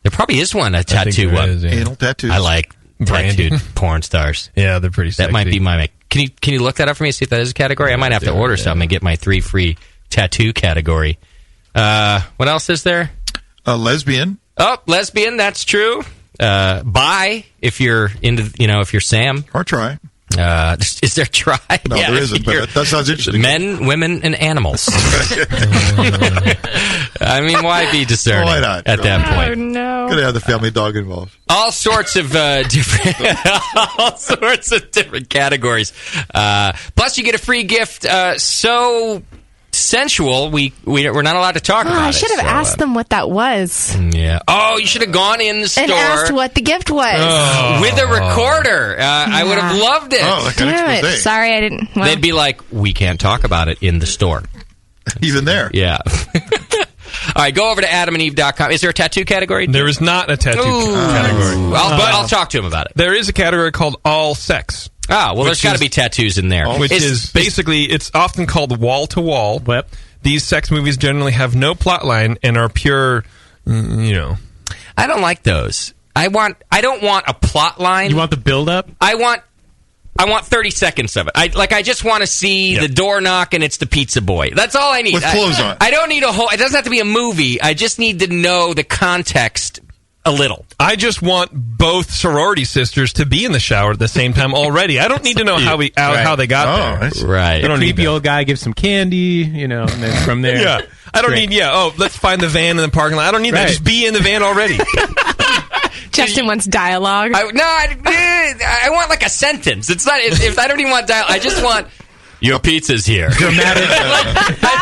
There probably is one, a tattoo one. Anal tattoos. I like Branded. tattooed porn stars. Yeah, they're pretty sexy. That might be my... Can you look that up for me, see if that is a category? I might have to order something and get my 3 free tattoo category. What else is there? Lesbian. Oh, lesbian, that's true. Bi, if you're into, if you're Sam. Or try. Is there try? No, there isn't, but that sounds interesting. Men, women, and animals. I mean, why be discerning Why not? at that point? Oh, no. Gotta have the family dog involved. All sorts of different categories. Plus, you get a free gift. So sensual, we're not allowed to talk about it. I should have asked them what that was. Yeah. Oh, you should have gone in the store and asked what the gift was. With a recorder. I would have loved it. Oh, Damn it. Sorry, I didn't. Well. They'd be like, we can't talk about it in the store. Even there. Yeah. All right, go over to adamandeve.com. Is there a tattoo category? There is not a tattoo category. I'll talk to him about it. There is a category called all sex. Ah, well, there's got to be tattoos in there. Which is basically, it's often called wall-to-wall. Yep. These sex movies generally have no plot line and are pure, I don't like those. I don't want a plot line. You want the build-up? I want 30 seconds of it. I just want to see the door knock and it's the pizza boy. That's all I need. With clothes on. I don't need a whole... It doesn't have to be a movie. I just need to know the context a little. I just want both sorority sisters to be in the shower at the same time already. I don't need to know how they got there. Right. I don't Creepy need old guy gives some candy, and then from there. Yeah. I don't need, let's find the van in the parking lot. I don't need that. Just be in the van already. Justin wants dialogue. I want like a sentence. It's not... If I don't even want dialogue, I just want... Your pizza's here. Dramatic.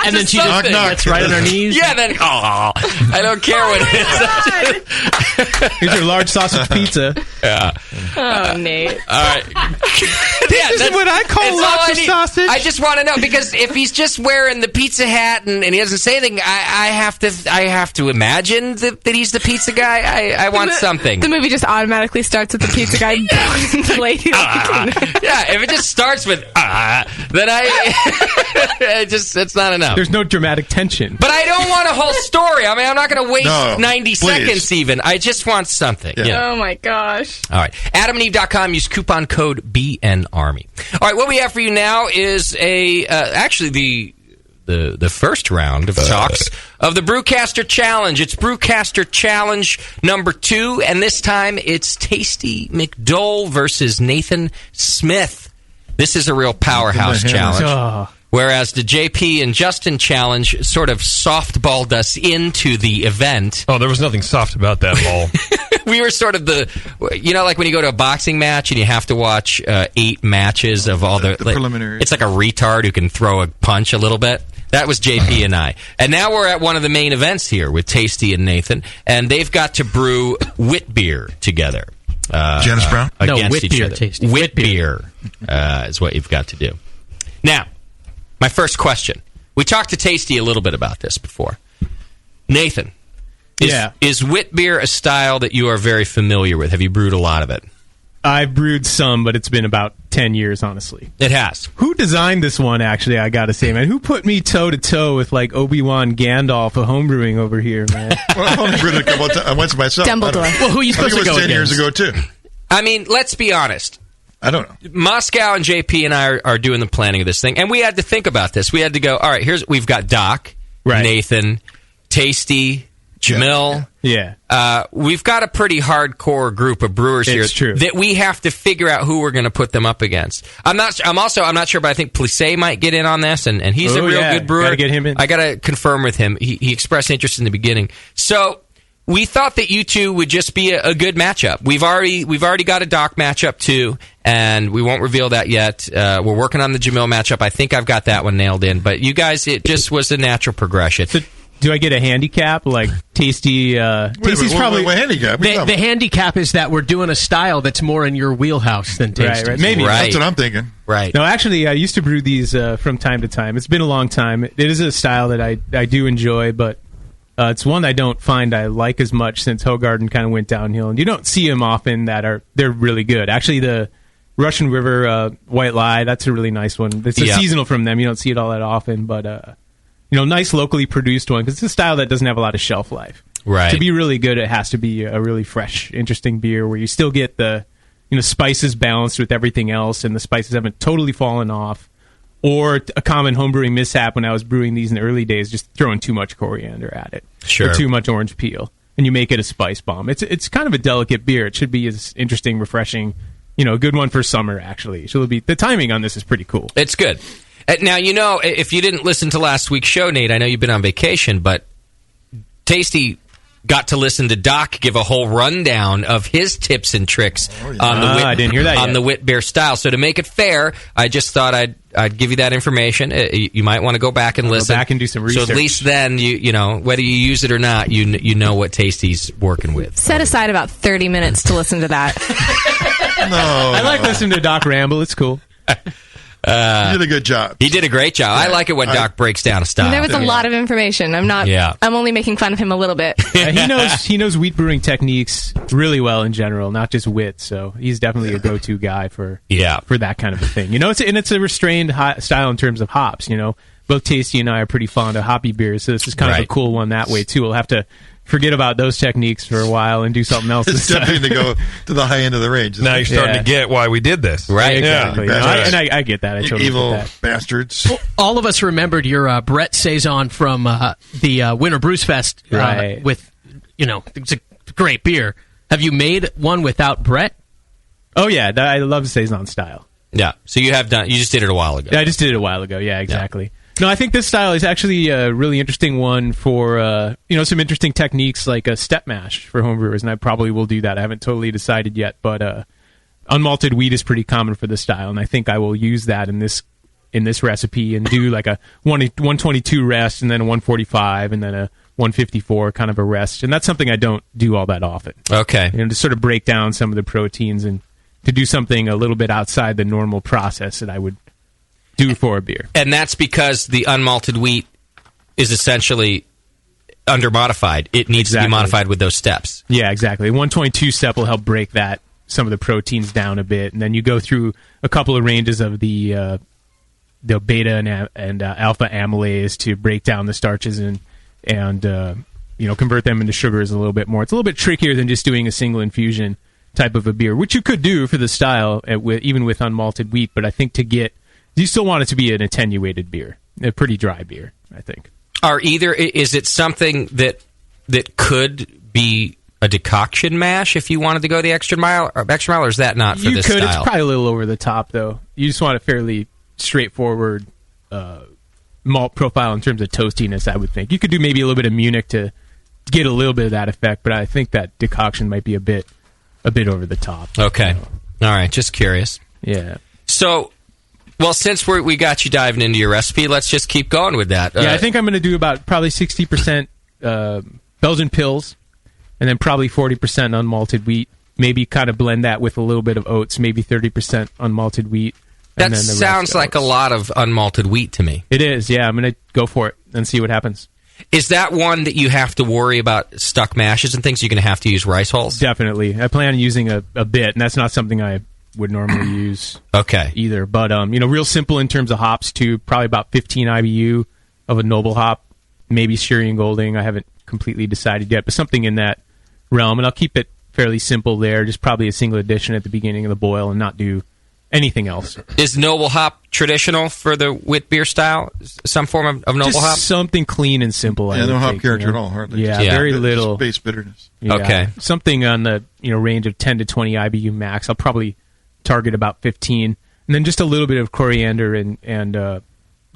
And then she just gets right on her knees. Yeah, then, I don't care what it is. Here's your large sausage pizza. Yeah. Oh, Nate. All right. This is what I call lots of sausage. I just want to know, because if he's just wearing the pizza hat and he doesn't say anything, I have to imagine that he's the pizza guy. I want something. The movie just automatically starts with the pizza guy blowing the lady. Yeah, if it just starts with then it's not enough. There's no dramatic tension. But I don't want a whole story. I mean, I'm not going to waste 90 please. seconds even. I just want something. Oh, my gosh. All right. AdamandEve.com. Use coupon code BNARMY. All right. What we have for you now is actually the first round of talks of the Brewcaster Challenge. It's Brewcaster Challenge number 2, and this time it's Tasty McDole versus Nathan Smith. This is a real powerhouse challenge. Whereas the JP and Justin challenge sort of softballed us into the event. Oh, there was nothing soft about that ball. We were sort of like when you go to a boxing match and you have to watch 8 matches of all the preliminaries. It's like a retard who can throw a punch a little bit. That was JP and I. And now we're at one of the main events here with Tasty and Nathan, and they've got to brew wit beer together. Janice Brown? Against wit each beer, other. Tasty. Wit beer is what you've got to do. Now, my first question. We talked to Tasty a little bit about this before. Nathan, is wit beer a style that you are very familiar with? Have you brewed a lot of it? I've brewed some, but it's been about 10 years, honestly. It has. Who designed this one, actually, I gotta say, man? Who put me toe-to-toe with, like, Obi-Wan Gandalf of homebrewing over here, man? Well, I've only brewed a couple of times. Once myself. Dumbledore. Well, who are you supposed to go against? It was 10 against? years ago, too. I mean, let's be honest. I don't know. Moscow and JP and I are doing the planning of this thing, and we had to think about this. We had to go, all right, we've got Doc, Nathan, Tasty, Jamil. Yeah. We've got a pretty hardcore group of brewers here true. that we have to figure out who we're going to put them up against. I'm not sure, but I think Plissé might get in on this, and he's a real good brewer. Gotta get him in. I got to confirm with him. He expressed interest in the beginning. So we thought that you two would just be a good matchup. We've already got a Doc matchup too, and we won't reveal that yet. We're working on the Jamil matchup. I think I've got that one nailed in. But you guys, it just was a natural progression. So, do I get a handicap? Like Tasty? Tasty's probably what handicap. The handicap is that we're doing a style that's more in your wheelhouse than Tasty. Right. Maybe that's what I'm thinking. Right. No, actually, I used to brew these from time to time. It's been a long time. It is a style that I do enjoy, but it's one I don't find I like as much since Hogarden kind of went downhill. And you don't see them often they're really good. Actually, the Russian River White Lie, that's a really nice one. It's a seasonal from them. You don't see it all that often, but nice locally produced one because it's a style that doesn't have a lot of shelf life. Right. To be really good, it has to be a really fresh, interesting beer where you still get the spices balanced with everything else, and the spices haven't totally fallen off. Or a common homebrewing mishap when I was brewing these in the early days, just throwing too much coriander at it, Sure. or too much orange peel, and you make it a spice bomb. It's kind of a delicate beer. It should be as interesting, refreshing. A good one for summer, actually. So the timing on this is pretty cool. It's good. Now, if you didn't listen to last week's show, Nate, I know you've been on vacation, but Tasty got to listen to Doc give a whole rundown of his tips and tricks on the wit, I didn't hear that on yet. the wit beer style. So to make it fair, I just thought I'd give you that information. You might want to go back and listen. Go back and do some research. So at least then, you know, whether you use it or not, you know what Tasty's working with. Set aside about 30 minutes to listen to that. I like listening to Doc ramble. It's cool. He did a good job. He did a great job. I like it when Doc breaks down a style. There was a lot of information. I'm only making fun of him a little bit. He knows wheat brewing techniques really well in general, not just wit. So he's definitely a go-to guy for that kind of a thing. It's a restrained style in terms of hops. Both Tasty and I are pretty fond of hoppy beers, so this is kind of a cool one that way too. We'll have to forget about those techniques for a while and do something else. It's tempting to go to the high end of the range. Now you're starting to get why we did this. Right. Exactly. Yeah. I get that. I totally evil get that. bastards. Well, all of us remembered your Brett Saison from the Winter Brews Fest right. with, it's a great beer. Have you made one without Brett? Oh, yeah. I love Saison style. Yeah. So you just did it a while ago. Yeah, I just did it a while ago. Yeah, exactly. Yeah. No, I think this style is actually a really interesting one for, some interesting techniques like a step mash for homebrewers, and I probably will do that. I haven't totally decided yet, but unmalted wheat is pretty common for this style, and I think I will use that in this recipe and do like a 122 rest and then a 145 and then a 154 kind of a rest, and that's something I don't do all that often. Okay. To sort of break down some of the proteins and to do something a little bit outside the normal process that I would do for a beer. And that's because the unmalted wheat is essentially under-modified. It needs to be modified with those steps. Yeah, exactly. 122 step will help break some of the proteins down a bit, and then you go through a couple of ranges of the beta and alpha amylase to break down the starches and convert them into sugars a little bit more. It's a little bit trickier than just doing a single infusion type of a beer, which you could do for the style even with unmalted wheat, but I think you still want it to be an attenuated beer, a pretty dry beer, I think. Is it something that could be a decoction mash if you wanted to go the extra mile, or is that not for this style? It's probably a little over the top, though. You just want a fairly straightforward malt profile in terms of toastiness, I would think. You could do maybe a little bit of Munich to get a little bit of that effect, but I think that decoction might be a bit over the top. Okay. All right. Just curious. Yeah. So, well, since we got you diving into your recipe, let's just keep going with that. I think I'm going to do about probably 60% Belgian pills and then probably 40% unmalted wheat. Maybe kind of blend that with a little bit of oats, maybe 30% unmalted wheat. That sounds like a lot of unmalted wheat to me. It is, yeah. I'm going to go for it and see what happens. Is that one that you have to worry about stuck mashes and things? You're going to have to use rice hulls? Definitely. I plan on using a bit, and that's not something I would normally use either. But, real simple in terms of hops, too. Probably about 15 IBU of a noble hop, maybe Styrian Golding. I haven't completely decided yet, but something in that realm. And I'll keep it fairly simple there, just probably a single addition at the beginning of the boil and not do anything else. Is noble hop traditional for the wit beer style? Some form of noble hop? Something clean and simple. Yeah, no hop character at all, hardly. Yeah, very little. Just base bitterness. Yeah, okay. Something on the range of 10 to 20 IBU max. I'll probably target about 15. And then just a little bit of coriander and the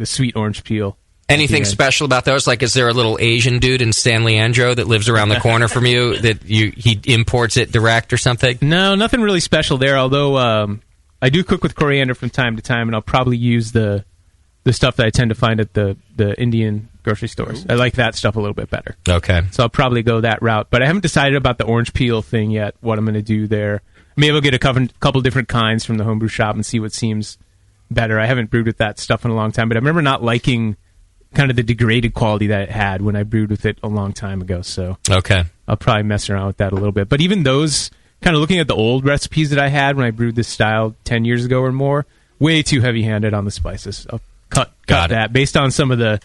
sweet orange peel. Anything special about those? Like, is there a little Asian dude in San Leandro that lives around the corner from you that he imports it direct or something? No, nothing really special there, although I do cook with coriander from time to time, and I'll probably use the stuff that I tend to find at the Indian grocery stores. I like that stuff a little bit better. Okay. So I'll probably go that route. But I haven't decided about the orange peel thing yet, what I'm going to do there. Maybe I'll get a couple different kinds from the homebrew shop and see what seems better. I haven't brewed with that stuff in a long time, but I remember not liking kind of the degraded quality that it had when I brewed with it a long time ago. So okay, I'll probably mess around with that a little bit. But even those kind of looking at the old recipes that I had when I brewed this style 10 years ago or more, way too heavy-handed on the spices. I'll cut that. Based on some of the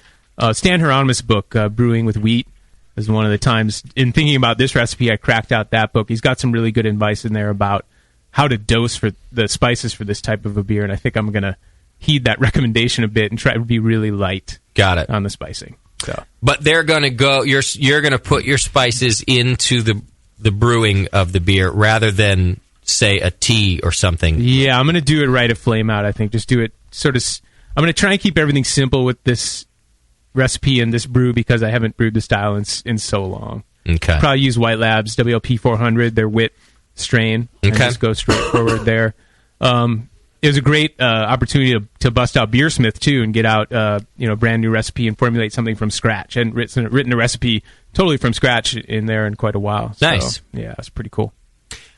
Stan Hieronymus book, Brewing with Wheat, is one of the times in thinking about this recipe I cracked out that book. He's got some really good advice in there about how to dose for the spices for this type of a beer, and I think I'm going to heed that recommendation a bit and try to be really light on the spicing. So, but they're going to go. You're going to put your spices into the brewing of the beer rather than say a tea or something. Yeah, I'm going to do it right at flame out. I think just do it sort of. I'm going to try and keep everything simple with this recipe and this brew because I haven't brewed the style in so long. Okay, probably use White Labs WLP 400, their wit strain. Okay, and just go straight forward there. It was a great opportunity to bust out Beersmith too and get out a brand new recipe and formulate something from scratch. I hadn't written a recipe totally from scratch in there in quite a while. Nice. So, yeah, it's pretty cool.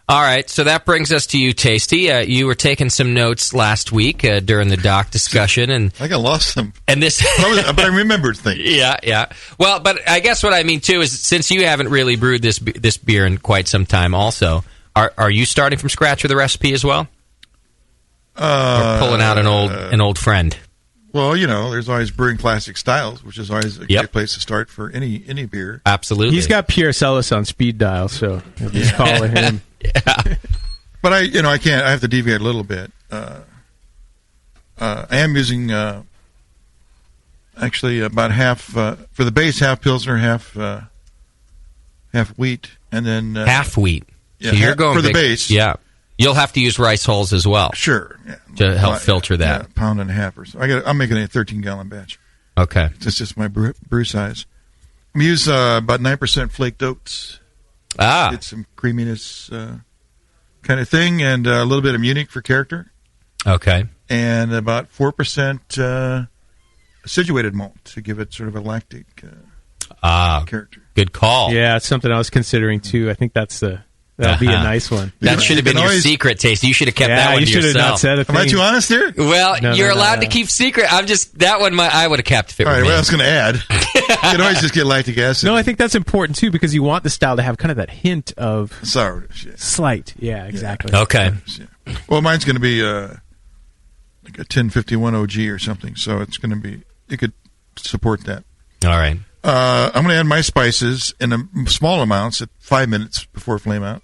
All right, so that brings us to you, Tasty. You were taking some notes last week during the doc discussion, and I got lost them. And this, but I remembered things. Yeah. Well, but I guess what I mean too is since you haven't really brewed this beer in quite some time, also, are you starting from scratch with a recipe as well? Or pulling out an old friend. Well, there's always brewing classic styles, which is always a great place to start for any beer. Absolutely. He's got Pierre Celis on speed dial, so just call him. Yeah. But I can't. I have to deviate a little bit. I am using actually about half for the base, half Pilsner, half wheat, and then half wheat. Yeah, so you're going for big, the base. Yeah. You'll have to use rice hulls as well. Sure. Yeah. To help filter that. Yeah, a pound and a half or so. I'm making a 13-gallon batch. Okay. It's just my brew size. I'm use about 9% flaked oats. Get some creaminess kind of thing, and a little bit of Munich for character. Okay. And about 4% acidulated malt to give it sort of a lactic character. Good call. Yeah, it's something I was considering too. I think that'll be a nice one. That should have been your secret, Tasty. You should have kept that one to yourself. You should have not said a thing. Am I too honest here? Well, you're allowed to keep secret. That one I would have kept if it All were right, me. well, I was going to add. You can always just get lactic acid. No, I think that's important too because you want the style to have kind of that hint of sourness. Yeah. Slight. Yeah, exactly. Yeah. Okay. Yeah. Well, mine's going to be like a 1051 OG or something, so it's going to be. You could support that. All right. I'm going to add my spices in small amounts at 5 minutes before flame out.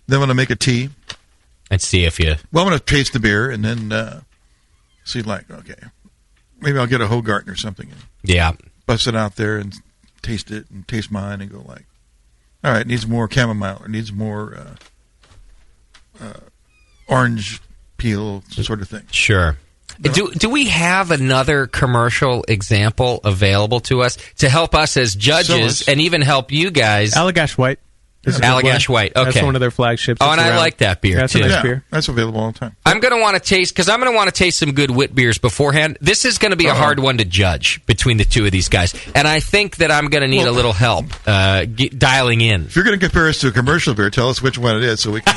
Then I'm going to make a tea. And see if you... Well, I'm going to taste the beer and then see, okay, maybe I'll get a Hogarten or something. And yeah. Bust it out there and taste it and taste mine and go all right, it needs more chamomile or needs more orange peel sort of thing. Sure. Do we have another commercial example available to us to help us as judges and even help you guys? Allagash White. Allagash White. Okay. That's one of their flagships. Oh, and I like that beer, that's too. A nice beer. That's available all the time. I'm going to want to taste, because I'm going to want to taste some good wit beers beforehand. This is going to be a hard one to judge between the two of these guys. And I think that I'm going to need a little help dialing in. If you're going to compare us to a commercial beer, tell us which one it is so we can...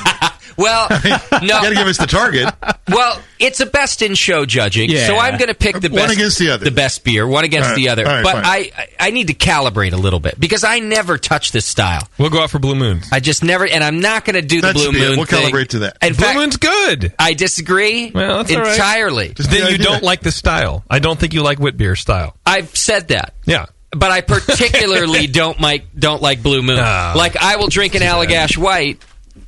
Well, no. You got to give us the target. Well, it's a best in show judging, so I'm going to pick the best. One against the other. The best beer, one against the other. Right, but fine. I need to calibrate a little bit because I never touch this style. We'll go out for Blue Moon. I just never, and I'm not going to do the That's Blue Moon We'll thing. calibrate to that. In Blue fact, Moon's good. I disagree well, that's all right. entirely. Then you don't like the style. I don't think you like wit beer style. I've said that. Yeah. But I particularly don't like Blue Moon. Like, I will drink an Allagash White.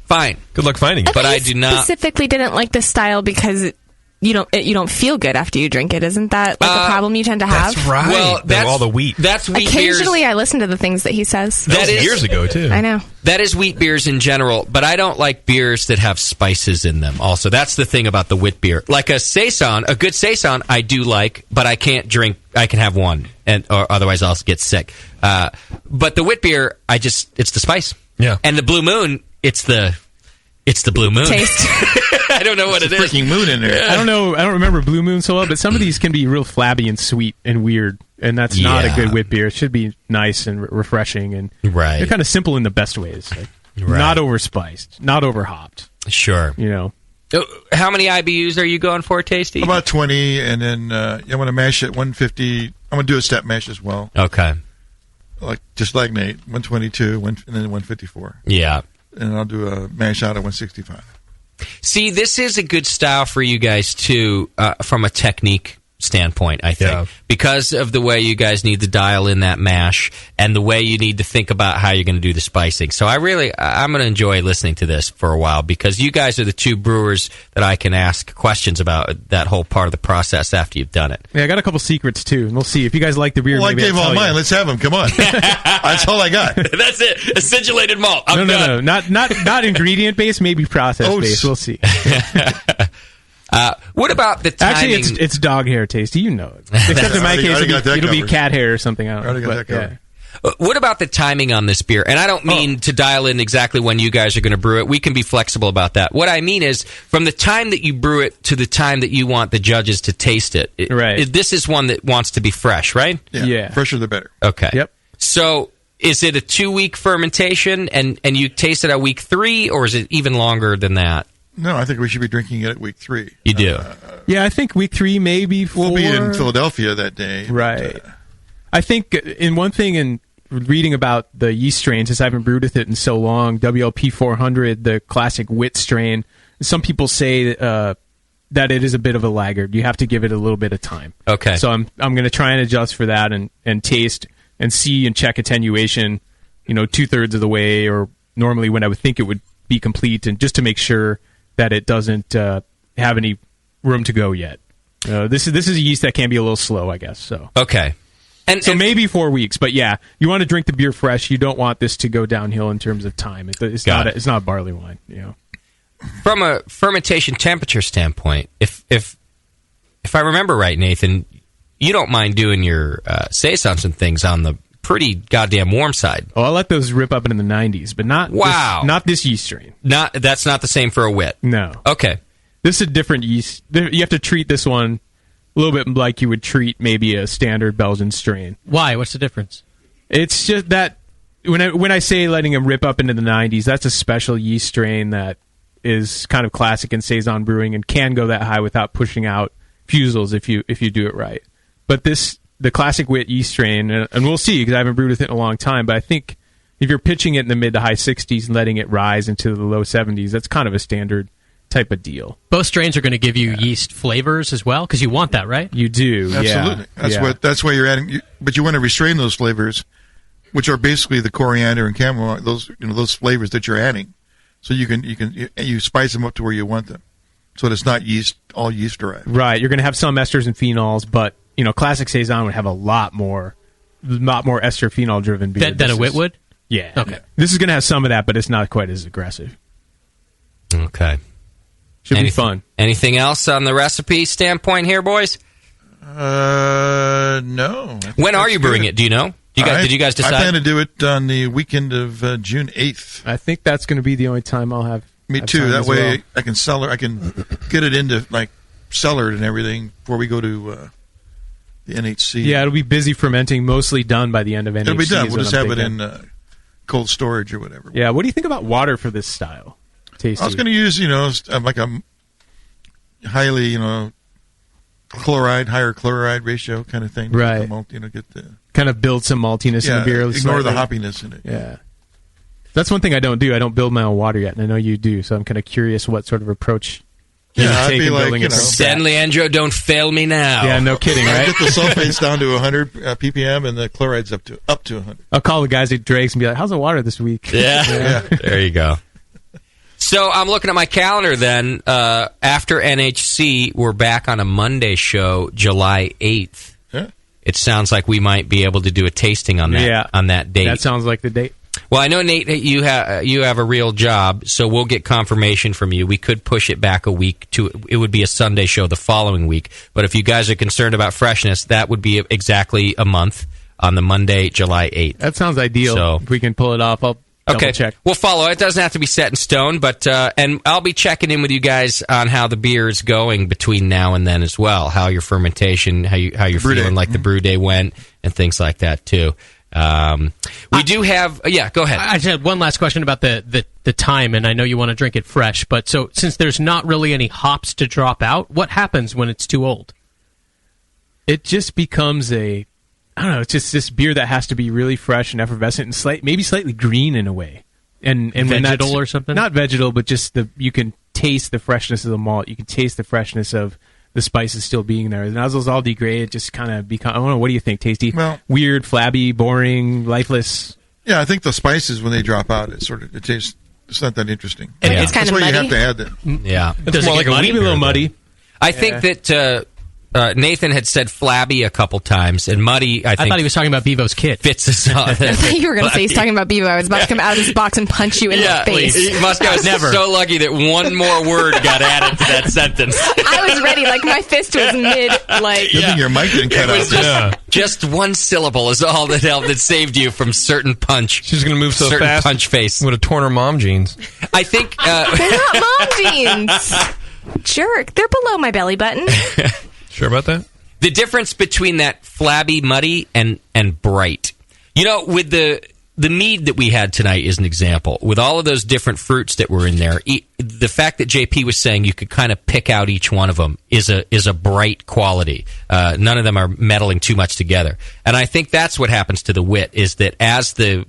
Fine. Good luck finding it. But I do not specifically didn't like this style because you don't feel good after you drink it. Isn't that like a problem you tend to have? That's right. Well, that's all the wheat. That's wheat Occasionally, beers. I listen to the things that he says. That was years ago too. I know. That is wheat beers in general, but I don't like beers that have spices in them. Also, that's the thing about the wit beer. Like a saison, a good saison, I do like, but I can't drink. I can have one, or otherwise I'll get sick. But the wit beer, it's the spice. Yeah. And the Blue Moon, it's the Blue Moon. Taste. I don't know what it is. Freaking moon in there. I don't know. I don't remember Blue Moon so well, but some of these can be real flabby and sweet and weird, and that's not a good wit beer. It should be nice and refreshing, and they're kind of simple in the best ways. Like, not overspiced, not overhopped. Sure. You know. How many IBUs are you going for, Tasty? About 20, and then I'm going to mash it 150. I'm going to do a step mash as well. Okay. Just like Nate, 122, and then 154. Yeah. and I'll do a mash out of 165. See, this is a good style for you guys, too, from a technique standpoint, I think. Because of the way you guys need to dial in that mash and the way you need to think about how you're going to do the spicing. So I'm going to enjoy listening to this for a while because you guys are the two brewers that I can ask questions about that whole part of the process after you've done it. Yeah, I got a couple secrets, too. And we'll see. If you guys like the beer, Well, I maybe gave I'll all tell mine. you. Let's have them. Come on. That's all I got. That's it. Acidulated malt. No. Not ingredient-based, maybe process-based. We'll see. What about the timing? Actually, it's dog hair tasty. You know it. Except in my case, it'll be cat hair or something. I don't know. But, What about the timing on this beer? And I don't mean to dial in exactly when you guys are going to brew it. We can be flexible about that. What I mean is from the time that you brew it to the time that you want the judges to taste it. This is one that wants to be fresh, right? Yeah. Fresher the better. Okay. Yep. So is it a 2-week fermentation and you taste it at week 3, or is it even longer than that? No, I think we should be drinking it at week 3. You do? Yeah, I think week 3, maybe 4. We'll be in Philadelphia that day. Right. I think in reading about the yeast strain, since I haven't brewed with it in so long, WLP 400, the classic wit strain, some people say that it is a bit of a laggard. You have to give it a little bit of time. Okay. So I'm going to try and adjust for that and taste and see and check attenuation, 2/3 of the way, or normally when I would think it would be complete, and just to make sure that it doesn't have any room to go yet. This is a yeast that can be a little slow, I guess. So okay, and maybe 4 weeks, but yeah, you want to drink the beer fresh. You don't want this to go downhill in terms of time. It's not barley wine. From a fermentation temperature standpoint, if I remember right, Nathan, you don't mind doing your saisons and things on the pretty goddamn warm side. Oh, I let those rip up into the 90s, but not not this yeast strain. That's not the same for a wit. No. Okay. This is a different yeast. You have to treat this one a little bit like you would treat maybe a standard Belgian strain. Why? What's the difference? It's just that when I say letting them rip up into the 90s, that's a special yeast strain that is kind of classic in saison brewing and can go that high without pushing out fusels if you do it right. But the classic wit yeast strain, and we'll see because I haven't brewed with it in a long time, but I think if you're pitching it in the mid to high 60s and letting it rise into the low 70s, that's kind of a standard type of deal. Both strains are going to give you yeast flavors as well, because you want that, right? You do. Absolutely. Yeah. That's why you're adding, but you want to restrain those flavors, which are basically the coriander and chamomile, those flavors that you're adding. So you spice them up to where you want them. So that it's not all yeast derived. Right. You're going to have some esters and phenols, but classic saison would have a lot more ester phenol driven beer than a wit would. Yeah. Okay. This is going to have some of that, but it's not quite as aggressive. Okay. Should be fun. Anything else on the recipe standpoint here, boys? No. When are you brewing it? Do you know? Did you guys decide? I plan to do it on the weekend of June 8th. I think that's going to be the only time I'll have. Me too. That way I can I can get it into cellared and everything before we go to the NHC. Yeah, it'll be busy fermenting, mostly done by the end of NHC. It'll be done. We'll just have it in cold storage or whatever. Yeah. What do you think about water for this style? Tasty. I was going to use like a highly higher chloride ratio kind of thing. Right. Get the kind of build some maltiness in the beer. Ignore the hoppiness in it. Yeah. That's one thing I don't do. I don't build my own water yet, and I know you do. So I'm kind of curious what sort of approach you take in building it. San Leandro, don't fail me now. Yeah, no kidding, right? Get the sulfates down to 100 ppm and the chlorides up to 100. I'll call the guys at Drake's and be like, "How's the water this week?" Yeah. There you go. So I'm looking at my calendar then. After NHC, we're back on a Monday show, July 8th. Yeah. It sounds like we might be able to do a tasting on that date. That sounds like the date. Well, I know, Nate, you have a real job, so we'll get confirmation from you. We could push it back a week it would be a Sunday show the following week. But if you guys are concerned about freshness, that would be exactly a month on the Monday, July 8th. That sounds ideal. So, if we can pull it off, I'll double check. We'll follow. It doesn't have to be set in stone, but and I'll be checking in with you guys on how the beer is going between now and then as well. How your fermentation, how you're feeling like the brew day went, and things like that too. We do have. Yeah, go ahead. I just had one last question about the time, and I know you want to drink it fresh, but so since there's not really any hops to drop out, what happens when it's too old? It just becomes I don't know. It's just this beer that has to be really fresh and effervescent and maybe slightly green in a way. And when vegetal that's, or something? Not vegetal, but just you can taste the freshness of the malt. You can taste the freshness of the spices still being there. And as those all degrade, it just kind of become. I don't know. What do you think, Tasty? Well, weird, flabby, boring, lifeless. Yeah, I think the spices when they drop out, it tastes. It's not that interesting. And it's kind That's of why muddy. you have to add that. Yeah. It's more like a little muddy. I think that Nathan had said flabby a couple times, and muddy, I thought he was talking about Bevo's kid. Fits us on. I thought you were going to say he's talking about Bevo. I was about to come out of this box and punch you in the face. Moscow was so lucky that one more word got added to that sentence. I was ready. Like, my fist was mid, like... Good thing your mic didn't cut out. Just one syllable is all that helped, that saved you from certain punch. She's going to move so certain fast. Punch face. Would have torn her mom jeans. I think... They're not mom jeans. Jerk. They're below my belly button. Sure about that? The difference between that flabby, muddy, and bright. You know, with the mead that we had tonight is an example. With all of those different fruits that were in there, the fact that JP was saying you could kind of pick out each one of them is a bright quality. None of them are meddling too much together. And I think that's what happens to the wit, is that as the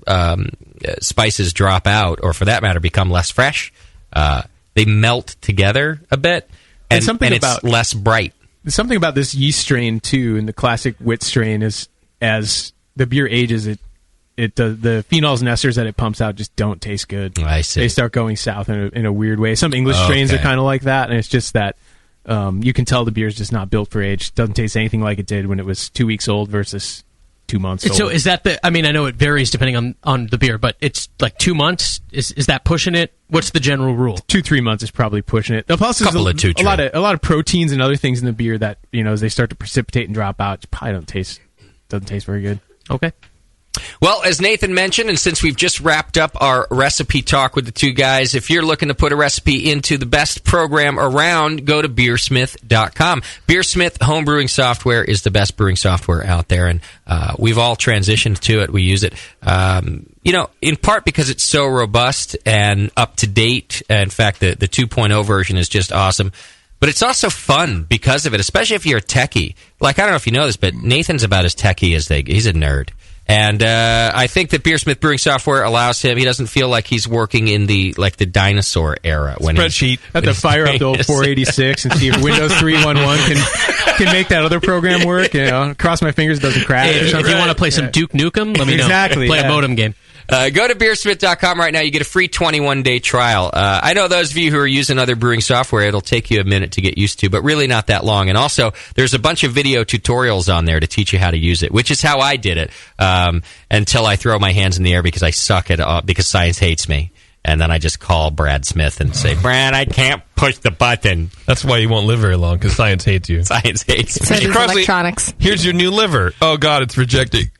spices drop out, or for that matter, become less fresh, they melt together a bit, and it's less bright. There's something about this yeast strain too, and the classic wit strain is as the beer ages, the phenols and esters that it pumps out just don't taste good. I see. They start going south in a weird way. Some English strains are kind of like that, and it's just that you can tell the beer's just not built for age. It doesn't taste anything like it did when it was 2 weeks old versus 2 months old. So is that I mean, I know it varies depending on the beer, but it's like 2 months. Is that pushing it? What's the general rule? 2-3 months is probably pushing it. Plus, there's a lot of proteins and other things in the beer that, you know, as they start to precipitate and drop out, it probably doesn't taste very good. Okay. Well, as Nathan mentioned, and since we've just wrapped up our recipe talk with the two guys, if you're looking to put a recipe into the best program around, go to beersmith.com. Beersmith homebrewing software is the best brewing software out there, and we've all transitioned to it. We use it, in part because it's so robust and up to date. In fact, the 2.0 version is just awesome. But it's also fun because of it, especially if you're a techie. Like, I don't know if you know this, but Nathan's about as techie as he's a nerd. And I think that Beersmith brewing software allows him. He doesn't feel like he's working in the dinosaur era. When spreadsheet. I have to fire up the old 486 and see if Windows 311 can make that other program work. You know, cross my fingers it doesn't crash. Hey, if you want to play some Duke Nukem, let me know. Exactly. Play a modem game. Go to beersmith.com right now. You get a free 21-day trial. I know those of you who are using other brewing software, it'll take you a minute to get used to, but really not that long. And also, there's a bunch of video tutorials on there to teach you how to use it, which is how I did it until I throw my hands in the air because I suck at it because science hates me. And then I just call Brad Smith and say, Brad, I can't push the button. That's why you won't live very long, because science hates you. Science hates me. So does electronics. Here's your new liver. Oh, God, it's rejecting.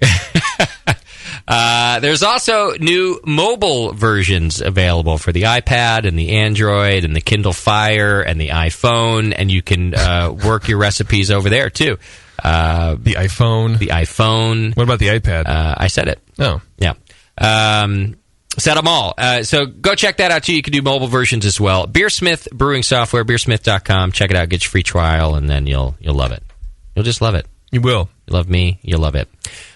There's also new mobile versions available for the iPad and the Android and the Kindle Fire and the iPhone, and you can work your recipes over there, too. The iPhone. What about the iPad? I said it. Oh. Yeah. Said them all. So go check that out, too. You can do mobile versions as well. Beersmith brewing software, beersmith.com. Check it out. Get your free trial, and then you'll love it. You'll just love it. You will. You love me. You'll love it.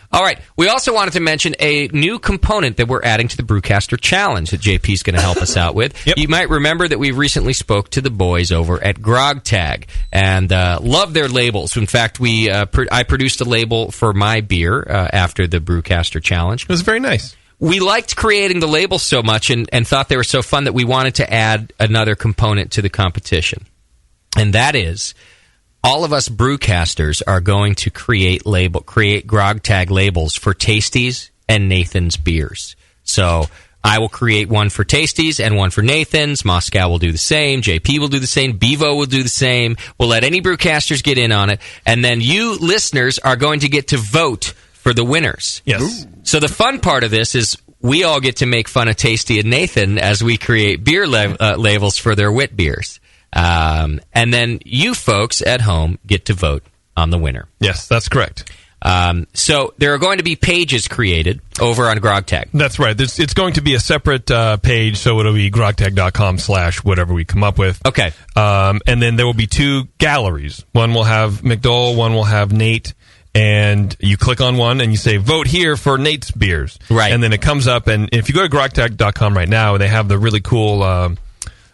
All right. We also wanted to mention a new component that we're adding to the Brewcaster Challenge that JP's going to help us out with. Yep. You might remember that we recently spoke to the boys over at Grog Tag and love their labels. In fact, I produced a label for my beer after the Brewcaster Challenge. It was very nice. We liked creating the labels so much and thought they were so fun that we wanted to add another component to the competition. And that is, all of us brewcasters are going to create Grog Tag labels for Tasties and Nathan's beers. So I will create one for Tasties and one for Nathan's. Moscow will do the same. JP will do the same. Bevo will do the same. We'll let any brewcasters get in on it. And then you listeners are going to get to vote for the winners. Yes. Ooh. So the fun part of this is we all get to make fun of Tasty and Nathan as we create beer labels for their wit beers. And then you folks at home get to vote on the winner. Yes, that's correct. So there are going to be pages created over on GrogTag. That's right. It's going to be a separate page, so it'll be grogtag.com/whatever we come up with. Okay. And then there will be two galleries. One will have McDowell, one will have Nate. and you click on one and you say, vote here for Nate's beers. Right. And then it comes up, and if you go to grogtag.com right now, they have the really cool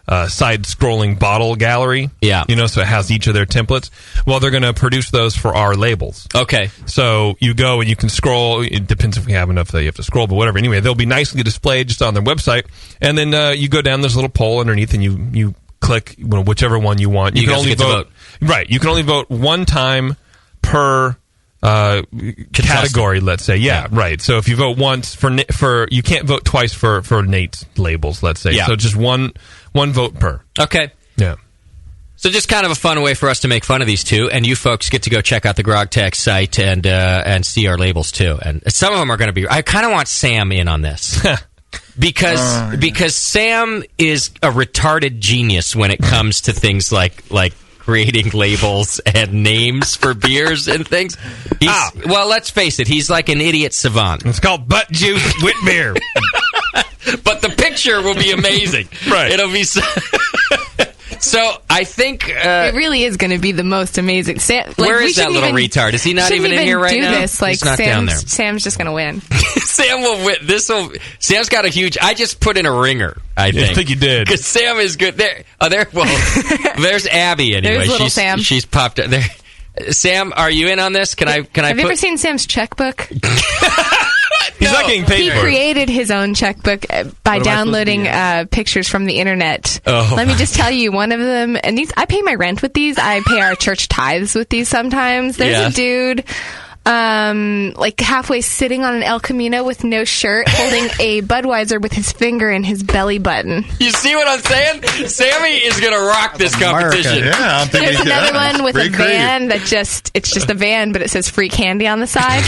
side-scrolling bottle gallery. Yeah. So it has each of their templates. Well, they're going to produce those for our labels. Okay. So you go and you can scroll. It depends if we have enough that you have to scroll, but whatever. Anyway, they'll be nicely displayed just on their website. And then you go down, there's a little poll underneath, and you click whichever one you want. You can guys only get to vote. Right. You can only vote one time per category, let's say. Yeah, right. So if you vote once for you can't vote twice for Nate's labels, let's say. Yeah. So just one vote per. Okay. Yeah. So just kind of a fun way for us to make fun of these two, and you folks get to go check out the GrogTech site and see our labels too. And some of them are going to be. I kind of want Sam in on this. Because Sam is a retarded genius when it comes to things like creating labels and names for beers and things. Well, let's face it, he's like an idiot savant. It's called butt juice wit beer. But the picture will be amazing. Right. It'll be so I think it really is going to be the most amazing. Where is that little retard? Is he not even in here right now? This. Like, he's not down there. Sam's just going to win. Sam will win. Sam's got a huge. I just put in a ringer. I think you did, because Sam is good. There's Abby anyway. There's little Sam. She's popped up there. Sam, are you in on this? Can I? Have you ever seen Sam's checkbook? He's not getting paid He for it. created his own checkbook by downloading pictures from the internet. Oh. Let me just tell you, one of them, and these, I pay my rent with these. I pay our church tithes with these sometimes. There's a dude like halfway sitting on an El Camino with no shirt, holding a Budweiser with his finger in his belly button. You see what I'm saying? Sammy is going to rock this competition. Yeah, I'm thinking, There's another one with a Very van that it's just a van, but it says free candy on the side.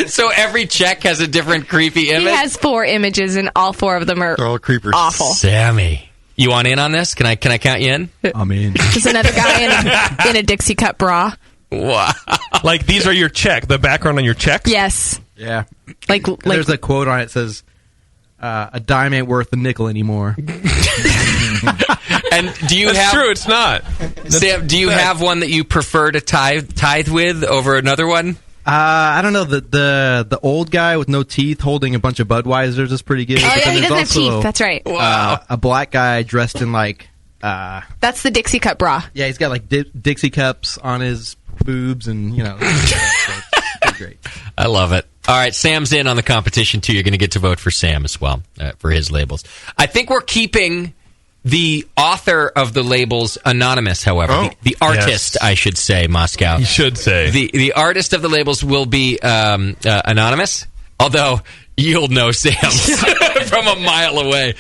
So every check has a different creepy image? He has 4 images, and all 4 of them are all creepers. Awful. Sammy. You want in on this? Can I count you in? I'm in. Just another guy in a Dixie cup bra. Wow. Like, these are your the background on your checks? Yes. Yeah. Like there's a quote on it that says, a dime ain't worth a nickel anymore. And do you That's true, it's not. Sam, do you have one that you prefer to tithe with over another one? I don't know. The old guy with no teeth holding a bunch of Budweisers is pretty good. Oh, but yeah, then he there's doesn't have also, teeth. That's right. Wow. A black guy dressed in like... That's the Dixie cup bra. Yeah, he's got like Dixie cups on his boobs and, it's great. I love it. All right, Sam's in on the competition, too. You're going to get to vote for Sam as well, for his labels. I think we're keeping the author of the labels anonymous, however. The artist, yes. I should say, Moscow. You should say. The artist of the labels will be anonymous, although you'll know Sam from a mile away.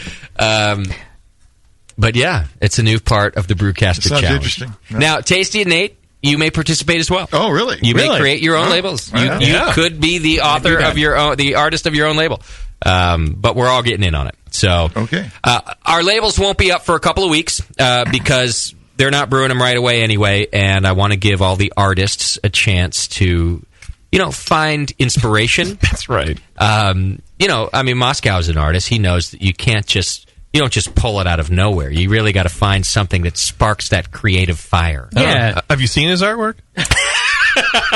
But yeah, it's a new part of the Brewcaster Challenge. Interesting. Yeah. Now, Tasty and Nate, you may participate as well. Oh, really? You may create your own labels. You could be the author of your own, the artist of your own label. But we're all getting in on it. So, okay. Our labels won't be up for a couple of weeks because they're not brewing them right away anyway. And I want to give all the artists a chance to, find inspiration. That's right. Moscow's an artist. He knows that you don't just pull it out of nowhere. You really got to find something that sparks that creative fire. Yeah. Have you seen his artwork?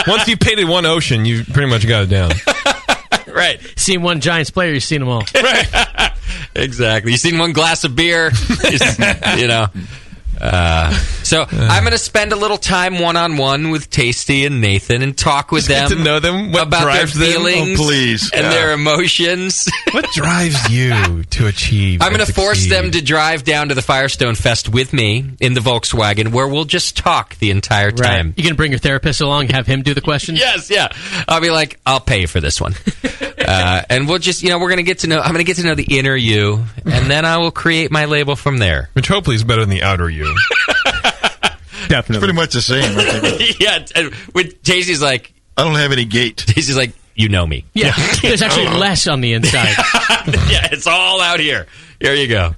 Once you painted one ocean, you pretty much got it down. Right. Seen one Giants player, you've seen them all. Right. Exactly. You've seen one glass of beer, So I'm going to spend a little time one-on-one with Tasty and Nathan and talk with them. Get to know them, what about drives their them? feelings and their emotions. What drives you to achieve? I'm going to force them to drive down to the Firestone Fest with me in the Volkswagen, where we'll just talk the entire time. Right. You can bring your therapist along, have him do the questions? Yes, yeah. I'll be like, I'll pay for this one. And we'll just, we're going to get to know, I'm going to get to know the inner you, and then I will create my label from there. Which hopefully is better than the outer you. It's Definitely. pretty much the same. I think. Yeah. And with Tasty's like, I don't have any gate. Tasty's like, you know me. Yeah. There's actually less on the inside. Yeah, it's all out here. Here you go.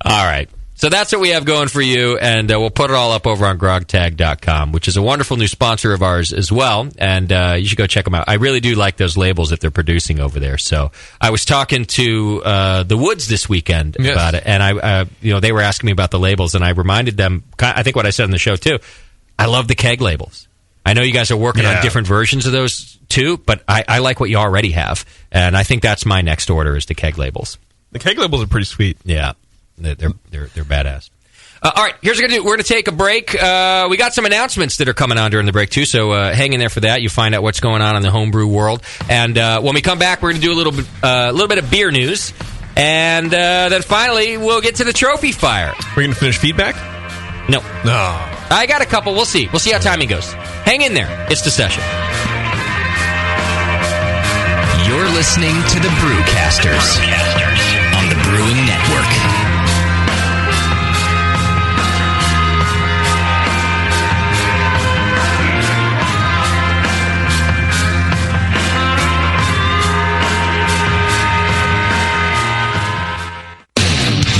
All right. So that's what we have going for you, and we'll put it all up over on grogtag.com, which is a wonderful new sponsor of ours as well, and you should go check them out. I really do like those labels that they're producing over there. So I was talking to the Woods this weekend about it, and they were asking me about the labels, and I reminded them, I think what I said in the show too, I love the keg labels. I know you guys are working on different versions of those too, but I like what you already have, and I think that's my next order is the keg labels. The keg labels are pretty sweet. Yeah, they're badass. All right, here's what we're going to do. We're going to take a break. We got some announcements that are coming on during the break, too, so hang in there for that. You find out what's going on in the homebrew world. And when we come back, we're going to do a little bit of beer news. And then finally, we'll get to the trophy fire. We're going to finish feedback? No. No. I got a couple. We'll see. We'll see how timing goes. Hang in there. It's the session. You're listening to the Brewcasters on the Brewing Network.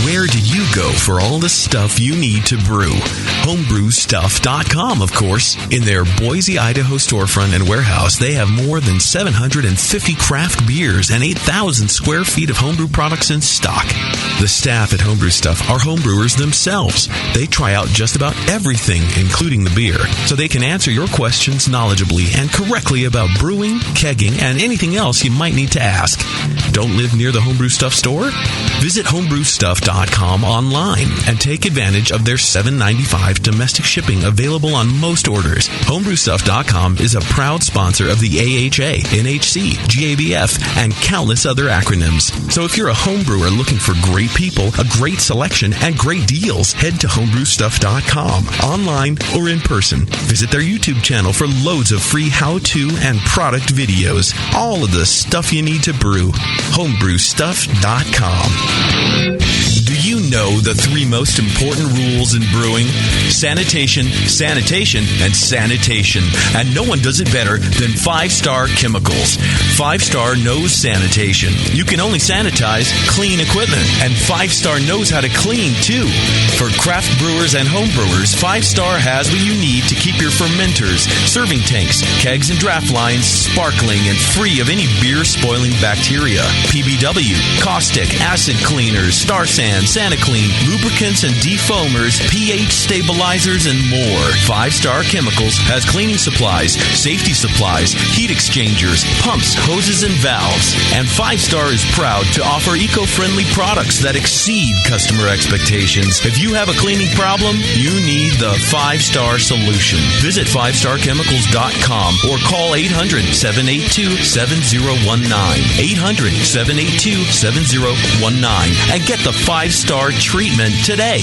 Where do you go for all the stuff you need to brew? Homebrewstuff.com, of course. In their Boise, Idaho storefront and warehouse, they have more than 750 craft beers and 8,000 square feet of homebrew products in stock. The staff at Homebrew Stuff are homebrewers themselves. They try out just about everything, including the beer, so they can answer your questions knowledgeably and correctly about brewing, kegging, and anything else you might need to ask. Don't live near the Homebrew Stuff store? Visit homebrewstuff.com online and take advantage of their $7.95 domestic shipping available on most orders. Homebrewstuff.com is a proud sponsor of the AHA, NHC, GABF, and countless other acronyms. So if you're a homebrewer looking for great people, a great selection, and great deals, head to homebrewstuff.com, online or in person. Visit their YouTube channel for loads of free how-to and product videos. All of the stuff you need to brew. homebrewstuff.com. Do you know the three most important rules in brewing? Sanitation, sanitation, and sanitation. And no one does it better than 5-Star Chemicals. 5-Star knows sanitation. You can only sanitize clean equipment. And 5-Star knows how to clean, too. For craft brewers and home brewers, 5-Star has what you need to keep your fermenters, serving tanks, kegs, and draft lines sparkling and free of any beer-spoiling bacteria. PBW, caustic, acid cleaners, Star San, SaniClean, lubricants and defoamers, pH stabilizers, and more. 5-Star Chemicals has cleaning supplies, safety supplies, heat exchangers, pumps, hoses, and valves. And 5-Star is proud to offer eco-friendly products that exceed customer expectations. If you have a cleaning problem, you need the 5-Star solution. Visit 5starchemicals.com or call 800-782-7019. 800-782-7019 and get the 5-Star treatment today.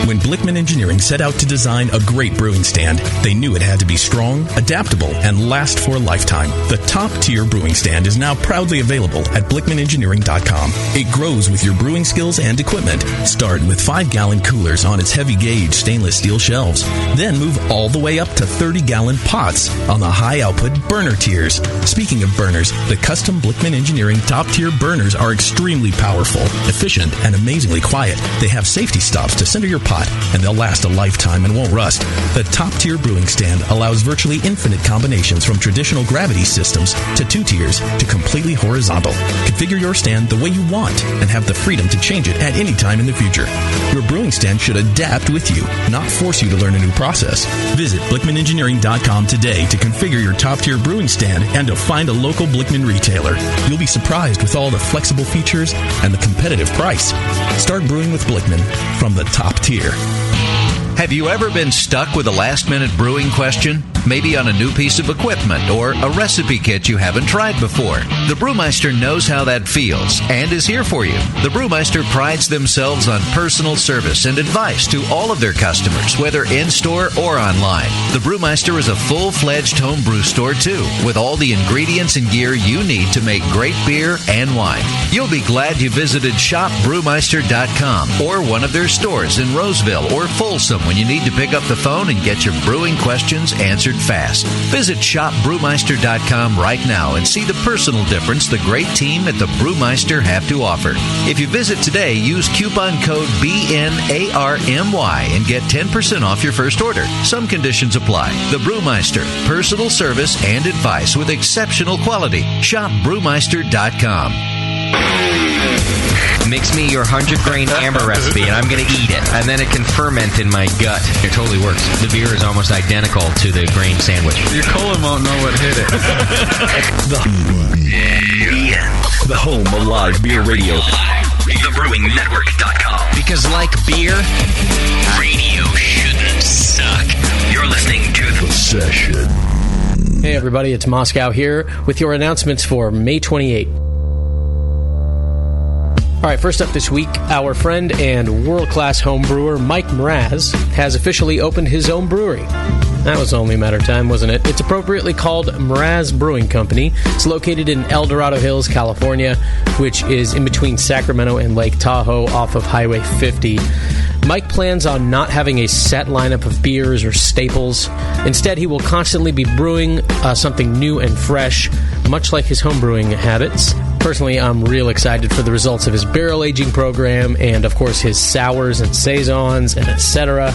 When Blickman Engineering set out to design a great brewing stand, they knew it had to be strong, adaptable, and last for a lifetime. The top-tier brewing stand is now proudly available at BlickmanEngineering.com. It grows with your brewing skills and equipment. Start with 5-gallon coolers on its heavy-gauge stainless steel shelves. Then move all the way up to 30-gallon pots on the high-output burner tiers. Speaking of burners, the custom Blickman Engineering top-tier burners are extremely powerful, efficient, and amazingly quiet. They have safety stops to center your pot, and they'll last a lifetime and won't rust. The top-tier brewing stand allows virtually infinite combinations from traditional gravity systems to 2 tiers to completely horizontal. Configure your stand the way you want and have the freedom to change it at any time in the future. Your brewing stand should adapt with you, not force you to learn a new process. Visit BlickmanEngineering.com today to configure your top-tier brewing stand and to find a local Blickman retailer. You'll be surprised with all the flexible features and the competitive price. Start brewing with Blickman from the top tier. Have you ever been stuck with a last-minute brewing question? Maybe on a new piece of equipment or a recipe kit you haven't tried before. The Brewmeister knows how that feels and is here for you. The Brewmeister prides themselves on personal service and advice to all of their customers, whether in-store or online. The Brewmeister is a full-fledged home brew store, too, with all the ingredients and gear you need to make great beer and wine. You'll be glad you visited shopbrewmeister.com or one of their stores in Roseville or Folsom when you need to pick up the phone and get your brewing questions answered fast. Visit shopbrewmeister.com right now and see the personal difference the great team at the Brewmeister have to offer. If you visit today, use coupon code BNARMY and get 10% off your first order. Some conditions apply. The Brewmeister, personal service and advice with exceptional quality. Shopbrewmeister.com. Mix me your 100-grain amber recipe, and I'm going to eat it. And then it can ferment in my gut. It totally works. The beer is almost identical to the grain sandwich. Your colon won't know what hit it. The home of live beer radio. TheBrewingNetwork.com. Because like beer, radio shouldn't suck. You're listening to The Session. Hey everybody, it's Moscow here with your announcements for May 28. All right, first up this week, our friend and world-class home brewer Mike Mraz has officially opened his own brewery. That was only a matter of time, wasn't it? It's appropriately called Mraz Brewing Company. It's located in El Dorado Hills, California, which is in between Sacramento and Lake Tahoe off of Highway 50. Mike plans on not having a set lineup of beers or staples. Instead, he will constantly be brewing something new and fresh, much like his home brewing habits. Personally, I'm real excited for the results of his barrel aging program and, of course, his sours and saisons and etc.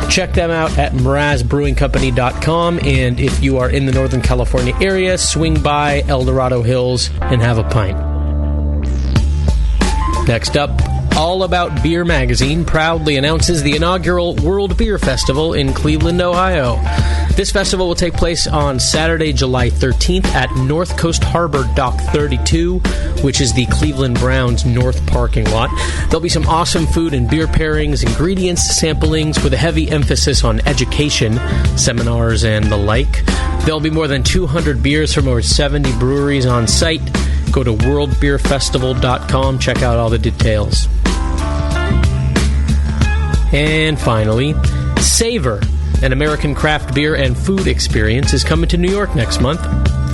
Check them out at MrazBrewingCompany.com, and if you are in the Northern California area, swing by El Dorado Hills and have a pint. Next up, All About Beer magazine proudly announces the inaugural World Beer Festival in Cleveland, Ohio. This festival will take place on Saturday, July 13th at North Coast Harbor Dock 32, which is the Cleveland Browns North parking lot. There'll be some awesome food and beer pairings, ingredients, samplings with a heavy emphasis on education, seminars, and the like. There'll be more than 200 beers from over 70 breweries on site. Go to worldbeerfestival.com, check out all the details. And finally, Savor, an American craft beer and food experience, is coming to New York next month.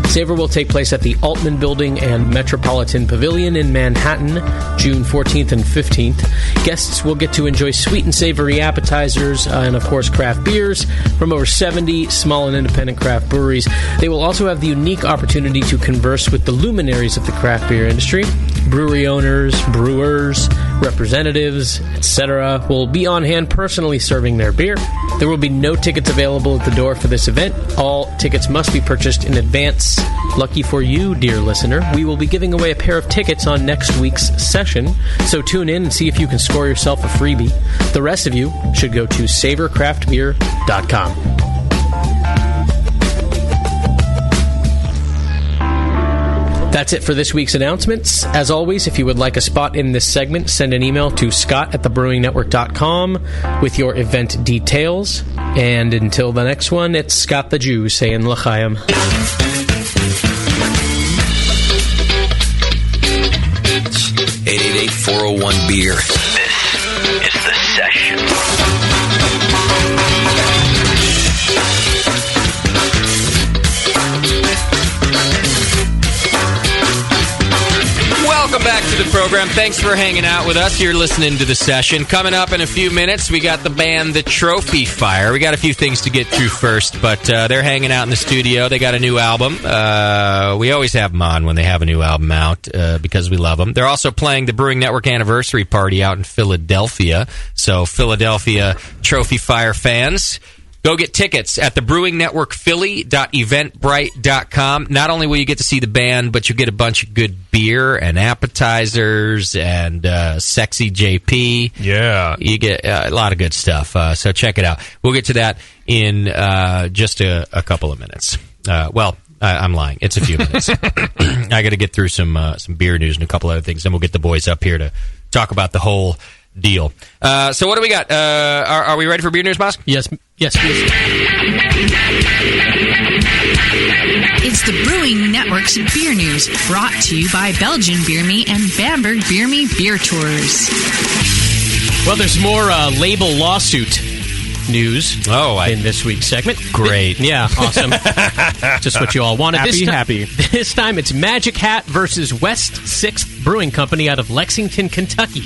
Savor will take place at the Altman Building and Metropolitan Pavilion in Manhattan, June 14th and 15th. Guests will get to enjoy sweet and savory appetizers and, of course, craft beers from over 70 small and independent craft breweries. They will also have the unique opportunity to converse with the luminaries of the craft beer industry. Brewery owners, brewers, representatives, etc. will be on hand personally serving their beer. There will be no tickets available at the door for this event. All tickets must be purchased in advance. Lucky for you, dear listener, we will be giving away a pair of tickets on next week's session, so tune in and see if you can score yourself a freebie. The rest of you should go to savorcraftbeer.com. That's it for this week's announcements. As always, if you would like a spot in this segment, send an email to scott@thebrewingnetwork.com with your event details. And until the next one, it's Scott the Jew saying L'chaim. 888-401-BEER. This is The Session. welcome back to the program. Thanks for hanging out with us. You're listening to The Session. Coming up in a few minutes, we got the band The Trophy Fire. We got a few things to get through first, but they're hanging out in the studio. They got a new album. We always have them on when they have a new album out because we love them. They're also playing the Brewing Network anniversary party out in Philadelphia. So, Philadelphia Trophy Fire fans, go get tickets at thebrewingnetworkphilly.eventbrite.com. Not only will you get to see the band, but you'll get a bunch of good beer and appetizers and sexy JP. Yeah. You get a lot of good stuff. So check it out. We'll get to that in just a couple of minutes. I'm lying. It's a few minutes. I got to get through some beer news and a couple other things. Then we'll get the boys up here to talk about the whole deal. So what do we got? Are we ready for beer news, Boss? Yes, please. It's the Brewing Network's Beer News, brought to you by Belgian Beer Me and Bamberg Beer Me Beer Tours. Well, there's more label lawsuit news in this week's segment. Great. Yeah, awesome. Just what you all wanted. Happy. This time it's Magic Hat versus West 6th Brewing Company out of Lexington, Kentucky.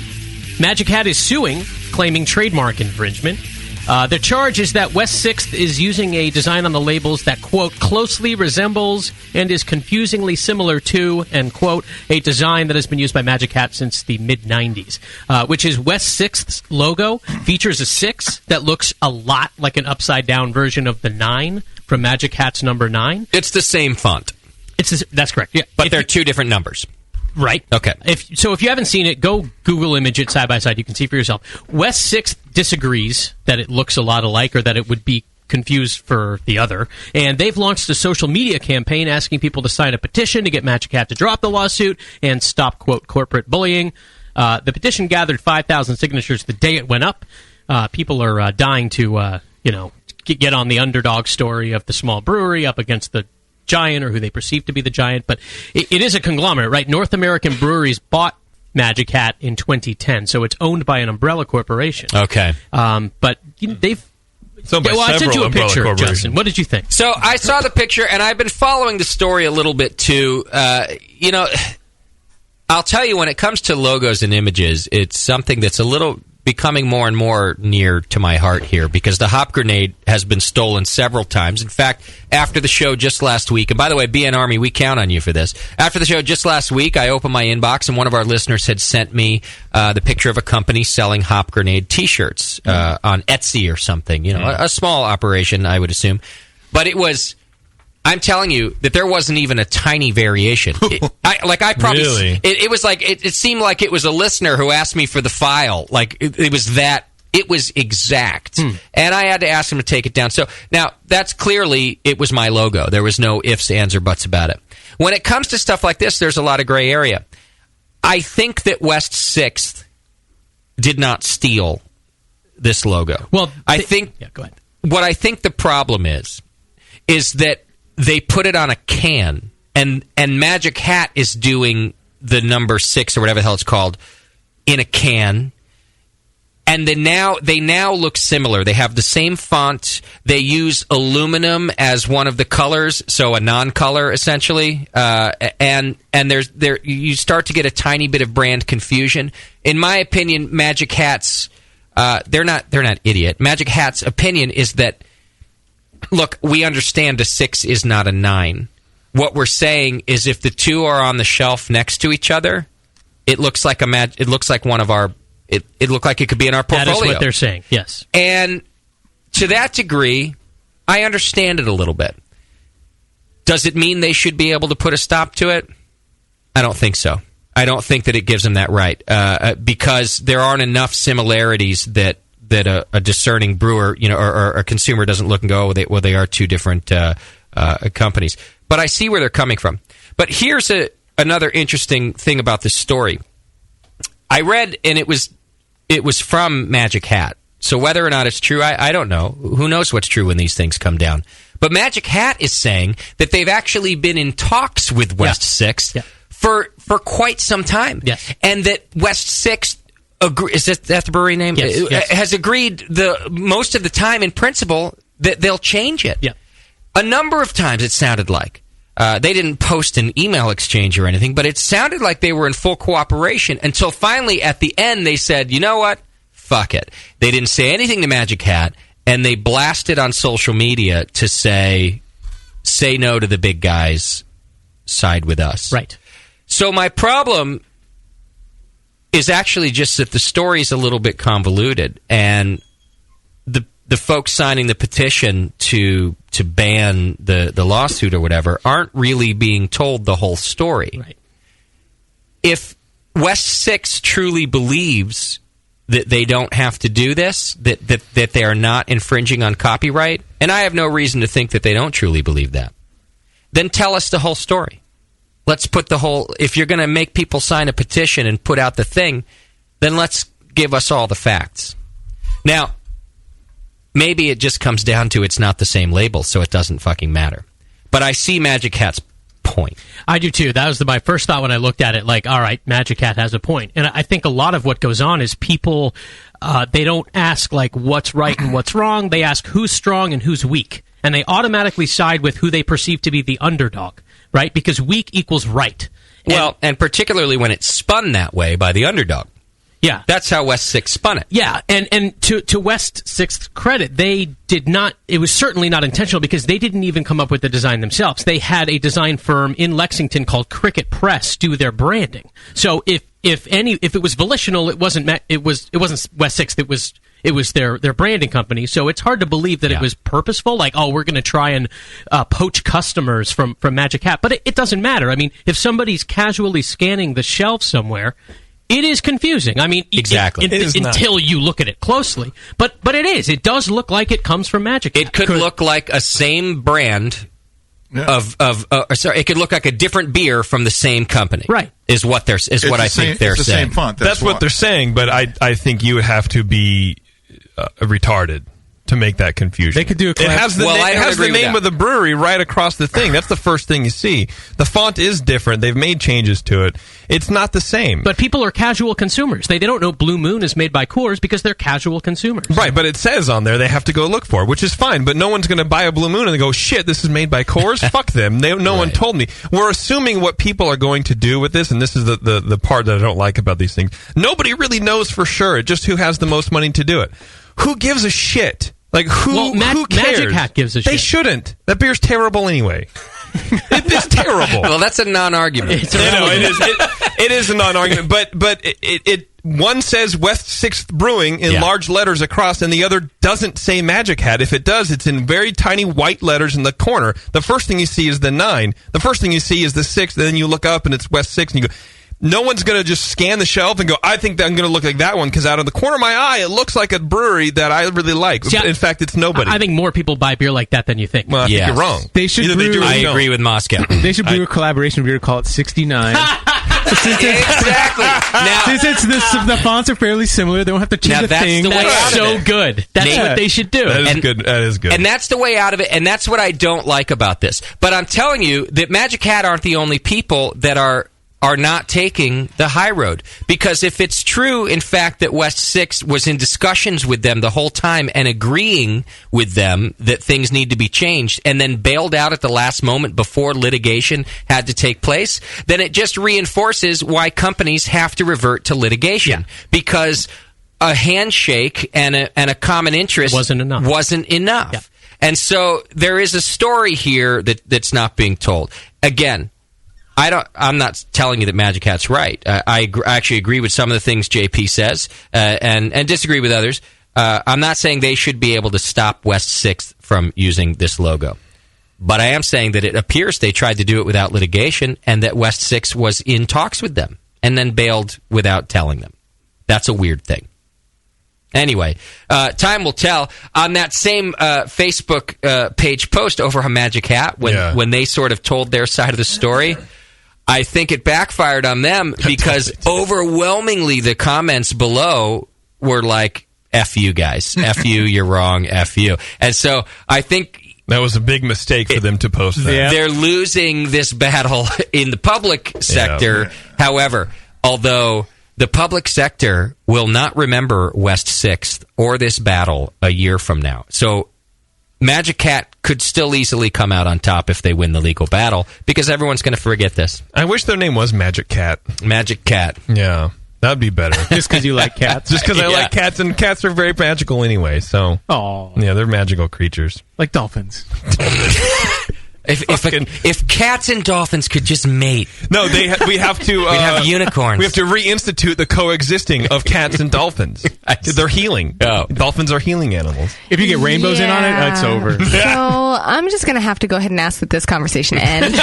Magic Hat is suing, claiming trademark infringement. The charge is that West 6th is using a design on the labels that, quote, closely resembles and is confusingly similar to, and, quote, a design that has been used by Magic Hat since the mid-'90s, which is West 6th's logo features a 6 that looks a lot like an upside-down version of the 9 from Magic Hat's number 9. It's the same font. That's correct, yeah. But they're two different numbers. Right. Okay. If you haven't seen it, go Google image it side by side. You can see for yourself. West 6th disagrees that it looks a lot alike or that it would be confused for the other. And they've launched a social media campaign asking people to sign a petition to get Magic Hat to drop the lawsuit and stop, quote, corporate bullying. The petition gathered 5,000 signatures the day it went up. People are dying to, get on the underdog story of the small brewery up against the giant or who they perceive to be the giant. But it is a conglomerate, right? North American Breweries bought Magic Hat in 2010, so it's owned by an umbrella corporation. Okay. But they've... I sent you a picture, Justin. What did you think? So I saw the picture, and I've been following the story a little bit, too. I'll tell you, when it comes to logos and images, it's something that's a little becoming more and more near to my heart here, because the hop grenade has been stolen several times. In fact, after the show just last week, and by the way, BN Army, we count on you for this. After the show just last week, I opened my inbox, and one of our listeners had sent me the picture of a company selling hop grenade T-shirts on Etsy or something. A small operation, I would assume. But it was... I'm telling you that there wasn't even a tiny variation. It was like it seemed like it was a listener who asked me for the file. Like it was that. It was exact, and I had to ask him to take it down. So now that's clearly it was my logo. There was no ifs, ands, or buts about it. When it comes to stuff like this, there's a lot of gray area. I think that West 6th did not steal this logo. Well, I think. Yeah, go ahead. What I think the problem is that they put it on a can, and Magic Hat is doing the number 6 or whatever the hell it's called in a can, and they now look similar. They have the same font. They use aluminum as one of the colors, so a non-color essentially, and you start to get a tiny bit of brand confusion. In my opinion, Magic Hat's they're not idiot. Magic Hat's opinion is that, look, we understand a 6 is not a 9. What we're saying is if the two are on the shelf next to each other, it looks like one of our. It looked like it could be in our portfolio. That is what they're saying. Yes, and to that degree, I understand it a little bit. Does it mean they should be able to put a stop to it? I don't think so. I don't think that it gives them that right because there aren't enough similarities that a discerning brewer, or a consumer doesn't look and go, well, they are two different companies. But I see where they're coming from. But here's another interesting thing about this story. I read, and it was from Magic Hat. So whether or not it's true, I don't know. Who knows what's true when these things come down? But Magic Hat is saying that they've actually been in talks with West 6th for quite some time. Yes. And that West 6th is that the brewery name? Yes. Has agreed most of the time, in principle, that they'll change it. Yeah. A number of times it sounded like. They didn't post an email exchange or anything, but it sounded like they were in full cooperation until finally at the end they said, you know what? Fuck it. They didn't say anything to Magic Hat, and they blasted on social media to say no to the big guys, side with us. Right. So my problem is actually just that the story's a little bit convoluted, and the folks signing the petition to ban the lawsuit or whatever aren't really being told the whole story. Right. If West 6 truly believes that they don't have to do this, that they are not infringing on copyright, and I have no reason to think that they don't truly believe that, then tell us the whole story. Let's put the whole... If you're going to make people sign a petition and put out the thing, then let's give us all the facts. Now, maybe it just comes down to it's not the same label, so it doesn't fucking matter. But I see Magic Hat's point. I do too. That was my first thought when I looked at it. Like, all right, Magic Hat has a point. And I think a lot of what goes on is people, they don't ask, like, what's right and what's wrong. They ask who's strong and who's weak. And they automatically side with who they perceive to be the underdog, right? Because weak equals right. And particularly when it's spun that way by the underdog. Yeah. That's how West 6 spun it. Yeah, and to West 6's credit, they did not, it was certainly not intentional because they didn't even come up with the design themselves. They had a design firm in Lexington called Cricket Press do their branding. So if it was volitional, it wasn't West 6th, It was their branding company, so it's hard to believe that it was purposeful. Like, oh, we're going to try and poach customers from Magic Hat. But it doesn't matter. I mean, if somebody's casually scanning the shelf somewhere, it is confusing. I mean, exactly. Until you look at it closely. But it is. It does look like it comes from Magic Hat. It could look like a same brand it could look like a different beer from the same company. Right. Is what I think they're saying. Same font. That's what they're saying, but I think you would have to be retarded to make that confusion. They could do a It has the name of the brewery right across the thing. That's the first thing you see. The font is different. They've made changes to it. It's not the same. But people are casual consumers. They don't know Blue Moon is made by Coors because they're casual consumers. Right, but it says on there they have to go look for it, which is fine. But no one's going to buy a Blue Moon and go, shit, this is made by Coors? Fuck them. No one told me. We're assuming what people are going to do with this, and this is the part that I don't like about these things. Nobody really knows for sure just who has the most money to do it. Who gives a shit? Like, who cares? Magic Hat gives a shit. They shouldn't. That beer's terrible anyway. It's terrible. Well, that's a non-argument. It is a non-argument, but it one says West 6th Brewing in large letters across, and the other doesn't say Magic Hat. If it does, it's in very tiny white letters in the corner. The first thing you see is the 9. The first thing you see is the 6th, and then you look up and it's West 6th, and you go... No one's going to just scan the shelf and go, I think that I'm going to look like that one, because out of the corner of my eye, it looks like a brewery that I really like. See, in fact, it's nobody. I think more people buy beer like that than you think. Well, I think you're wrong. They should brew, I agree with Moscow. They should brew a collaboration beer, call it 69. Exactly. Now, since the fonts are fairly similar, they don't have to change the thing. That's so good. That's what they should do. That is good. And that's the way out of it, and that's what I don't like about this. But I'm telling you that Magic Hat aren't the only people that are not taking the high road. Because if it's true, in fact, that West 6 was in discussions with them the whole time and agreeing with them that things need to be changed and then bailed out at the last moment before litigation had to take place, then it just reinforces why companies have to revert to litigation. Because a handshake and a common interest wasn't enough. Yeah. And so there is a story here that's not being told. Again, I'm not telling you that Magic Hat's right. I actually agree with some of the things JP says and disagree with others. I'm not saying they should be able to stop West 6th from using this logo. But I am saying that it appears they tried to do it without litigation and that West 6 was in talks with them and then bailed without telling them. That's a weird thing. Anyway, time will tell. On that same Facebook page post over on Magic Hat, when they sort of told their side of the story, I think it backfired on them because overwhelmingly the comments below were like, F you guys. F you, you're wrong, F you. And so I think... That was a big mistake for them to post that. They're losing this battle in the public sector. Yeah. However, although the public sector will not remember West 6th or this battle a year from now. So Magic Hat could still easily come out on top if they win the legal battle because everyone's going to forget this. I wish their name was Magic Cat. Magic Cat. Yeah, that'd be better. Just because you like cats? Just because I like cats, and cats are very magical anyway, so... Oh, yeah, they're magical creatures. Like dolphins. If cats and dolphins could just mate. No, we have to... We'd have unicorns. We have to reinstitute the coexisting of cats and dolphins. They're healing. Oh. Dolphins are healing animals. If you get rainbows in on it, it's over. So I'm just going to have to go ahead and ask that this conversation end.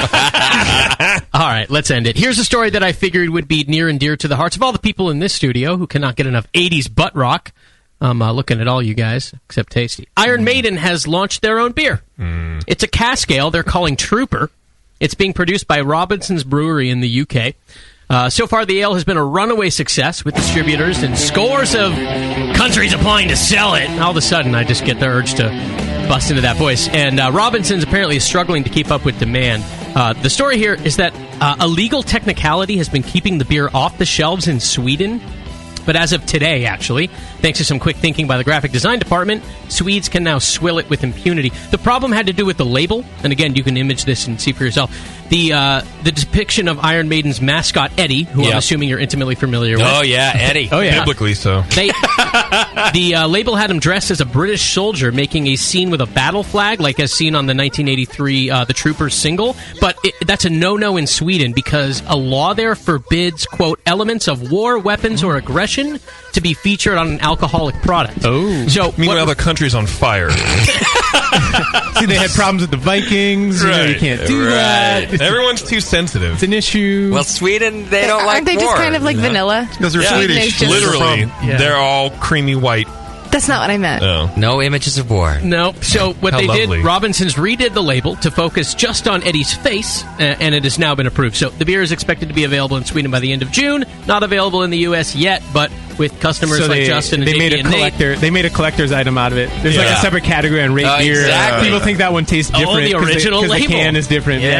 All right, let's end it. Here's a story that I figured would be near and dear to the hearts of all the people in this studio who cannot get enough 80s butt rock. I'm looking at all you guys, except Tasty. Iron Maiden has launched their own beer. It's a cask ale they're calling Trooper. It's being produced by Robinson's Brewery in the UK. So far, the ale has been a runaway success with distributors and scores of countries applying to sell it. All of a sudden, I just get the urge to bust into that voice. And Robinson's apparently is struggling to keep up with demand. The story here is that a legal technicality has been keeping the beer off the shelves in Sweden. But as of today, actually, thanks to some quick thinking by the graphic design department, Swedes can now swill it with impunity. The problem had to do with the label, and again, you can image this and see for yourself. The depiction of Iron Maiden's mascot, Eddie, who I'm assuming you're intimately familiar with. Oh, yeah, Eddie. Oh, yeah. Biblically so. The label had him dressed as a British soldier, making a scene with a battle flag, like as seen on the 1983 The Troopers single. But that's a no-no in Sweden because a law there forbids, quote, elements of war, weapons, or aggression permission to be featured on an alcoholic product. Oh. So meanwhile, the country's on fire. See, they had problems with the Vikings. Right. You can't do that. Everyone's too sensitive. It's an issue. Well, Sweden, they don't Aren't they just kind of like vanilla? Because they're Swedish. Literally, they're all creamy white. That's not what I meant. Oh. No images of war. No. So what How they lovely. did, Robinsons redid the label to focus just on Eddie's face, and it has now been approved. So the beer is expected to be available in Sweden by the end of June. Not available in the U.S. yet, but with customers like Justin and they made Iggy a and Nate. collector. They made a collector's item out of it. There's like a separate category on rate beer. Exactly. People think that one tastes different. the original because the label. can is different. Yes.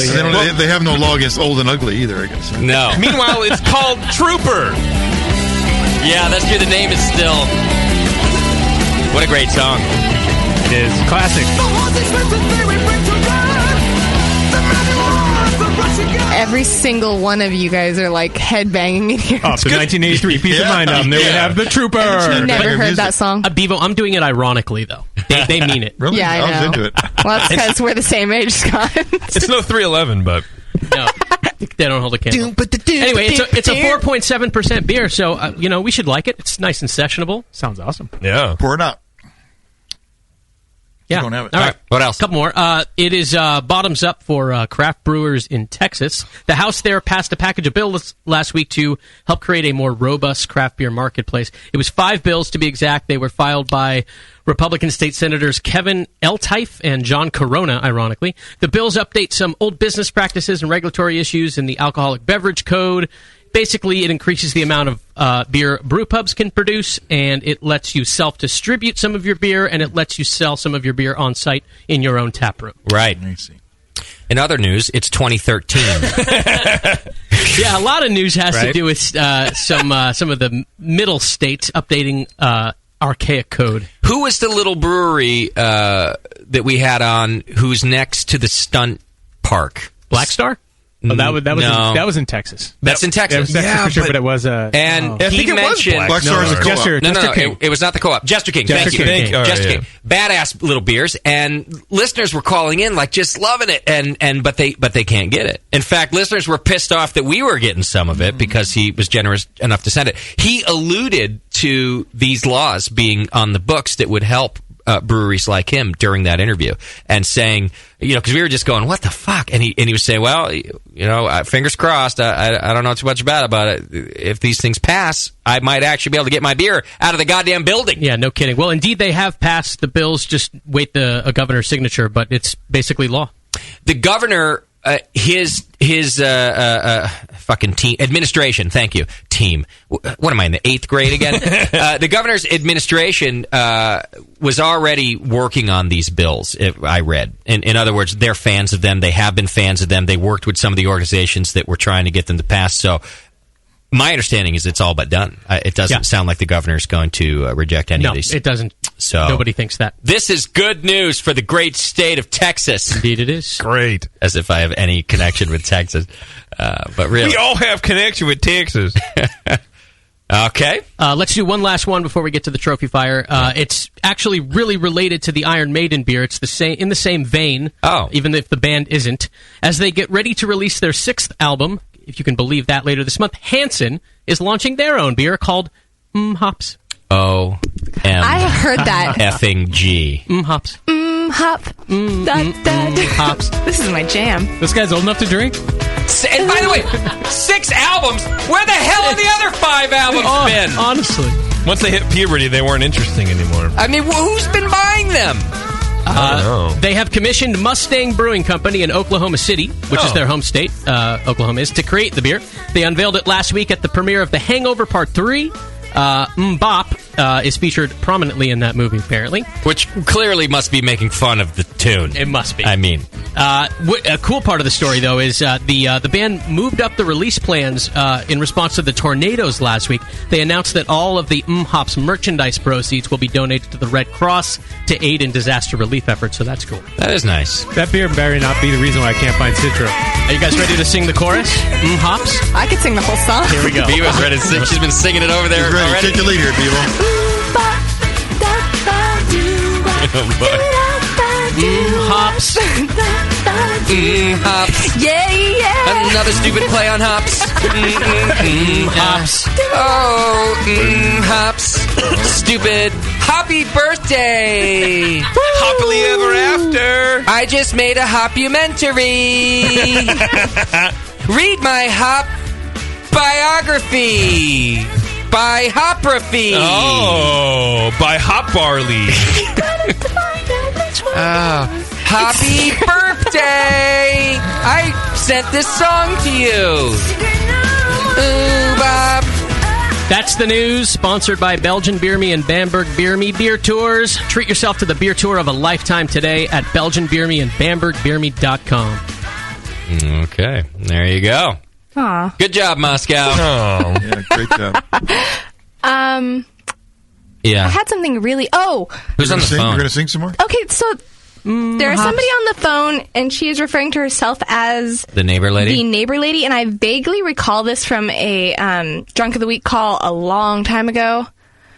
Yeah, probably. They have no law against old and ugly either, I guess. No. Meanwhile, it's called Trooper. Yeah, that's true. The name is still... What a great song. It is. Classic. Every single one of you guys are like headbanging in here. Oh, the 1983 Peace of Mind album. There we have the Trooper. Never heard that song. Bevo, I'm doing it ironically, though. They mean it. Really? Yeah, I was know. into it. Well, that's because we're the same age, Scott. It's no 311, but... No, they don't hold a candle. Anyway, it's a 4.7% beer, so we should like it. It's nice and sessionable. Sounds awesome. Yeah. Pour it out. Yeah. Don't have it. All right. What else? Couple more. It is bottoms up for craft brewers in Texas. The House there passed a package of bills last week to help create a more robust craft beer marketplace. It was 5 bills to be exact. They were filed by Republican State Senators Kevin Eltife and John Corona, ironically. The bills update some old business practices and regulatory issues in the Alcoholic Beverage Code. Basically, it increases the amount of beer brew pubs can produce, and it lets you self-distribute some of your beer, and it lets you sell some of your beer on site in your own tap room. Right. In other news, it's 2013. Yeah, a lot of news has Right. to do with some of the middle states updating archaic code. Who was the little brewery that we had on who's next to the stunt park? Black Star? Oh, that was No. that was in Texas. That's in Texas. That was Texas for sure, but it was and I he think it was mentioned Black Star. Black Star is a co-op. No, King. it was not the co-op. Jester King. Jester Thank you. King. Jester yeah. King. Badass little beers, and listeners were calling in like just loving it, but they can't get it. In fact, listeners were pissed off that we were getting some of it because he was generous enough to send it. He alluded to these laws being on the books that would help breweries like him during that interview, and saying, because we were just going, what the fuck? And he was saying, well, fingers crossed. I don't know too much about it. If these things pass, I might actually be able to get my beer out of the goddamn building. Yeah, no kidding. Well, indeed, they have passed the bills. Just wait a governor's signature, but it's basically law. The governor, his fucking team, administration, thank you, team. What am I, in the 8th grade again? The governor's administration was already working on these bills, I read. In other words, they're fans of them. They have been fans of them. They worked with some of the organizations that were trying to get them to pass. So my understanding is it's all but done. It doesn't sound like the governor's going to reject any of these. No, it doesn't. So nobody thinks that. This is good news for the great state of Texas. Indeed it is. Great. As if I have any connection with Texas. But really. We all have connection with Texas. Okay. Let's do one last one before we get to the trophy fire. It's actually really related to the Iron Maiden beer. It's in the same vein. Oh. Even if the band isn't. As they get ready to release their 6th album, if you can believe that, later this month, Hanson is launching their own beer called Hops. O-M. I heard that. Effing G. Hops. Hop. Hops. This is my jam. This guy's old enough to drink? And by the way, 6 albums. Where the hell have the other 5 albums been? Honestly. Once they hit puberty, they weren't interesting anymore. I mean, who's been buying them? They have commissioned Mustang Brewing Company in Oklahoma City, which is their home state, Oklahoma is, to create the beer. They unveiled it last week at the premiere of The Hangover Part 3. Bop is featured prominently in that movie, apparently. Which clearly must be making fun of the tune. It must be. I mean. A cool part of the story, though, is the band moved up the release plans in response to the tornadoes last week. They announced that all of the Hops merchandise proceeds will be donated to the Red Cross to aid in disaster relief efforts, so that's cool. That is nice. That beer better not be the reason why I can't find Citro. Are you guys ready to sing the chorus? Hops? I could sing the whole song. Here we go. Beaver's ready to sing. She's been singing it over there. He's ready. Already. Take the lead here, Beaver. Hops. Hops. Yeah, yeah. another stupid play on hops. Hops. Oh, hops. Stupid. Happy birthday. Happily ever after. I just made a hopumentary. Read my hop biography. By Hopography. Oh, by Hop Barley. Happy birthday! I sent this song to you. Ooh, Bob. That's the news, sponsored by Belgian Beer Me and Bamberg Beer Me Beer Tours. Treat yourself to the beer tour of a lifetime today at Belgian Beer Me and BambergBeerMe.com. Okay, there you go. Aw. Good job, Moscow. Oh, yeah, great job. Yeah. I had something really... Who's on the phone? You're going to sing some more? Okay, so there is somebody on the phone, and she is referring to herself as... The neighbor lady? The neighbor lady, and I vaguely recall this from a Drunk of the Week call a long time ago,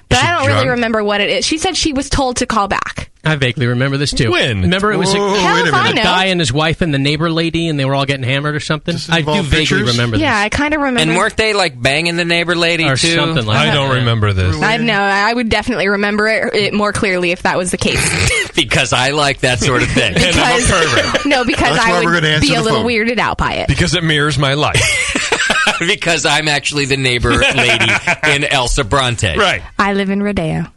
but I don't really remember what it is. She said she was told to call back. I vaguely remember this, too. When? Remember it was a minute. guy and his wife and the neighbor lady, and they were all getting hammered or something? I do vaguely remember this. Yeah, I kind of remember. And weren't they, like, banging the neighbor lady, or too? something like I don't remember this. I know. I would definitely remember it more clearly if that was the case. Because I like that sort of thing. And I'm a pervert. No, because That's I why we're would gonna answer be a the little phone. weirded out by it. Because it mirrors my life. Because I'm actually the neighbor lady in Elsa Bronte. Right. I live in Rodeo.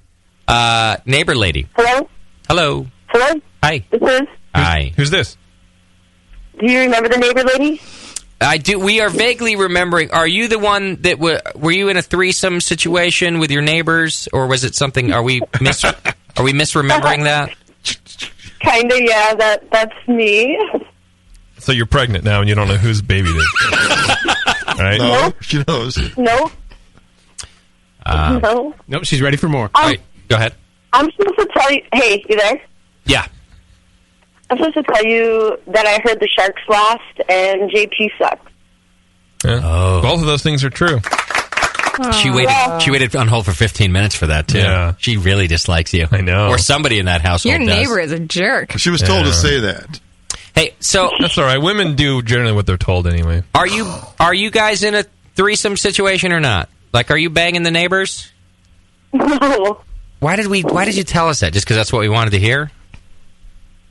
Neighbor lady. Hello? Hello. Hello? Hi. This is? Hi. Who's this? Do you remember the neighbor lady? I do. We are vaguely remembering. Are you the one that were you in a threesome situation with your neighbors, or was it something? Are we misremembering that? Kinda, yeah. That's me. So you're pregnant now, and you don't know whose baby it is. Right? No, she knows. No. No. Nope, she's ready for more. All right, go ahead. I'm supposed to tell you... Hey, you there? Yeah. I'm supposed to tell you that I heard the Sharks lost and JP sucks. Yeah. Oh. Both of those things are true. She waited. She waited on hold for 15 minutes for that too. Yeah. She really dislikes you. I know. Or somebody in that household. Your does. neighbor is a jerk. She was told to say that. Hey, so that's all right. Women do generally what they're told anyway. Are you guys in a threesome situation or not? Like, are you banging the neighbors? No. Why did you tell us that? Just because that's what we wanted to hear?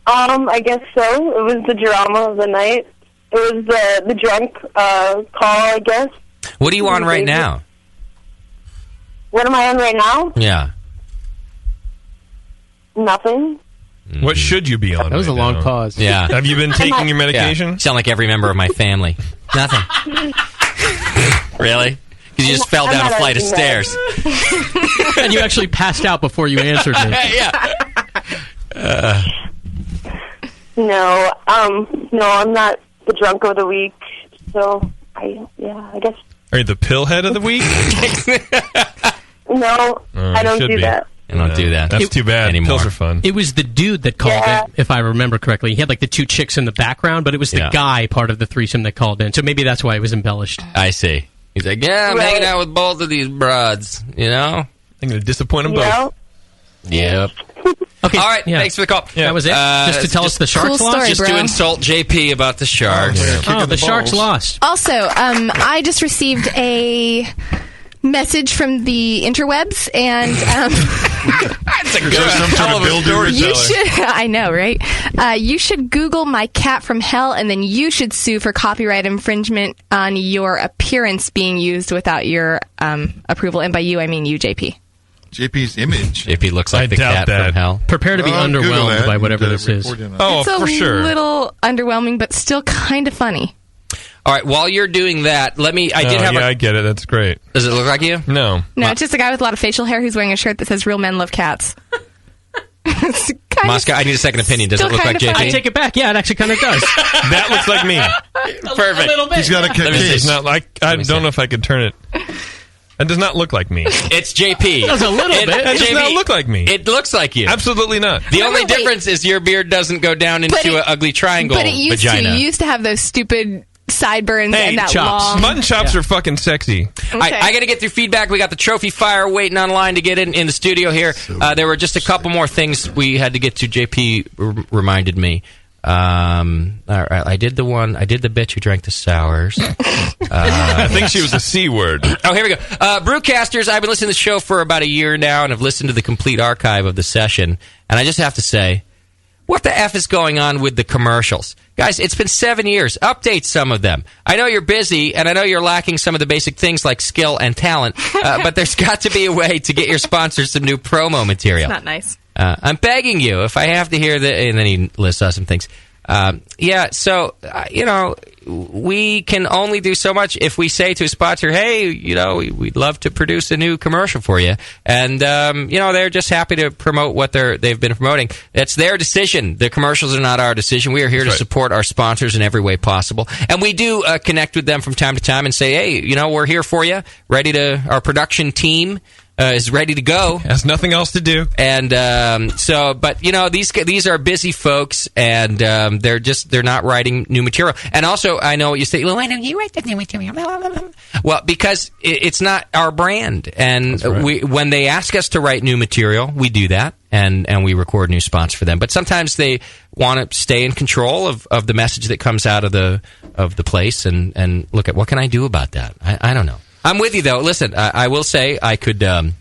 I guess so. It was the drama of the night. It was the drunk call, I guess. What are you on right now? What am I on right now? Yeah. Nothing. What should you be on? That was right a long now? pause. Yeah. Have you been taking your medication? Yeah. You sound like every member of my family. Nothing. Really? Because you just fell down a flight of stairs. And you actually passed out before you answered me. Yeah. No, I'm not the drunk of the week. So I guess. Are you the pillhead of the week? No, I don't do that. I don't do that. That's too bad. Anymore. Pills are fun. It was the dude that called in, if I remember correctly. He had like the two chicks in the background, but it was the guy part of the threesome that called in. So maybe that's why it was embellished. I see. He's like, yeah, I'm hanging out with both of these broads, you know? I'm going to disappoint them both. Yep. Okay. All right, thanks for the call. That was it? Just to tell us the Sharks Cool lost? story, Just bro. to insult JP about the Sharks. The Sharks lost. Also, I just received a message from the interwebs, and That's a good some sort hell of of a builder story. you should. I know, right? You should Google "My Cat from Hell," and then you should sue for copyright infringement on your appearance being used without your approval. And by you, I mean you, JP. JP's image. JP looks like I the doubt cat that. from hell. Prepare to be Well, Google underwhelmed that by and, whatever this is. report in on it. Oh, It's a for sure. little underwhelming, but still kind of funny. All right, while you're doing that, let me... I get it. That's great. Does it look like you? No. No, it's just a guy with a lot of facial hair who's wearing a shirt that says "Real men love cats." It's kind Moscow, I need a second opinion. Does it still look like kinda JP? funny. I take it back. Yeah, it actually kind of does. That looks like me. Perfect. A little bit. He's got a Let me see. case. It's not like... I don't know if I could turn it. That does not look like me. It's JP. It does a little bit. That does JP, not look like me. It looks like you. Absolutely not. The only wait. difference is your beard doesn't go down But into it- an ugly triangle But it used vagina. to. You used to have those stupid sideburns Hey, and that chops. long. Mutton chops are fucking sexy. Okay. I got to get through feedback. We got the trophy fire waiting online to get in the studio here. There were just a couple more things we had to get to. JP reminded me. All right, I did the bitch who drank the sours. I think she was a C word. Oh, here we go. Brewcasters, I've been listening to the show for about a year now, and I've listened to the complete archive of the session. And I just have to say, what the F is going on with the commercials? Guys, it's been 7 years. Update some of them. I know you're busy, and I know you're lacking some of the basic things like skill and talent, but there's got to be a way to get your sponsors some new promo material. It's not nice. I'm begging you, if I have to hear the... And then he lists us some things. We can only do so much if we say to a sponsor, hey, we'd love to produce a new commercial for you. And, they're just happy to promote what they've been promoting. It's their decision. The commercials are not our decision. We are here to support our sponsors in every way possible. And we do connect with them from time to time and say, hey, we're here for you. Our production team is ready to go. Has nothing else to do. And these are busy folks, and they're not writing new material. And also, I know what you say. Well, why don't you write the new material? Well, because it's not our brand, and when they ask us to write new material, we do that, and we record new spots for them. But sometimes they want to stay in control of the message that comes out of the place, and look at what can I do about that. I don't know. I'm with you, though. Listen, I will say I can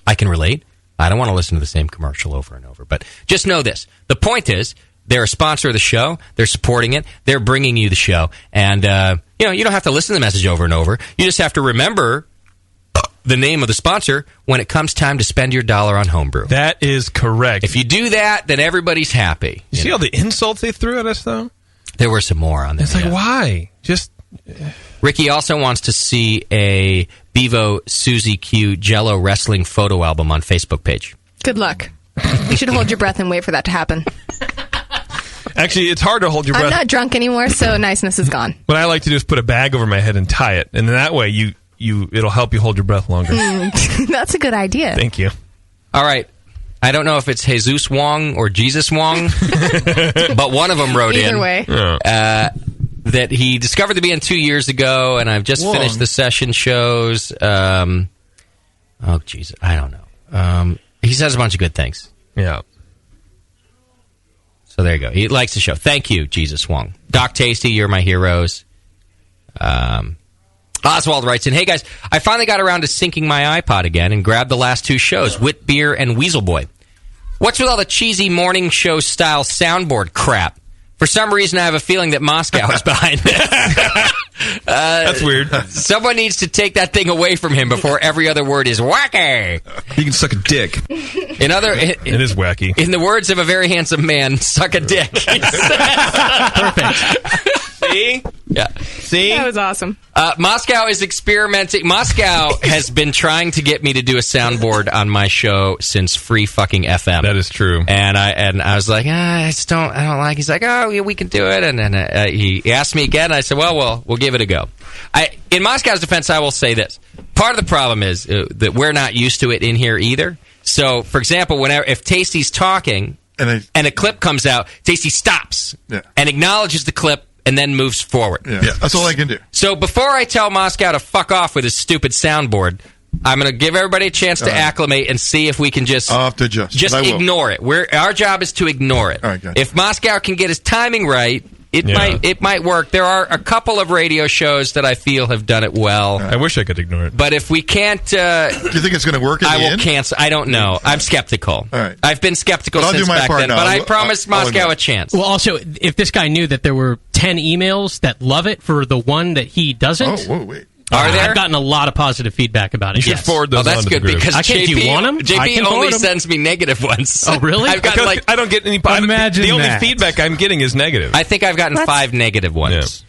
relate. I don't want to listen to the same commercial over and over. But just know this. The point is, they're a sponsor of the show. They're supporting it. They're bringing you the show. And, you don't have to listen to the message over and over. You just have to remember the name of the sponsor when it comes time to spend your dollar on homebrew. That is correct. If you do that, then everybody's happy. You see all the insults they threw at us, though? There were some more on there. It's like, why? Just... Ricky also wants to see a Bevo Susie Q Jello wrestling photo album on Facebook page. Good luck. You should hold your breath and wait for that to happen. Actually, it's hard to hold your breath. I'm not drunk anymore, so niceness is gone. What I like to do is put a bag over my head and tie it, and that way it'll help you hold your breath longer. That's a good idea. Thank you. All right. I don't know if it's Jesus Wong or Jesus Wong, but one of them wrote in. Either way. That he discovered the band 2 years ago, and I've just finished the session shows. I don't know. He says a bunch of good things. Yeah. So there you go. He likes the show. Thank you, Jesus Wong. Doc Tasty, you're my heroes. Oswald writes in, hey guys, I finally got around to syncing my iPod again and grabbed the last two shows, Wit Beer and Weasel Boy. What's with all the cheesy morning show style soundboard crap? For some reason, I have a feeling that Moscow is behind this. That's weird. Someone needs to take that thing away from him before every other word is wacky. He can suck a dick. It is wacky. In the words of a very handsome man, suck a dick. Perfect. See? Yeah. See? That was awesome. Moscow is experimenting. Moscow has been trying to get me to do a soundboard on my show since free fucking FM. That is true. And I was like, I don't like. He's like, oh, yeah, we can do it. And then he asked me again. And I said, well, we'll give it a go. In Moscow's defense, I will say this: part of the problem is that we're not used to it in here either. So, for example, if Tasty's talking and a clip comes out, Tasty stops and acknowledges the clip. And then moves forward. Yeah, that's all I can do. So before I tell Moscow to fuck off with his stupid soundboard, I'm going to give everybody a chance to acclimate and see if we can just I'll have to adjust. Just ignore it. Our job is to ignore it. All right, if Moscow can get his timing right, it might work. There are a couple of radio shows that I feel have done it well. I wish I could ignore it. But if we can't... do you think it's going to work in the end? I will cancel. I don't know. I'm skeptical. All right. I've been skeptical since back then, but I promised Moscow a chance. Well, also, if this guy knew that there were 10 emails that love it for the one that he doesn't... Oh, wait. Are there? I've gotten a lot of positive feedback about it. You should forward those on that's to good the group. because do you want them? JP only sends me negative ones. Oh, really? I've gotten I don't get any. Imagine the only that. feedback I'm getting is negative. I think I've gotten 5 negative ones.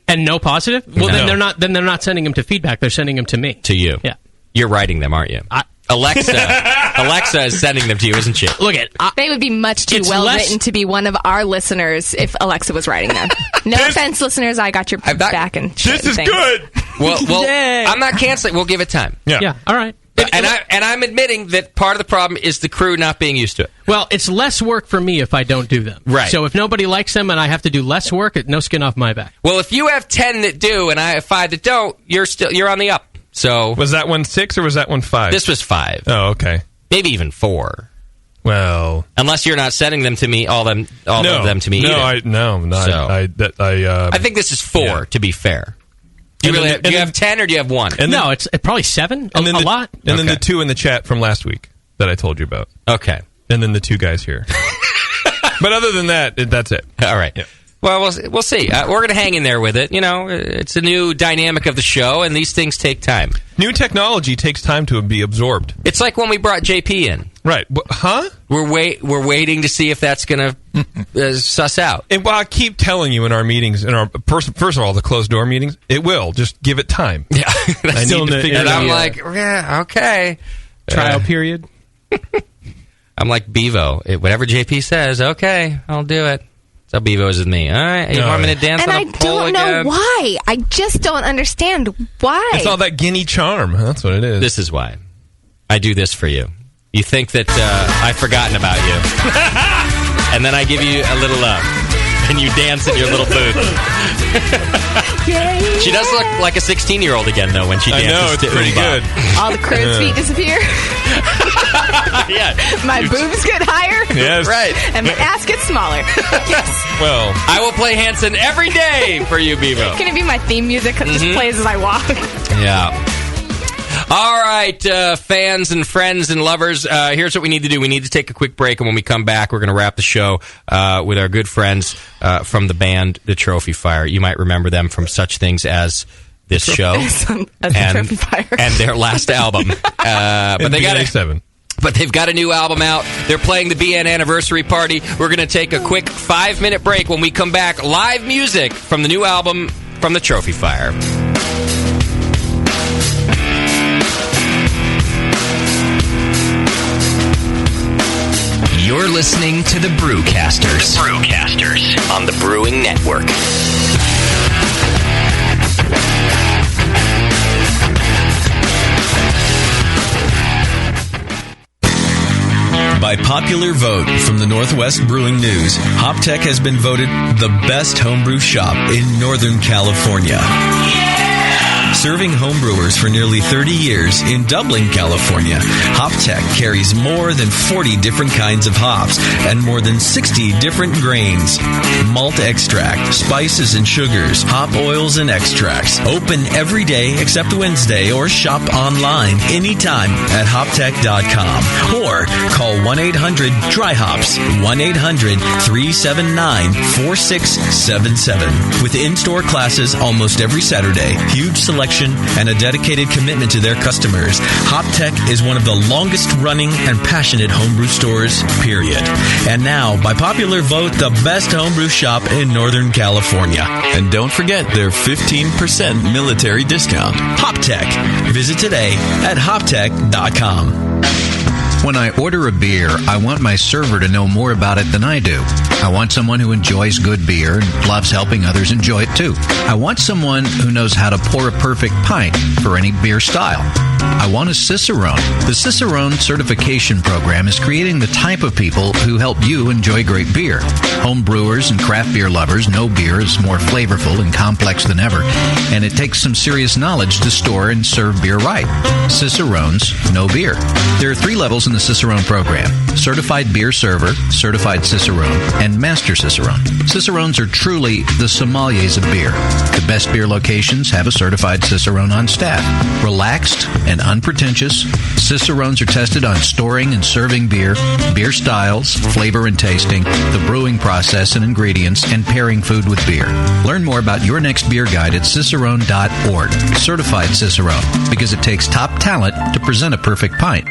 And no positive? Well, No. then they're not sending them to feedback. They're sending them to me. To you. Yeah. You're writing them, aren't you? Alexa is sending them to you, isn't she? Look at they would be much too well written to be one of our listeners if Alexa was writing them. No offense, listeners. I got your back and shit. This is good. Well, I'm not canceling. We'll give it time. Yeah. All right. And I'm admitting that part of the problem is the crew not being used to it. Well, it's less work for me if I don't do them. Right. So if nobody likes them and I have to do less work, no skin off my back. Well, if you have 10 that do and I have 5 that don't, you're on the up. So was that one 6 or was that one 5? This was 5. Oh, okay. Maybe even 4. Well, unless you're not sending them to me, all of them to me. I think this is 4. To be fair, do you have 10 or do you have 1? No, it's probably 7. A lot. And then the 2 in the chat from last week that I told you about. Okay, and then the 2 guys here. But other than that, that's it. All right. Yeah. Well, we'll see. We're going to hang in there with it. You know, it's a new dynamic of the show, and these things take time. New technology takes time to be absorbed. It's like when we brought JP in. Right. Huh? We're waiting to see if that's going to suss out. And I keep telling you in our meetings, first of all, the closed door meetings, it will. Just give it time. Yeah. I need to figure it out. I'm like, yeah, okay. Trial period. I'm like Bevo. Whatever JP says, okay, I'll do it. So Bevo is with me. All right, you want me to dance and on a pole again? And I don't know why. I just don't understand why. It's all that guinea charm. That's what it is. This is why. I do this for you. You think that I've forgotten about you. And then I give you a little love. And you dance in your little booth. She does look like a 16-year-old again, though, when she dances. I know, it's pretty good. All the crow's feet disappear. Yeah. My boobs get higher. Yes. Right. And my ass gets smaller. Yes. Well, I will play Hanson every day for you, Bevo. Can it be my theme music? It just plays as I walk. Yeah. All right, fans and friends and lovers, here's what we need to do. We need to take a quick break, and when we come back, we're going to wrap the show with our good friends from the band The Trophy Fire. You might remember them from such things as this show and their last album. But they got BNA7. But they've got a new album out. They're playing the BN anniversary party. We're going to take a quick 5-minute break. When we come back, live music from the new album from The Trophy Fire. You're listening to the Brewcasters. On the Brewing Network. By popular vote from the Northwest Brewing News, HopTech has been voted the best homebrew shop in Northern California. Serving homebrewers for nearly 30 years in Dublin, California, HopTech carries more than 40 different kinds of hops and more than 60 different grains. Malt extract, spices and sugars, hop oils and extracts. Open every day except Wednesday or shop online anytime at hoptech.com or call 1-800-DRY-HOPS, 1-800-379-4677. With in-store classes almost every Saturday, huge selection and a dedicated commitment to their customers, HopTech is one of the longest-running and passionate homebrew stores, period. And now, by popular vote, the best homebrew shop in Northern California. And don't forget their 15% military discount. HopTech. Visit today at hoptech.com. When I order a beer, I want my server to know more about it than I do. I want someone who enjoys good beer and loves helping others enjoy it too. I want someone who knows how to pour a perfect pint for any beer style. I want a Cicerone. The Cicerone certification program is creating the type of people who help you enjoy great beer. Home brewers and craft beer lovers know beer is more flavorful and complex than ever, and it takes some serious knowledge to store and serve beer right. Cicerones know beer. There are 3 levels in the Cicerone program: Certified Beer Server, Certified Cicerone, and Master Cicerone. Cicerones are truly the sommeliers of beer. The best beer locations have a certified Cicerone on staff. Relaxed and unpretentious, Cicerones are tested on storing and serving beer, beer styles, flavor and tasting, the brewing process and ingredients, and pairing food with beer. Learn more about your next beer guide at cicerone.org. Certified Cicerone, because it takes top talent to present a perfect pint.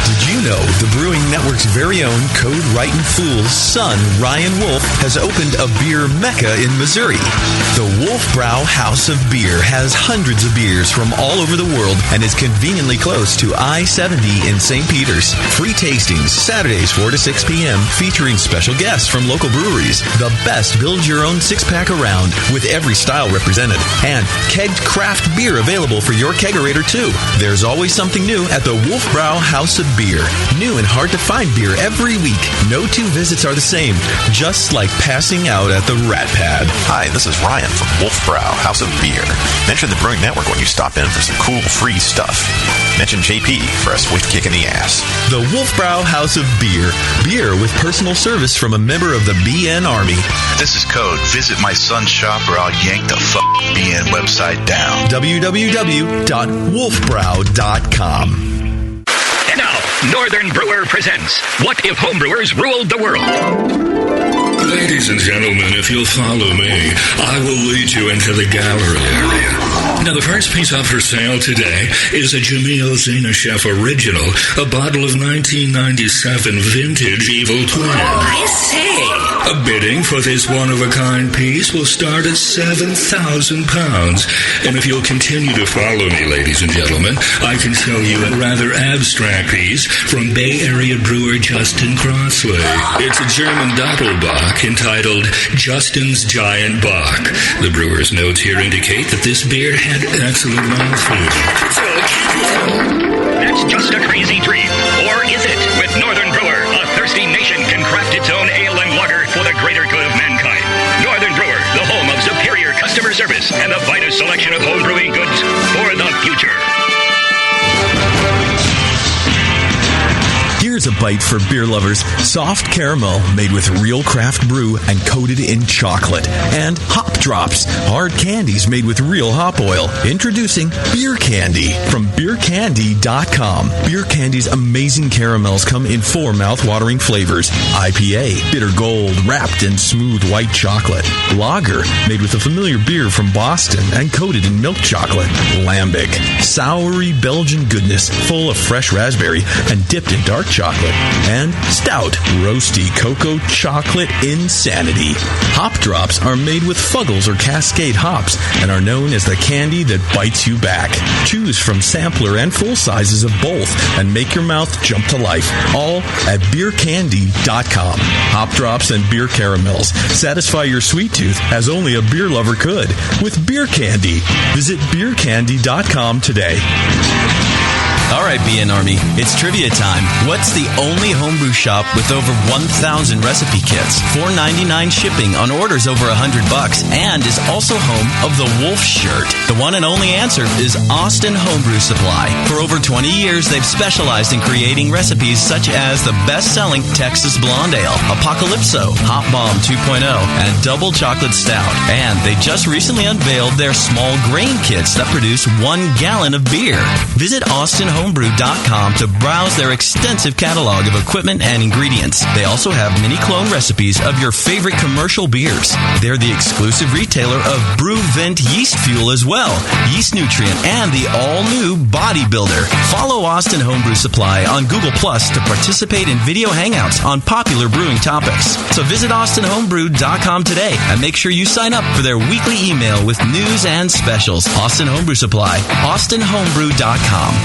Did you know the Brewing Network's very own Code Writing Fool's son, Ryan Wolf, has opened a beer mecca in Missouri? The Wolfbrow House of Beer has hundreds of beers from all over the world and is conveniently close to I-70 in St. Peter's. Free tastings Saturdays 4 to 6 p.m. featuring special guests from local breweries. The best build-your-own six-pack around with every style represented. And kegged craft beer available for your kegerator too. There's always something new at the Wolfbrow House of Beer, New and hard-to-find beer every week. No two visits are the same, just like passing out at the Rat Pad. Hi, this is Ryan from Wolfbrow, House of Beer. Mention the Brewing Network when you stop in for some cool free stuff. Mention JP for a swift kick in the ass. The Wolfbrow House of Beer. Beer with personal service from a member of the BN Army. This is Code. Visit my son's shop or I'll yank the BN website down. www.wolfbrow.com. And now, Northern Brewer presents What If Homebrewers Ruled the World? Ladies and gentlemen, if you'll follow me, I will lead you into the gallery area. Now, the first piece up for sale today is a Jamil Zainasheff original, a bottle of 1997 vintage Evil Twin. I say. A bidding for this one-of-a-kind piece will start at £7,000. And if you'll continue to follow me, ladies and gentlemen, I can show you a rather abstract piece from Bay Area brewer Justin Crossley. It's a German Doppelbock entitled Justin's Giant Bock. The brewer's notes here indicate that this beer had excellent mouthfeel. That's just a crazy dream. Or is it? With Northern Brewer, a thirsty nation can craft its own ale and lager for the greater good of mankind. Northern Brewer, the home of superior customer service and the finest selection of home brewing goods for the future. Here's a bite for beer lovers. Soft caramel made with real craft brew and coated in chocolate. And Hop Drops, hard candies made with real hop oil. Introducing Beer Candy from beercandy.com. Beer Candy's amazing caramels come in 4 mouth-watering flavors. IPA, bitter gold, wrapped in smooth white chocolate. Lager, made with a familiar beer from Boston and coated in milk chocolate. Lambic, soury Belgian goodness full of fresh raspberry and dipped in dark chocolate. And Stout, roasty cocoa chocolate insanity. Hop Drops are made with Fuggles or Cascade hops and are known as the candy that bites you back. Choose from sampler and full sizes of both and make your mouth jump to life. All at beercandy.com. Hop Drops and beer caramels. Satisfy your sweet tooth as only a beer lover could with Beer Candy. Visit beercandy.com today. All right, BN Army, it's trivia time. What's the only homebrew shop with over 1,000 recipe kits, $4.99 shipping on orders over $100, and is also home of the Wolf Shirt? The one and only answer is Austin Homebrew Supply. For over 20 years, they've specialized in creating recipes such as the best-selling Texas Blonde Ale, Apocalypso, Hop Bomb 2.0, and Double Chocolate Stout. And they just recently unveiled their small grain kits that produce 1 gallon of beer. Visit austinhomebrew.com to browse their extensive catalog of equipment and ingredients. They also have mini clone recipes of your favorite commercial beers. They're the exclusive retailer of BrewVent yeast fuel as well, Yeast Nutrient, and the all-new Bodybuilder. Follow Austin Homebrew Supply on Google Plus to participate in video hangouts on popular brewing topics. So visit austinhomebrew.com today and make sure you sign up for their weekly email with news and specials. Austin Homebrew Supply, austinhomebrew.com.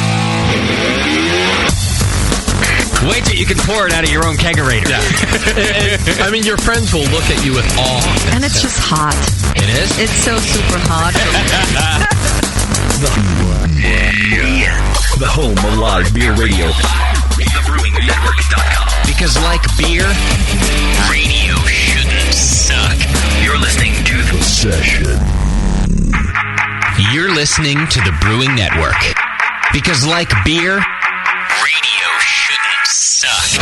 Wait till you can pour it out of your own kegerator. Yeah. I mean, your friends will look at you with awe. And it's just hot. It is? It's so super hot. The home of live beer radio. TheBrewingNetwork.com. Because like beer, radio shouldn't suck. You're listening to The Session. You're listening to The Brewing Network. Because like beer, radio shouldn't suck.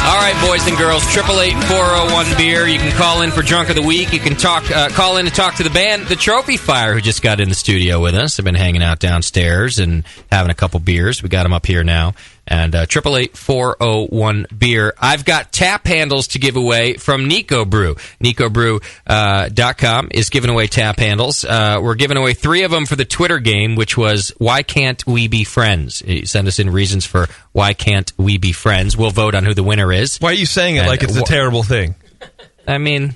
All right, boys and girls, 888-401-BEER. You can call in for Drunk of the Week. You can call in and talk to the band, The Trophy Fire, who just got in the studio with us. They've been hanging out downstairs and having a couple beers. We got them up here now. And 888-401-BEER. I've got tap handles to give away from Nico Brew. NicoBrew.com is giving away tap handles. We're giving away 3 of them for the Twitter game, which was Why Can't We Be Friends? You send us in reasons for Why Can't We Be Friends. We'll vote on who the winner is. Why are you saying it like it's a terrible thing? I mean...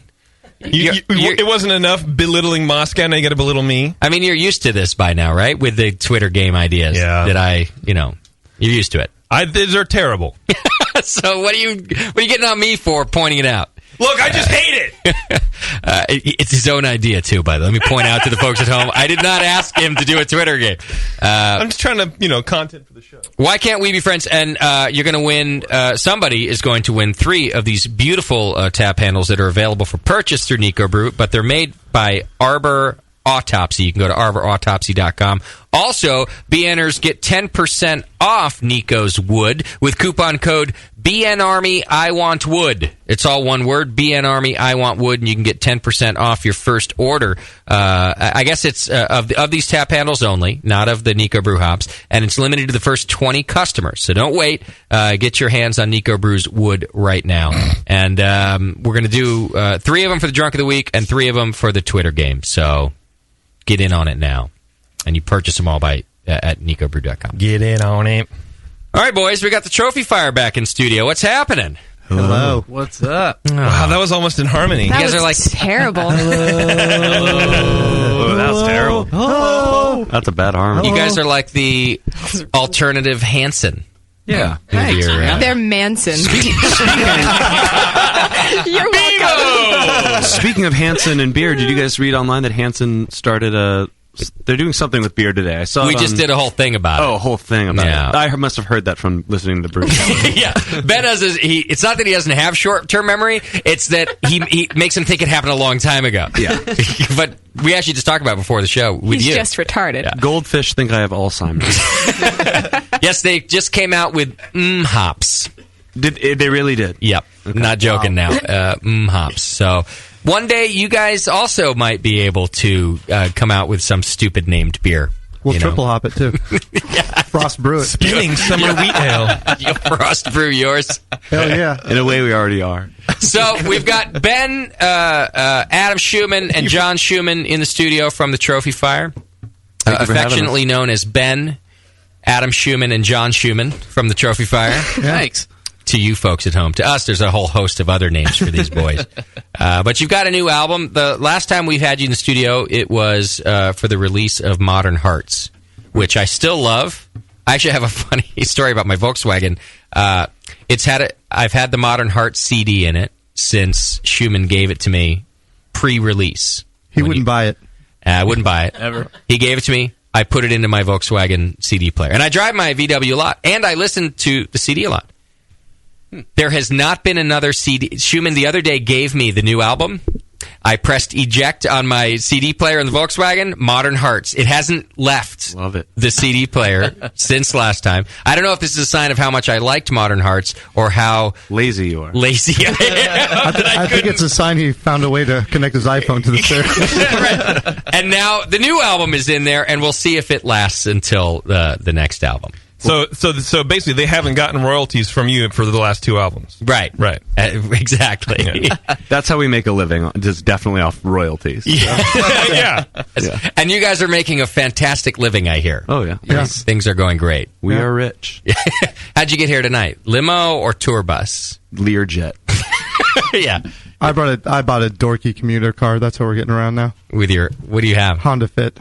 it wasn't enough belittling Moscow, now you got to belittle me? I mean, you're used to this by now, right? With the Twitter game ideas. Yeah. You're used to it. These are terrible. So what are you getting on me for pointing it out? Look, I just hate it. It's his own idea, too, by the way. Let me point out to the folks at home, I did not ask him to do a Twitter game. I'm just trying to, content for the show. Why can't we be friends? And you're going to win, somebody is going to win 3 of these beautiful tap handles that are available for purchase through Nico Brew, but they're made by Arbor Autopsy. You can go to arbораutopsy.com. Also, BNers get 10% off Nico's wood with coupon code BNARMY I Want Wood. It's all one word, BNARMY I Want Wood, and you can get 10% off your first order. I guess it's of these tap handles only, not of the Nico Brew hops, and it's limited to the first 20 customers. So don't wait. Get your hands on Nico Brew's wood right now. And we're going to do 3 of them for the Drunk of the Week and 3 of them for the Twitter game. So get in on it now. And you purchase them all at nicobrew.com. Get in on it. All right, boys, we got the Trophy Fire back in studio. What's happening? Hello. What's up? Oh. Wow, that was almost in harmony. That you guys was are like terrible. Oh, that was terrible. Oh. That's a bad harmony. You guys are like the alternative Hanson. Yeah. They're Manson. You're welcome. Speaking of Hanson and beer, did you guys read online that Hanson started they're doing something with beer today? I saw We just did a whole thing about it. Oh, a whole thing about it. I must have heard that from listening to the brew. Yeah. Ben has it's not that he doesn't have short-term memory, it's that he makes him think it happened a long time ago. Yeah. But we actually just talked about it before the show with He's you. just retarded. Yeah. Goldfish think I have Alzheimer's. Yes, they just came out with hops. They really did? Yep. Okay. Not joking now. Hops. So one day you guys also might be able to come out with some stupid named beer. We'll triple hop it too. Frost brew it. Spinning summer wheat ale. You'll frost brew yours. Hell yeah. In a way, we already are. So we've got Ben, Adam Schumann, and John Schumann in the studio from the Trophy Fire. Affectionately known as Ben, Adam Schumann, and John Schumann from the Trophy Fire. Thanks. To you folks at home. To us, there's a whole host of other names for these boys. But you've got a new album. The last time we've had you in the studio, it was for the release of Modern Hearts, which I still love. I actually have a funny story about my Volkswagen. I've had the Modern Hearts CD in it since Schumann gave it to me pre-release. He wouldn't buy it. I wouldn't buy it. Ever. He gave it to me. I put it into my Volkswagen CD player. And I drive my VW a lot, and I listen to the CD a lot. There has not been another CD. Schumann the other day gave me the new album. I pressed eject on my CD player in the Volkswagen, Modern Hearts. It hasn't left the CD player since last time. I don't know if this is a sign of how much I liked Modern Hearts or how lazy you are. Lazy I am. I think it's a sign he found a way to connect his iPhone to the stereo. Right. And now the new album is in there, and we'll see if it lasts until the next album. So basically, they haven't gotten royalties from you for the last 2 albums. Right. Exactly. Yeah. That's how we make a living, just definitely off royalties. Yeah. And you guys are making a fantastic living, I hear. Oh, yeah. Yes. Things are going great. We are rich. How'd you get here tonight? Limo or tour bus? Learjet. Yeah. I bought a dorky commuter car. That's how we're getting around now. With your, what do you have? Honda Fit.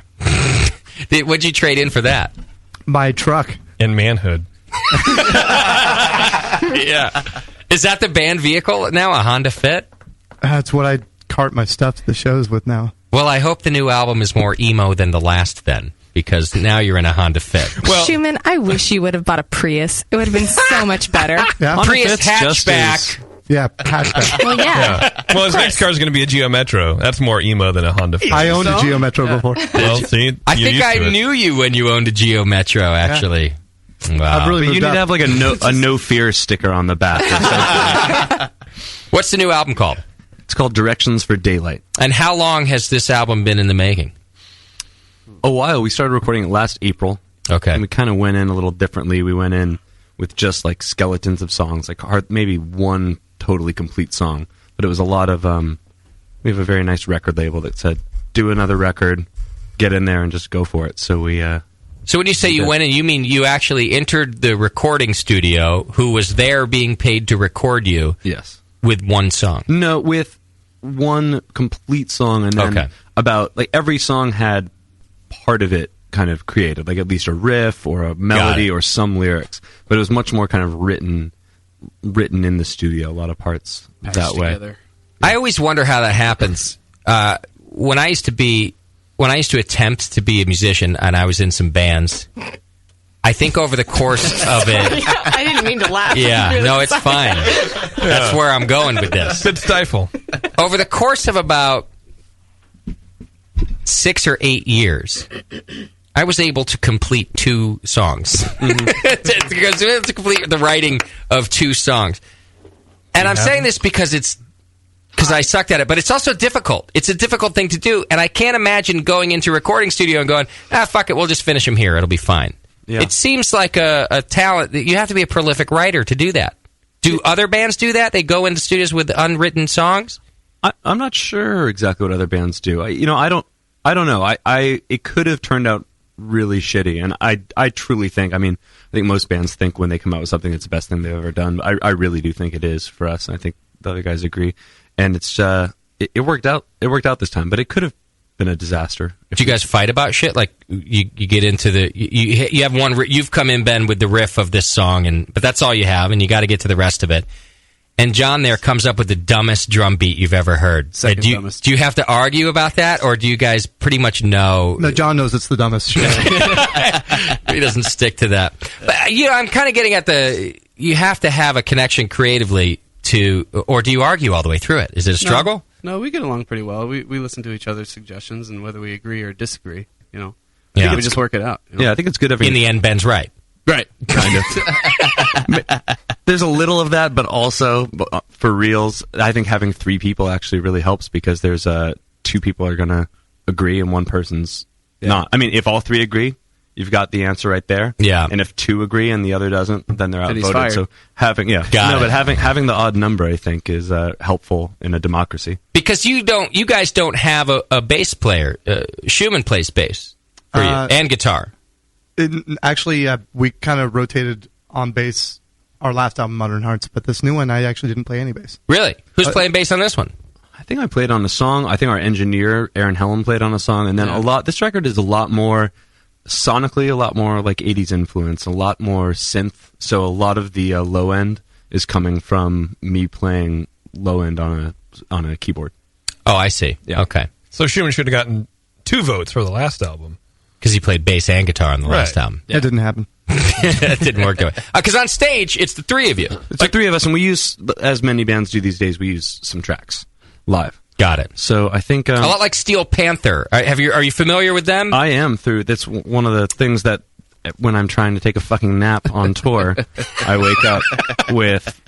What'd you trade in for that? My truck. And manhood. Yeah. Is that the band vehicle now, a Honda Fit? That's what I cart my stuff to the shows with now. Well, I hope the new album is more emo than the last then, because now you're in a Honda Fit. Well, Schumann, I wish you would have bought a Prius. It would have been so much better. Yeah. Prius hatchback. Yeah, hatchback. Well, yeah. Well, his next car is going to be a Geo Metro. That's more emo than a Honda Fit. I owned a Geo Metro before. Well, see, I think I knew you when you owned a Geo Metro, actually. Yeah. Wow. I've really But you need to have like a no fear sticker on the back. What's the new album called? It's called Directions for Daylight. And how long has this album been in the making? A while. We started recording it last April. Okay. And we kind of went in a little differently. We went in with just like skeletons of songs, like maybe one totally complete song. But it was a lot of, we have a very nice record label that said, do another record, get in there and just go for it. So we... So when you say you went in, you mean you actually entered the recording studio, who was there being paid to record you? Yes. With one song? No, with one complete song, and then about, like, every song had part of it kind of created, like at least a riff or a melody or some lyrics. But it was much more kind of written in the studio, a lot of parts that way. Together. I always wonder how that happens. When I used to attempt to be a musician and I was in some bands, I think over the course of it... I didn't mean to laugh. Yeah, Really no, it's sorry. fine. That's where I'm going with this. Good stifle. Over the course of about 6 or 8 years, I was able to complete 2 songs. to complete the writing of 2 songs. And I'm saying this because I sucked at it, but it's also difficult. It's a difficult thing to do, and I can't imagine going into a recording studio and going, fuck it, we'll just finish them here, it'll be fine. Yeah. It seems like a talent. You have to be a prolific writer to do that. Do other bands do that? They go into studios with unwritten songs? I'm not sure exactly what other bands do. I don't know. It could have turned out really shitty, and I truly think, I think most bands think when they come out with something it's the best thing they've ever done. I really do think it is for us, and I think the other guys agree. And it's it worked out. It worked out this time, but it could have been a disaster. Do you guys fight about shit? Like you get into the you have one. You've come in, Ben, with the riff of this song, but that's all you have, and you got to get to the rest of it. And John there comes up with the dumbest drum beat you've ever heard. Do you have to argue about that, or do you guys pretty much know? No, John knows it's the dumbest shit. He doesn't stick to that. But I'm kind of getting at you have to have a connection creatively or do you argue all the way through it? Is it a struggle? No, we get along pretty well. We listen to each other's suggestions, and whether we agree or disagree, I Yeah. think we just work it out. Yeah, I think it's good. In the end, Ben's right. Right. Kind of. There's a little of that, but also, for reals, I think having 3 people actually really helps because there's 2 people are going to agree and one person's not. If all 3 agree, you've got the answer right there. Yeah. And if 2 agree and the other doesn't, then they're Then he's outvoted. fired. So having having the odd number, I think, is helpful in a democracy. Because you guys don't have a bass player. Schumann plays bass for you and guitar. Actually, we kind of rotated on bass our last album, Modern Hearts, but this new one, I actually didn't play any bass. Really? Who's playing bass on this one? I think I played on a song. I think our engineer, Aaron Helen, played on a song. And then this record is a lot more, sonically, a lot more like 80s influence, a lot more synth. So a lot of the low end is coming from me playing low end on a keyboard. Oh, I see. Yeah. Okay. So Schumann should have gotten 2 votes for the last album. Because he played bass and guitar on the last album. That didn't happen. It didn't work that way. Because on stage, it's the 3 of you. It's like 3 of us, and we use, as many bands do these days, we use some tracks live. Got it. So I think... a lot like Steel Panther. Are you familiar with them? I am. That's one of the things that when I'm trying to take a fucking nap on tour, I wake up with,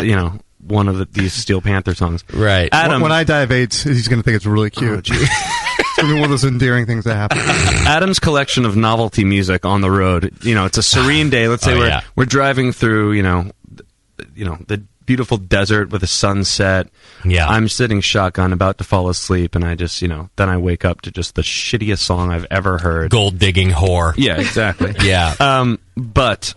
one of these Steel Panther songs. Right. Adam, when I die of AIDS, he's going to think it's really cute. It's going to be one of those endearing things that happen. Adam's collection of novelty music on the road. It's a serene day. Let's say we're driving through, the beautiful desert with a sunset. Yeah. I'm sitting shotgun, about to fall asleep, and I just, then I wake up to just the shittiest song I've ever heard. Gold digging whore. Yeah, exactly. Yeah. But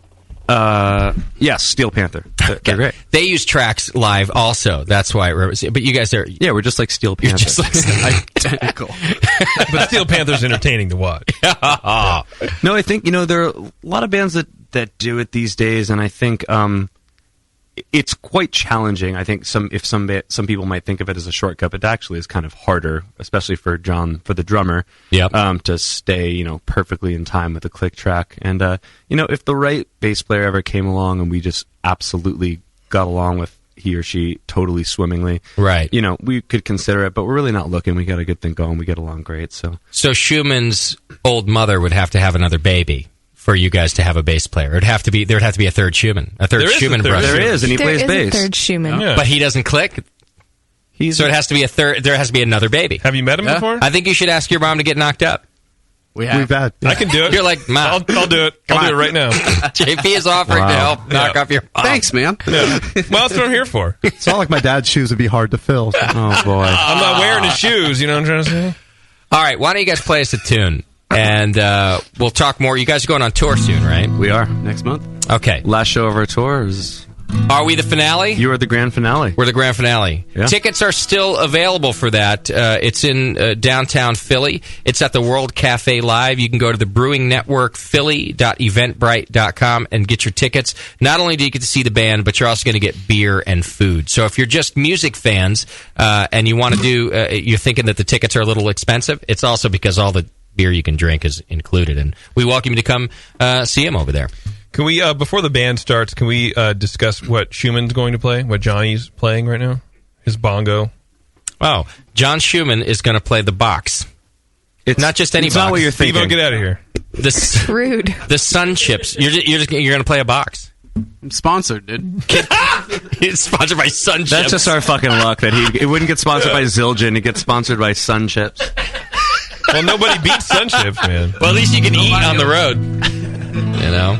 yes, Steel Panther. They're great. They use tracks live also. That's why. But you guys are... Yeah, we're just like Steel Panther. Just like identical. But Steel Panther's entertaining to watch. No, I think, there are a lot of bands that do it these days, and I think it's quite challenging. I think some people might think of it as a shortcut, but it actually is kind of harder, especially for John, for the drummer, to stay, perfectly in time with the click track. And, if the right bass player ever came along and we just absolutely got along with he or she totally swimmingly, right? We could consider it, but we're really not looking. We got a good thing going. We get along great. So Schumann's old mother would have to have another baby for you guys to have a bass player. There'd have to be a third Schumann, Schumann brother. There is, and he plays bass. There is a third Schumann, but he doesn't click. So it has to be a third. There has to be another baby. Have you met him before? I think you should ask your mom to get knocked up. We've had. I can do it. You're like, Mom. I'll do it. I'll do it right now. JP is offering to help knock off your mom. Thanks, man. Yeah. Well, that's what I'm here for. It's not like my dad's shoes would be hard to fill. Oh, boy. I'm not wearing his shoes, you know what I'm trying to say? All right, why don't you guys play us a tune? And we'll talk more. You guys are going on tour soon, right? We are. Next month. Okay. Last show of our tour is Are we the finale? You are the grand finale. We're the grand finale. Yeah. Tickets are still available for that. It's in downtown Philly. It's at the World Cafe Live. You can go to the Brewing Network, philly.eventbrite.com, and get your tickets. Not only do you get to see the band, but you're also going to get beer and food. So if you're just music fans and you want to you're thinking that the tickets are a little expensive, it's also because all the beer you can drink is included. And we welcome you to come see him over there. Can we, before the band starts, can we discuss what Schumann's going to play? What Johnny's playing right now? His bongo. Oh, John Schumann is going to play the box. It's not just any it's box. not what you're thinking. Evo, get out of here. Rude. The Sun Chips. You're going to play a box. I'm sponsored, dude. It's sponsored by Sun Chips. That's just our fucking luck that it wouldn't get sponsored by Zildjian. It gets sponsored by Sun Chips. Well, nobody beats Sun Chips, man. Well, at least you can eat on the road. You know.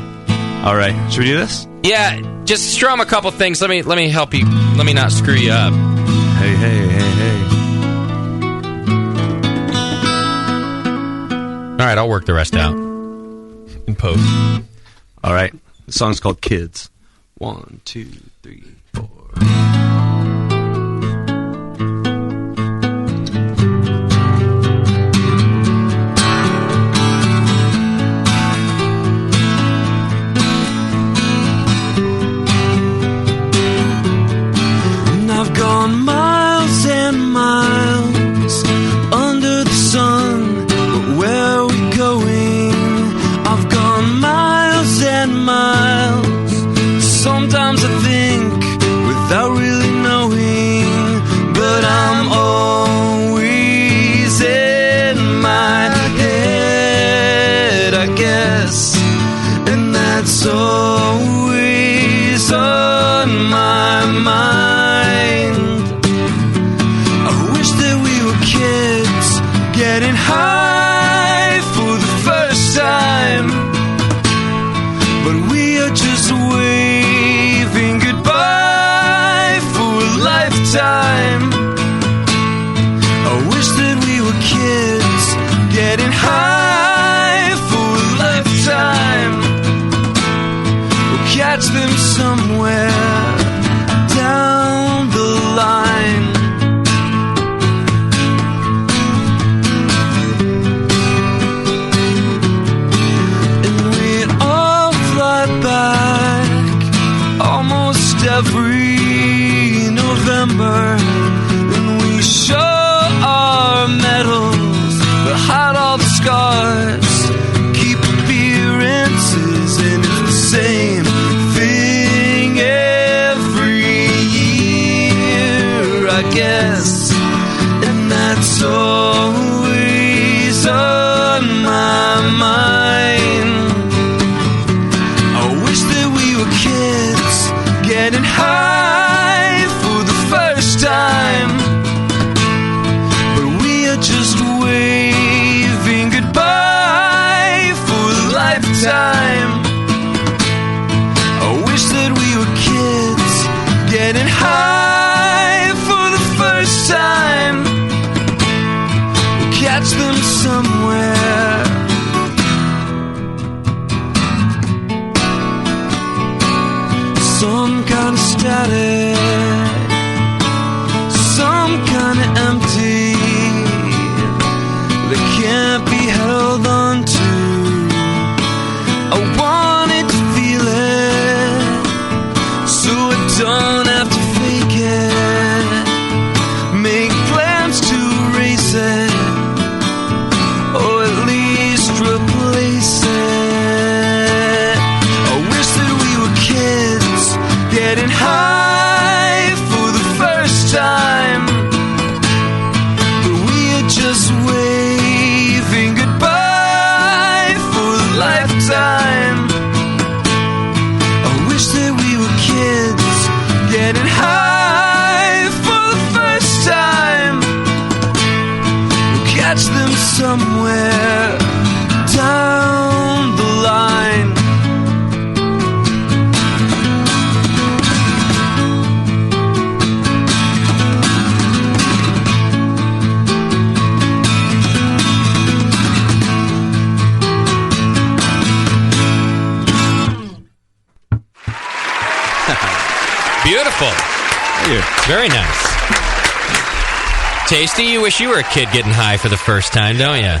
All right, should we do this? Yeah, just strum a couple things. Let me help you. Let me not screw you up. Hey, hey, hey, hey. All right, I'll work the rest out in post. All right, the song's called Kids. 1, 2, 3, 4. I've gone miles and miles under the sun, but where are we going? I've gone miles and miles. Sometimes I think without really knowing, but I'm always in my head, I guess, and that's always on my mind. Getting high for the first time, but we are just waving goodbye for a lifetime. I wish that we were kids, getting high for a lifetime. We'll catch them somewhere down the line. Every November, and we show our medals, but hide all the scars, keep appearances, and it's the same thing every year, I guess, and that's always on my mind. I wish that we were kids, getting high for the first time, but we are just waving goodbye for a lifetime. I wish that we were kids, getting high for the first time. We'll catch them somewhere. Some kind of static, some kind of empty, that can't be held on to. I wanted to feel it, so I don't have to fake it. Make plans to erase it, or at least replace it. I wish that we were kids, getting high for the first time, but we are just waving goodbye for a lifetime. I wish that we were kids, getting high for the first time. We'll catch them somewhere down the line. Beautiful. Thank you. Very nice. Tasty, you wish you were a kid getting high for the first time, don't you?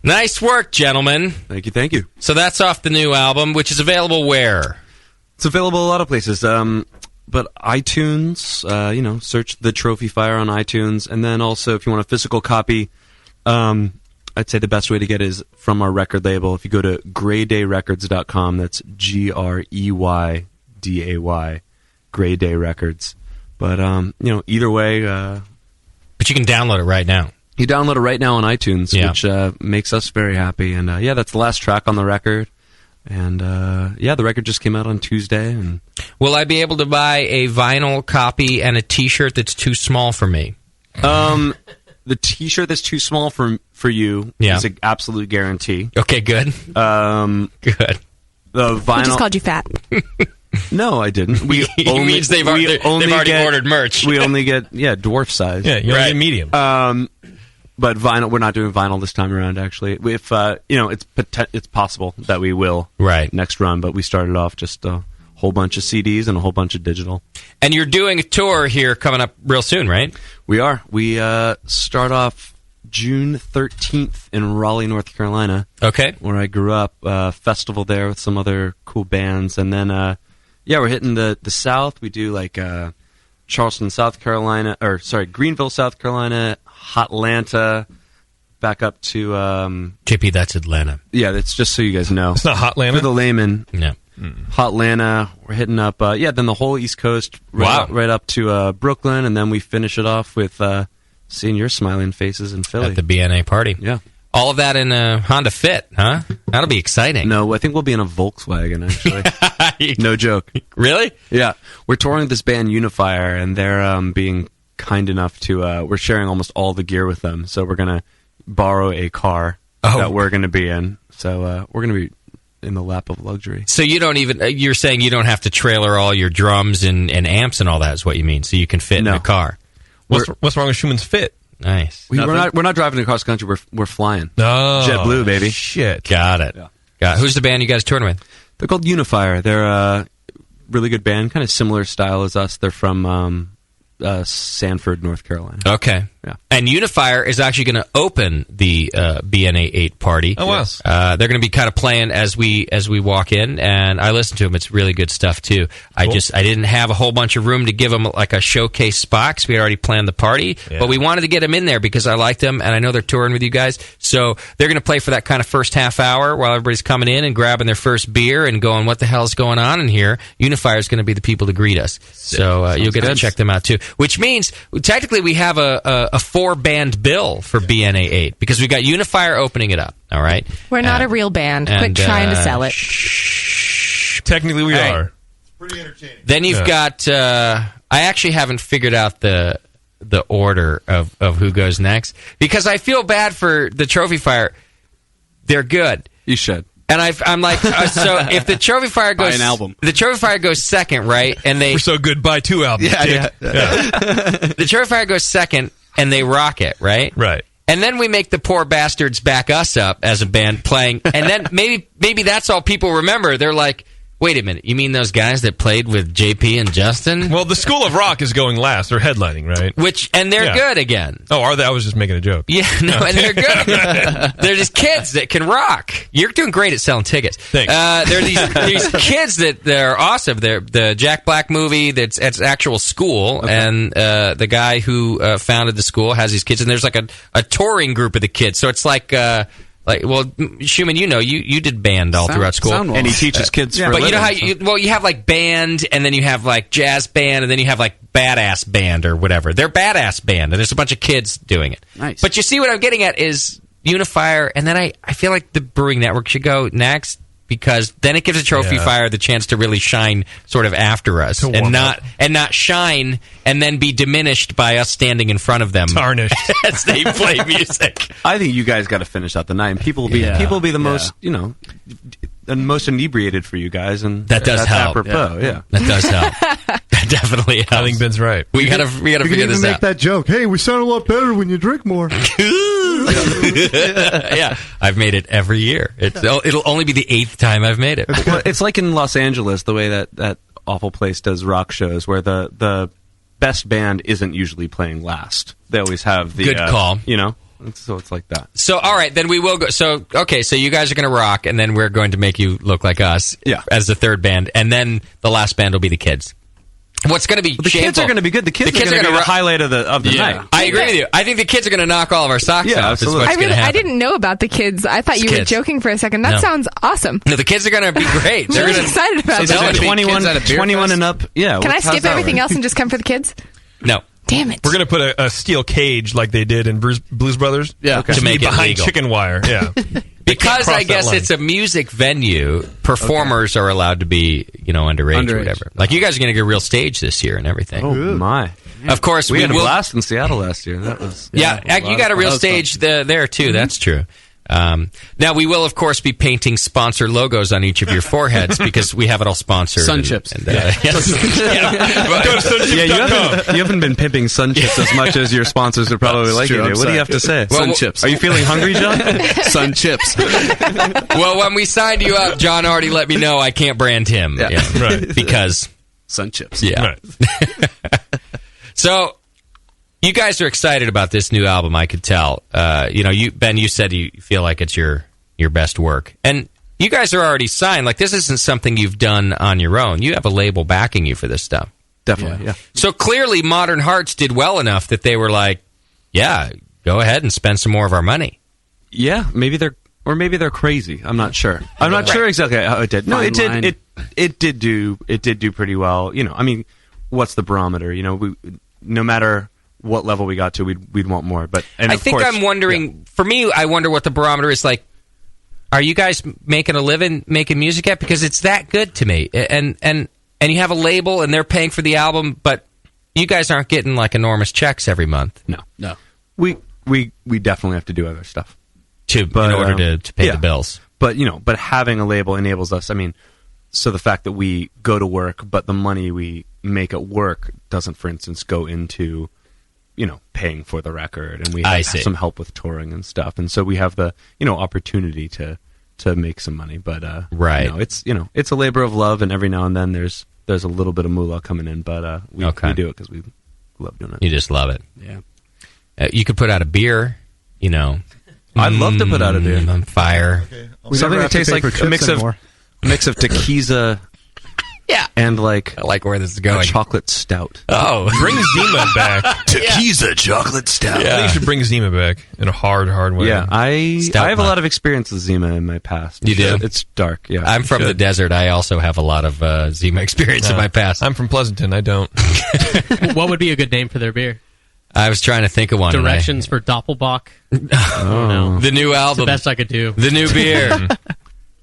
Nice work, gentlemen. Thank you, thank you. So that's off the new album, which is available where? It's available a lot of places. But iTunes, search The Trophy Fire on iTunes. And then also, if you want a physical copy, I'd say the best way to get it is from our record label. If you go to greydayrecords.com, that's GREYDAY, Grey Day Records. But, either way... but you can download it right now. You download it right now on iTunes, which makes us very happy. And, that's the last track on the record. And, the record just came out on Tuesday. And will I be able to buy a vinyl copy and a T-shirt that's too small for me? The T-shirt that's too small for you is an absolute guarantee. Okay, good. Good. He The vinyl... just called you fat. No, I didn't. He means they've already ordered merch. We only get dwarf size. Yeah, you only get medium. But vinyl, we're not doing vinyl this time around. Actually, if it's possible that we will next run, but we started off just a whole bunch of CDs and a whole bunch of digital. And you're doing a tour here coming up real soon, right? We are. We start off June 13th in Raleigh, North Carolina. Okay, where I grew up. Festival there with some other cool bands, and then we're hitting the South. We do like Charleston, South Carolina, Greenville, South Carolina. Hotlanta, back up to... JP, that's Atlanta. Yeah, that's just so you guys know. It's not Hotlanta? For the layman. No. Hotlanta, we're hitting up, then the whole East Coast, right up to Brooklyn, and then we finish it off with seeing your smiling faces in Philly. At the BNA party. Yeah. All of that in a Honda Fit, huh? That'll be exciting. No, I think we'll be in a Volkswagen, actually. No joke. Really? Yeah. We're touring with this band Unifier, and they're being... kind enough to we're sharing almost all the gear with them, so we're gonna borrow a car that we're gonna be in, so we're gonna be in the lap of luxury. So you don't even you're saying you don't have to trailer all your drums and amps and all that is what you mean, so you can fit in a car. What's wrong with Schumann's Fit? Nice. We're not driving across country, we're flying. Oh, JetBlue, baby. Shit. Got it. Yeah. Who's the band you guys touring with? They're called Unifier. They're a really good band, kind of similar style as us. They're from Sanford, North Carolina. Okay. Yeah. And Unifier is actually going to open the BNA 8 party. Oh, wow. They're going to be kind of playing as we walk in, and I listen to them. It's really good stuff, too. Cool. I didn't have a whole bunch of room to give them like a showcase spot because we had already planned the party, but we wanted to get them in there because I liked them, and I know they're touring with you guys. So they're going to play for that kind of first half hour while everybody's coming in and grabbing their first beer and going, what the hell's going on in here? Unifier is going to be the people to greet us. So you'll get to check them out, too. Which means, technically, we have a 4-band bill for BNA 8 because we got Unifier opening it up. All right, we're not a real band. Quit trying to sell it. Technically, we are. Pretty entertaining. Then you've got. I actually haven't figured out the order of who goes next because I feel bad for the Trophy Fire. They're good. You should. And I'm like, so if the Trophy Fire goes, buy an album. The Trophy Fire goes second, right? And we're so good. Buy 2 albums. Yeah. The Trophy Fire goes second, and they rock it, right? Right. And then we make the poor bastards back us up as a band playing, and then maybe that's all people remember. They're like, wait a minute, you mean those guys that played with JP and Justin? Well, the School of Rock is going last. They're headlining, right? And they're good again. Oh, are they? I was just making a joke. Yeah, no, and they're good. They're just kids that can rock. You're doing great at selling tickets. Thanks. There are these kids that are awesome. They're the Jack Black movie that's actual school, and the guy who founded the school has these kids, and there's like a touring group of the kids. So it's like Schumann, you did band all throughout school, and he teaches kids. For but a you know living, how you have like band, and then you have like jazz band, and then you have like badass band or whatever. They're badass band, and there's a bunch of kids doing it. Nice. But you see what I'm getting at is Unifier, and then I feel like the Brewing Network should go next because then it gives a Trophy Fire the chance to really shine sort of after us and not shine and then be diminished by us standing in front of them tarnished as they play music. I think you guys got to finish out the night. People will be the most the most inebriated for you guys, and that does that's help. Apropos, yeah. That does help. That definitely helps. I think Ben's right. We gotta figure make this that out. joke. Hey, we sound a lot better when you drink more. Yeah, I've made it every year. It'll only be the 8th time I've made it. Well, it's like in Los Angeles, the way that awful place does rock shows, where the best band isn't usually playing last. They always have the Good call. You know, so it's like that. So, all right, then we will go. So, okay, so you guys are going to rock, and then we're going to make you look like us as the third band, and then the last band will be the kids. What's going to be the shameful? kids are going to be good. The kids are going to be the highlight of the night. I agree with you. I think the kids are going to knock all of our socks off. Absolutely. Is what's going to happen. I didn't know about the kids. I thought you were joking for a second. That sounds awesome. No, the kids are going to be great. I'm really excited about that. 21 and up. Yeah. Can I skip everything else and just come for the kids? No. Damn it. We're going to put a steel cage like they did in Blues Brothers. Yeah. To make it behind legal. chicken wire. Yeah. Because I guess it's a music venue, performers are allowed to be, underage or whatever. Like, you guys are going to get a real stage this year and everything. Oh, my. Of course, we had a blast in Seattle last year. That was you got a real stage there, too. That's true. Now, we will, of course, be painting sponsor logos on each of your foreheads because we have it all sponsored. Sun Chips. You haven't been pimping Sun Chips as much as your sponsors are probably like you. What do you have to say? Sun Chips. Are you feeling hungry, John? Sun Chips. Well, when we signed you up, John already let me know I can't brand him. Yeah. Right. Because Sun Chips. Yeah. Right. So, you guys are excited about this new album, I could tell. Ben, you said you feel like it's your best work. And you guys are already signed. Like, this isn't something you've done on your own. You have a label backing you for this stuff. Definitely, yeah. So, clearly, Modern Hearts did well enough that they were like, yeah, go ahead and spend some more of our money. Yeah, maybe they're crazy. I'm not sure. I'm not sure exactly how it did. No, it did. It did do pretty well. I mean, what's the barometer? No matter what level we got to, we'd want more. But I think I'm wondering. For me, I wonder what the barometer is like. Are you guys making a living making music yet? Because it's that good to me. And you have a label, and they're paying for the album, but you guys aren't getting like enormous checks every month. No. We definitely have to do other stuff in order to pay the bills. But having a label enables us. I mean, so the fact that we go to work, but the money we make at work doesn't, for instance, go into paying for the record, and we have some help with touring and stuff, and so we have the opportunity to make some money. But it's a labor of love, and every now and then there's a little bit of moolah coming in, but we do it because we love doing it. You just love it. Yeah. You could put out a beer. I'd love to put out a beer on fire. Okay. Something that tastes like a mix of tequila. Yeah. And I like where this is going. A chocolate stout. Oh. Bring Zima back. Tequila chocolate stout. I think you should bring Zima back in a hard way. Yeah, I have a lot of experience with Zima in my past. You do? It's dark, yeah. I'm from the desert. I also have a lot of Zima experience in my past. I'm from Pleasanton. I don't. What would be a good name for their beer? I was trying to think of one. Directions for Doppelbock. Oh. The new album. It's the best I could do. The new beer.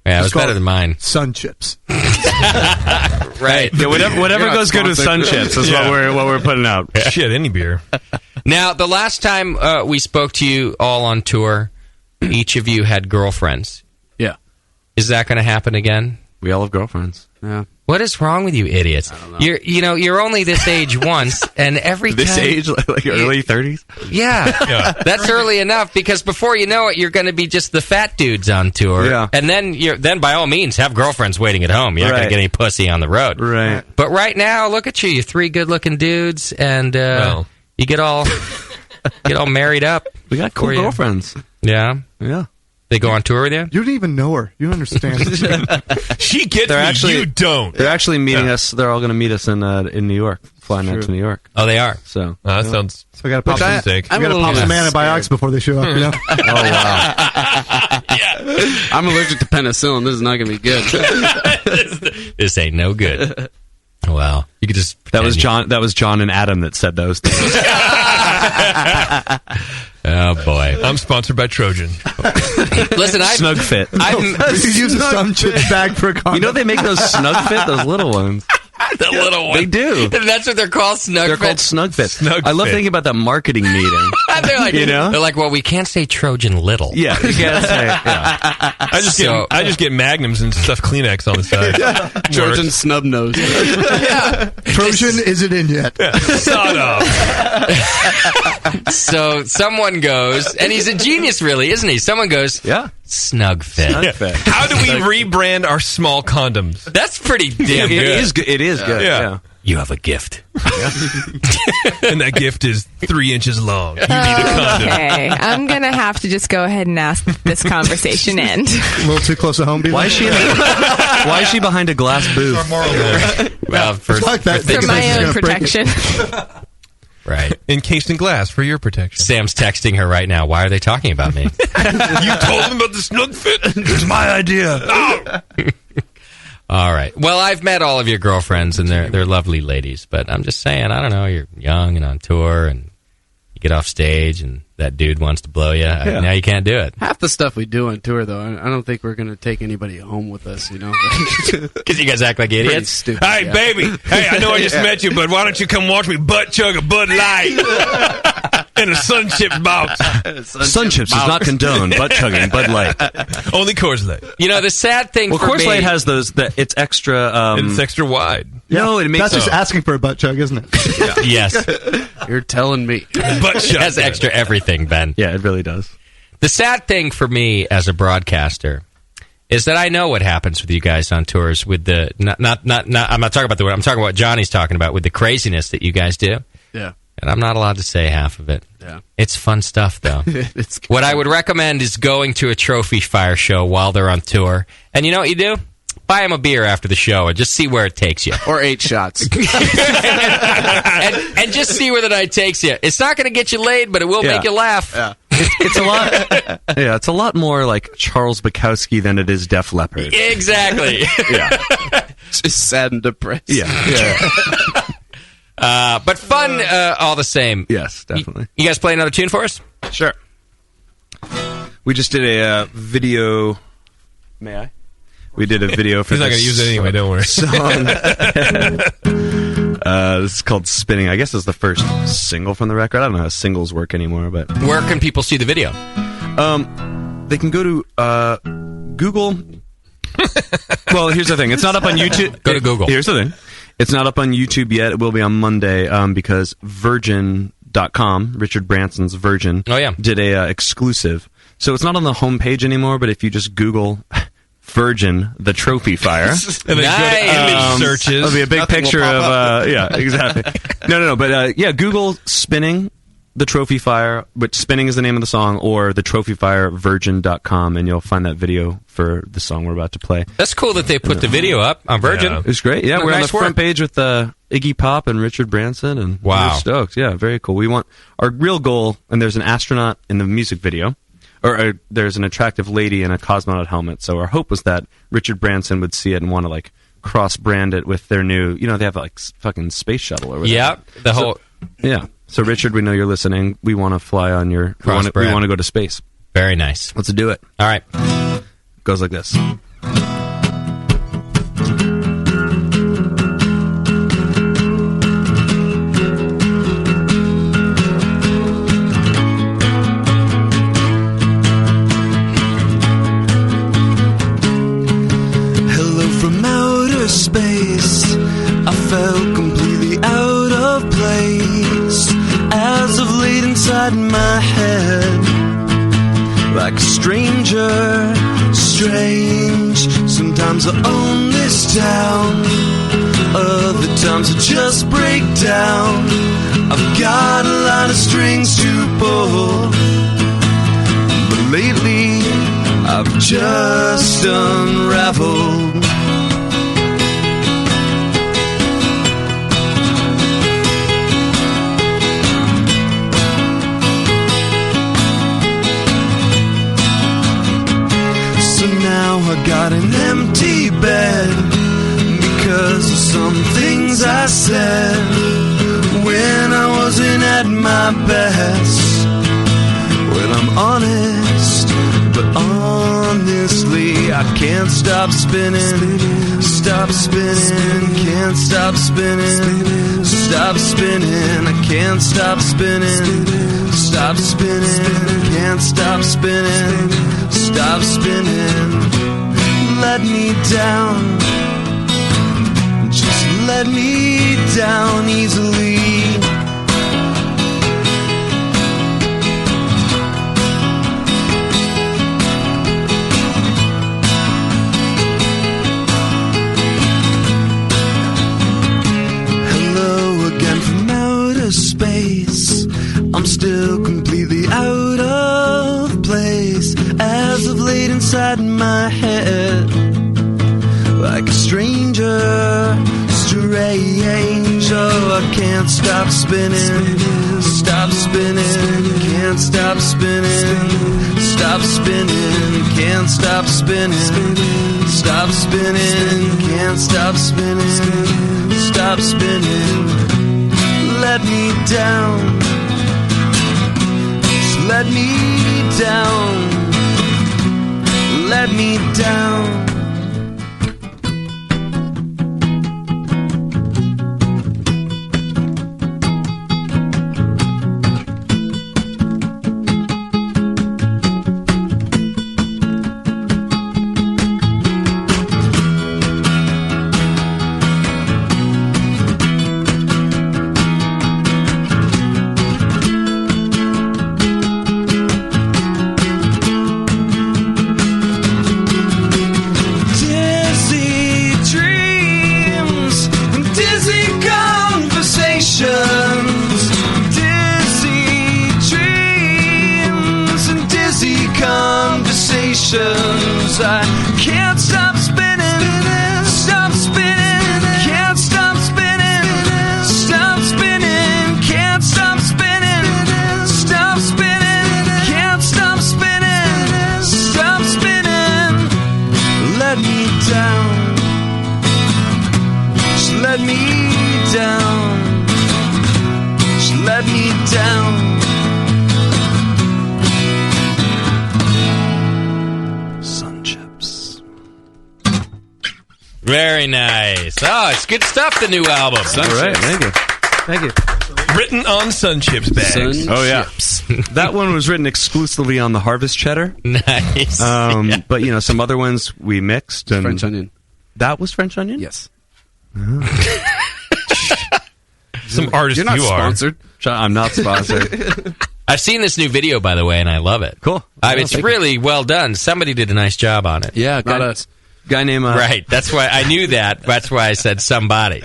Yeah, it was better than mine. Sun Chips. Right. Yeah, whatever goes good with Sun Chips is what we're putting out. Shit, any beer. Now, the last time we spoke to you all on tour, each of you had girlfriends. Yeah. Is that going to happen again? We all have girlfriends. Yeah. What is wrong with you idiots? I don't know. You're only this age once, and every this time... age, like early 30s? Yeah. That's early enough, because before you know it, you're going to be just the fat dudes on tour. Yeah. And then by all means, have girlfriends waiting at home. You're not going to get any pussy on the road. Right. But right now, look at you. You're three good-looking dudes, and you get all married up. We got cool girlfriends. Yeah? Yeah. They go on tour with you? You don't even know her. You don't understand. She gets me. You don't. They're actually meeting us. They're all going to meet us in New York. Flying out to New York. Oh, they are? So that sounds... So we got to pop some antibiotics before they show up, you know? Oh, wow. I'm allergic to penicillin. This is not going to be good. This ain't no good. Wow. You could just... That was John and Adam that said those things. Oh, boy. I'm sponsored by Trojan. Listen, Snug Fit. You use a Sun Chips bag for a condom. You know they make those Snug Fit, those little ones. The little one. They do. That's what they're called, Snug They're called Fit. Snug Fit. Snug I love Fit. thinking about that marketing meeting. They're like, You know? they're like, well, we can't say Trojan Little. Yeah, you can't say. Yeah. I just get Magnums and stuff Kleenex on the side. Trojan snub nose. Trojan isn't in yet. Sort of. So someone goes, and he's a genius, really, isn't he? Someone goes, Yeah. Snug Fit. Snug Fit. How do we rebrand our small condoms? That's pretty damn It good. is good. It is good. Yeah. Yeah. You have a gift. And that gift is 3 inches long. You need a condom. Okay, I'm gonna have to just go ahead and ask this conversation end. A little too close to home. Why is she? Why is she behind a glass booth? Well, for my own protection. Right. Encased in glass for your protection. Sam's texting her right now. Why are they talking about me? You told them about the Snug Fit? It's my idea. Oh. All right. Well, I've met all of your girlfriends, and they're lovely ladies. But I'm just saying, I don't know. You're young and on tour, and you get off stage, and that dude wants to blow you. Yeah. Now you can't do it Half the stuff we do on tour, though, I don't think we're going to take anybody home with us, you know? because you guys act like Pretty idiots. stupid. Hey, yeah. baby. Hey, I know I just met you, but why don't you come watch me butt chug a Bud Light in a Sunship box? Sunchips is not condoned, but chugging Bud Light. Only Coors Light. You know, the sad thing Well, for Coors me... Light has those. That it's extra. It's extra wide. No, it makes That's just asking for a butt chug, isn't it? Yes. You're telling me. Butt It chug. has extra everything, Ben. Yeah, it really does. The sad thing for me as a broadcaster is that I know what happens with you guys on tours with the not I'm not talking about the I'm talking about what Johnny's talking about with the craziness that you guys do. Yeah. And I'm not allowed to say half of it. Yeah. It's fun stuff though. It's good. What I would recommend is going to a trophy fire show while they're on tour. And you know what you do? Buy them a beer after the show and just see where it takes you. Or 8 shots. and just see where the night takes you. It's not going to get you laid, but it will make you laugh. Yeah. It's a lot. Yeah, it's a lot more like Charles Bukowski than it is Def Leppard. Exactly. Yeah. Just sad and depressed. Yeah. But fun all the same. Yes, definitely. You guys play another tune for us? Sure. We just did a video. May I? We did a video for He's not going to use it anyway, don't worry. Song. This is called Spinning. I guess it's the first single from the record. I don't know how singles work anymore, but Where can people see the video? They can go to Google. Well, here's the thing. It's not up on YouTube. Go to Google. Here's the thing. It's not up on YouTube yet. It will be on Monday because Virgin.com, Richard Branson's Virgin, did a exclusive. So it's not on the homepage anymore, but if you just Google Virgin, the trophy fire. And then go to image searches. There'll be a big picture of, yeah, exactly. No, but yeah, Google Spinning, the trophy fire, but Spinning is the name of the song, or the trophy fire, Virgin.com, and you'll find that video for the song we're about to play. That's cool that they put the video up on Virgin. Yeah. It's great. Yeah, we're on the Nice front work. page with Iggy Pop and Richard Branson, and Wow. we're stoked. Yeah, very cool. We want our real goal, and there's an astronaut in the music video, or there's an attractive lady in a cosmonaut helmet. So our hope was that Richard Branson would see it and want to like cross-brand it with their new, you know, they have like fucking space shuttle or whatever. Yeah, the whole. Yeah. So Richard, we know you're listening. We want to fly on your. We Cross-brand. want to go to space. Very nice. Let's do it. All right. Goes like this. Hello from outer space. I felt completely out of place as of late inside my head, like a stranger, strange. Sometimes I own this town, other times I just break down. I've got a lot of strings to pull, but lately I've just unraveled. So now I got an empty bed because of some things I said when I wasn't at my best. Well, I'm honest, but honestly, I can't stop spinning. stop spinning, can't stop spinning, stop spinning, I can't stop spinning, stop spinning, can't stop spinning, stop spinning. Let me down, just let me down easily. Space, I'm still completely out of place as of late inside my head, like a stranger, strange. Oh, I can't stop spinning, stop spinning, can't stop spinning, stop spinning, can't stop spinning, stop spinning, can't stop spinning, stop spinning. Let me down, just let me down, let me down. I can't stop spinning, stop spinning, can't stop spinning, stop spinning, can't stop spinning, stop spinning, can't stop spinning, stop spinning. Let me down, just let me down, just let me down. Very nice. Oh, it's good stuff, the new album. All right, thank you. Thank you. Written on Sun Chips bags. Oh, yeah. That one was written exclusively on the Harvest Cheddar. Nice. But, you know, some other ones we mixed. And French onion. That was French onion? Yes. Some artist You're not you sponsored. I'm not sponsored. I've seen this new video, by the way, and I love it. Cool. It's really well done. Somebody did a nice job on it. Yeah, got a guy named... right, that's why I knew that. That's why I said somebody.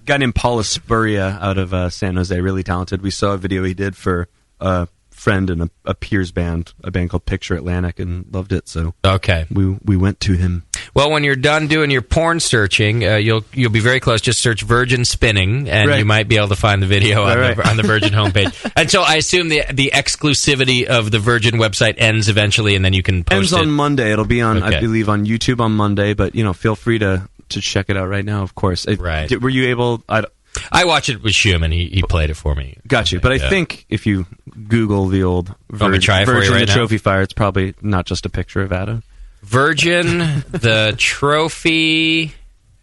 Guy named Paula Spuria out of San Jose, really talented. We saw a video he did for a friend in a peers band, a band called Picture Atlantic, and loved it. So okay, we went to him. Well, when you're done doing your porn searching, you'll be very close. Just search Virgin Spinning, and you might be able to find the video on the Virgin homepage. And so I assume the exclusivity of the Virgin website ends eventually, and then you can post it. Ends on Monday. It'll be on, okay. I believe, on YouTube on Monday. But feel free to check it out right now. Of course, were you able? I watched it with Schumann. He played it for me. Got you. But I think if you Google the old Virgin the Trophy Fire, it's probably not just a picture of Ada. Virgin, the Trophy. How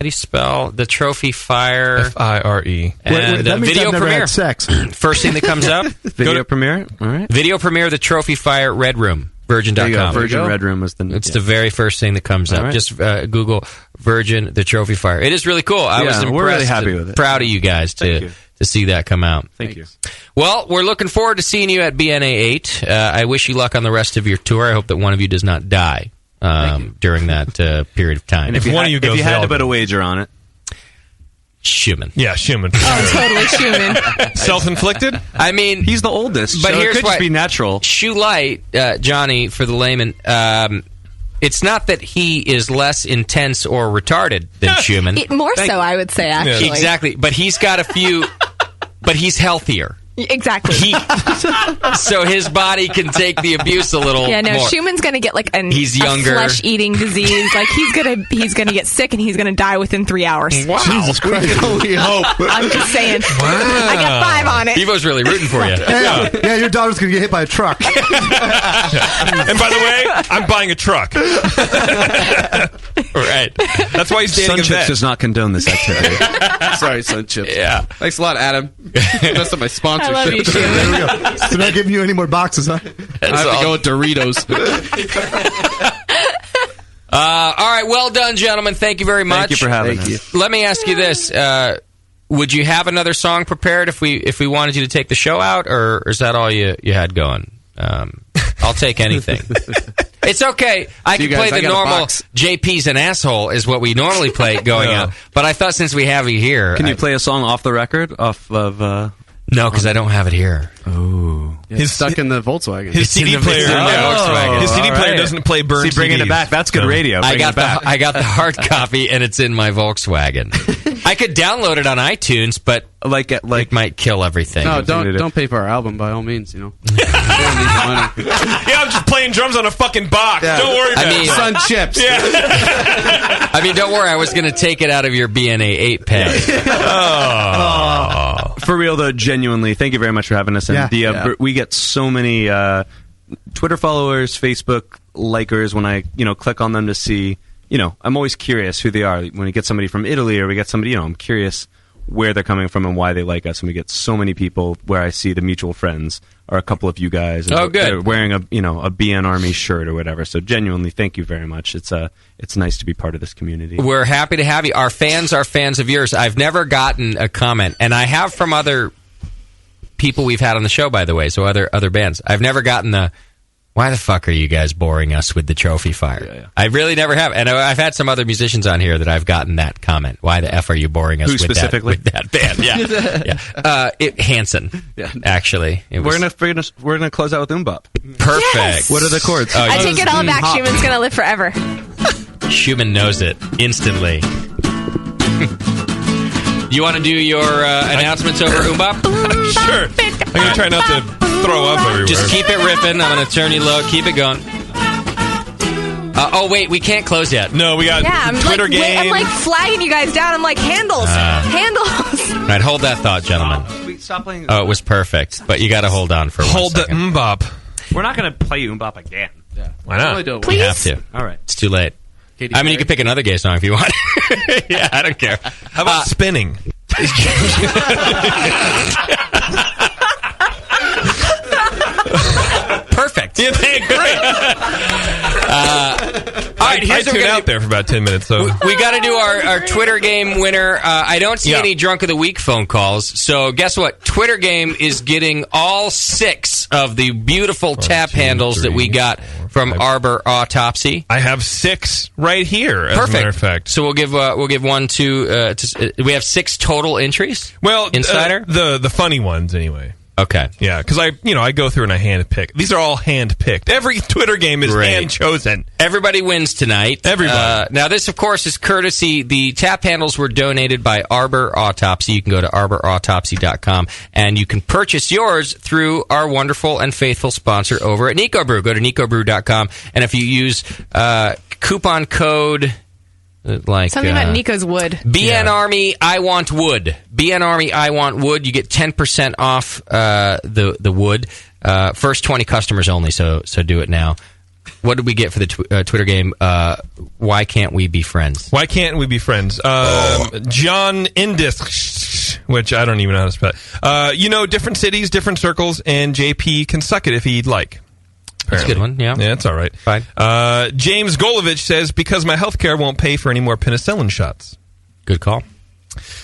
do you spell the Trophy Fire? Fire. And the video premiere. Sex. First thing that comes up. Video premiere. All right. Video premiere. The Trophy Fire Red Room. Virgin.com. Virgin Red Room was the. It's the very first thing that comes up. Right. Just Google Virgin the Trophy Fire. It is really cool. I was impressed. We're really happy with it. Proud of you guys to see that come out. Thank you. Well, we're looking forward to seeing you at BNA 8. I wish you luck on the rest of your tour. I hope that one of you does not die during that period of time. And if you had to put a wager on it. Schumann. Yeah, Schumann. Oh, totally Schumann. Self-inflicted? I mean... He's the oldest, but so here's it could just be natural. Shoe Light, Johnny, for the layman, it's not that he is less intense or retarded than Schumann. More so, I would say, actually. Exactly. But he's got a few... But he's healthier. Exactly. So his body can take the abuse a little more. Schumann's going to get like he's younger. A flesh-eating disease. Like he's gonna get sick and he's going to die within 3 hours. Wow. Jesus Christ. We hope. I'm just saying. Wow. I got 5 on it. Evo's really rooting for you. Yeah, your daughter's going to get hit by a truck. And by the way, I'm buying a truck. Right. That's why he's dating Sun a Chips vet. does not condone this activity. Sorry, Sun Chips. Yeah. Thanks a lot, Adam. That's my sponsorship. I love you, There we go. So they're not giving you any more boxes, huh? I have to go with Doritos. All right, well done, gentlemen. Thank you very much. Thank you for having us. Let me ask you this: would you have another song prepared if we wanted you to take the show out, or is that all you had going? I'll take anything. It's okay. I See can you guys, play I the got a normal box. JP's an asshole is what we normally play going out. But I thought since we have you here, Can you play a song off the record? Off of no, because I don't have it here. Oh, He's stuck in the Volkswagen. His CD player. His CD player doesn't play burned See, bringing CDs. it back. That's good radio. I Bringing got it back. I got the hard copy, and it's in my Volkswagen. I could download it on iTunes, but it might kill everything. No, don't pay for our album by all means. You know, we don't need the money. Yeah, I'm just playing drums on a fucking box. Yeah. Don't worry about it. Sun Chips. Yeah. I mean, don't worry. I was going to take it out of your BNA 8 pay. For real though, genuinely, thank you very much for having us. And we get so many Twitter followers, Facebook likers. When I click on them to see, I'm always curious who they are. When we get somebody from Italy or we get somebody, I'm curious where they're coming from and why they like us. And we get so many people where I see the mutual friends are a couple of you guys. And Oh, good. They're wearing a BN Army shirt or whatever. So genuinely, thank you very much. It's nice to be part of this community. We're happy to have you. Our fans are fans of yours. I've never gotten a comment, and I have from other people we've had on the show, by the way, so other bands. I've never gotten the, why the fuck are you guys boring us with the trophy fire? Yeah. I really never have. And I've had some other musicians on here that I've gotten that comment. Why the F are you boring us Who with specifically? that band? Yeah. Hanson, actually. We're gonna close out with Umbop. Perfect. Yes! What are the chords? I take it all back. Hop. Schumann's going to live forever. Schumann knows it instantly. You want to do your announcements over Umbop? Sure. I'm going to try not to throw up everywhere. Just keep it ripping. I'm going to turn you low. Keep it going. Wait, we can't close yet. No, we got Yeah, I'm Twitter like, game. I'm like flagging you guys down. I'm like, handles. Handles. All right, hold that thought, gentlemen. Stop playing. Oh, it was perfect, but you got to hold on for Hold 1 the second. Mbop. We're not gonna play Umbop again. Yeah. Why not? Really don't. You have to. All right. It's too late. Katy I mean, you Perry. can pick another gay song if you want. Yeah, I don't care. How about spinning? Perfect. Yeah, great. All right, I here's what we're tuned gonna out there for about 10 minutes, so. We got to do our Twitter game winner. I don't see any Drunk of the Week phone calls. So guess what? Twitter game is getting all 6 of the beautiful tap handles that we got from Arbor Autopsy. I have 6 right here, as Perfect. a matter of fact. So we'll give 1, 2. We have 6 total entries. Well, Insider? The funny ones, anyway. Okay. Yeah, because I go through and I hand pick. These are all hand picked. Every Twitter game is hand chosen. Everybody wins tonight. Everybody. Now, this, of course, is courtesy. The tap handles were donated by Arbor Autopsy. You can go to arbораutopsy.com and you can purchase yours through our wonderful and faithful sponsor over at Nico Brew. Go to nicobrew.com, and if you use coupon code Something about Nico's wood. BN Army, I want wood. BN Army, I want wood. You get 10% off the wood. First 20 customers only, so do it now. What did we get for the Twitter game? Why can't we be friends? Why can't we be friends? John Indis, which I don't even know how to spell. Different cities, different circles, and JP can suck it if he'd like. That's a good one, yeah. Yeah, it's all right. Fine. James Golovich says, because my healthcare won't pay for any more penicillin shots. Good call.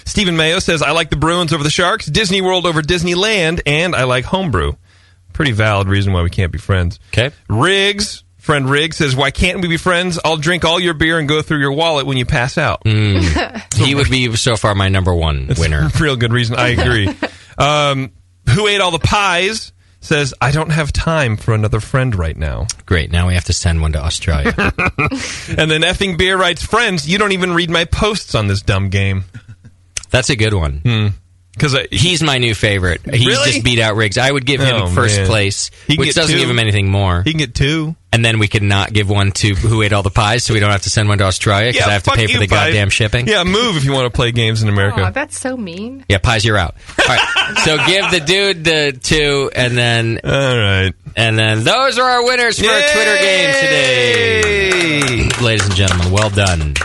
Stephen Mayo says, I like the Bruins over the Sharks, Disney World over Disneyland, and I like homebrew. Pretty valid reason why we can't be friends. Okay. Friend Riggs says, why can't we be friends? I'll drink all your beer and go through your wallet when you pass out. He would be, so far, my number one winner. Real good reason. I agree. Who ate all the pies? Says, I don't have time for another friend right now. Great. Now we have to send one to Australia. And then Effing Beer writes, friends, you don't even read my posts on this dumb game. That's a good one. Because he's my new favorite. He's Really? just beat out Riggs. I would give him first man. place, He can which get doesn't 2. give him anything more. He can get 2. And then we could not give one to who ate all the pies, so we don't have to send one to Australia because I have to fuck pay for you, the Pie. goddamn shipping. Yeah, move if you want to play games in America. Oh, that's so mean. Yeah, pies, you're out. All right, so give the dude the 2, and then all right, and then those are our winners for our Twitter games today, ladies and gentlemen. Well done.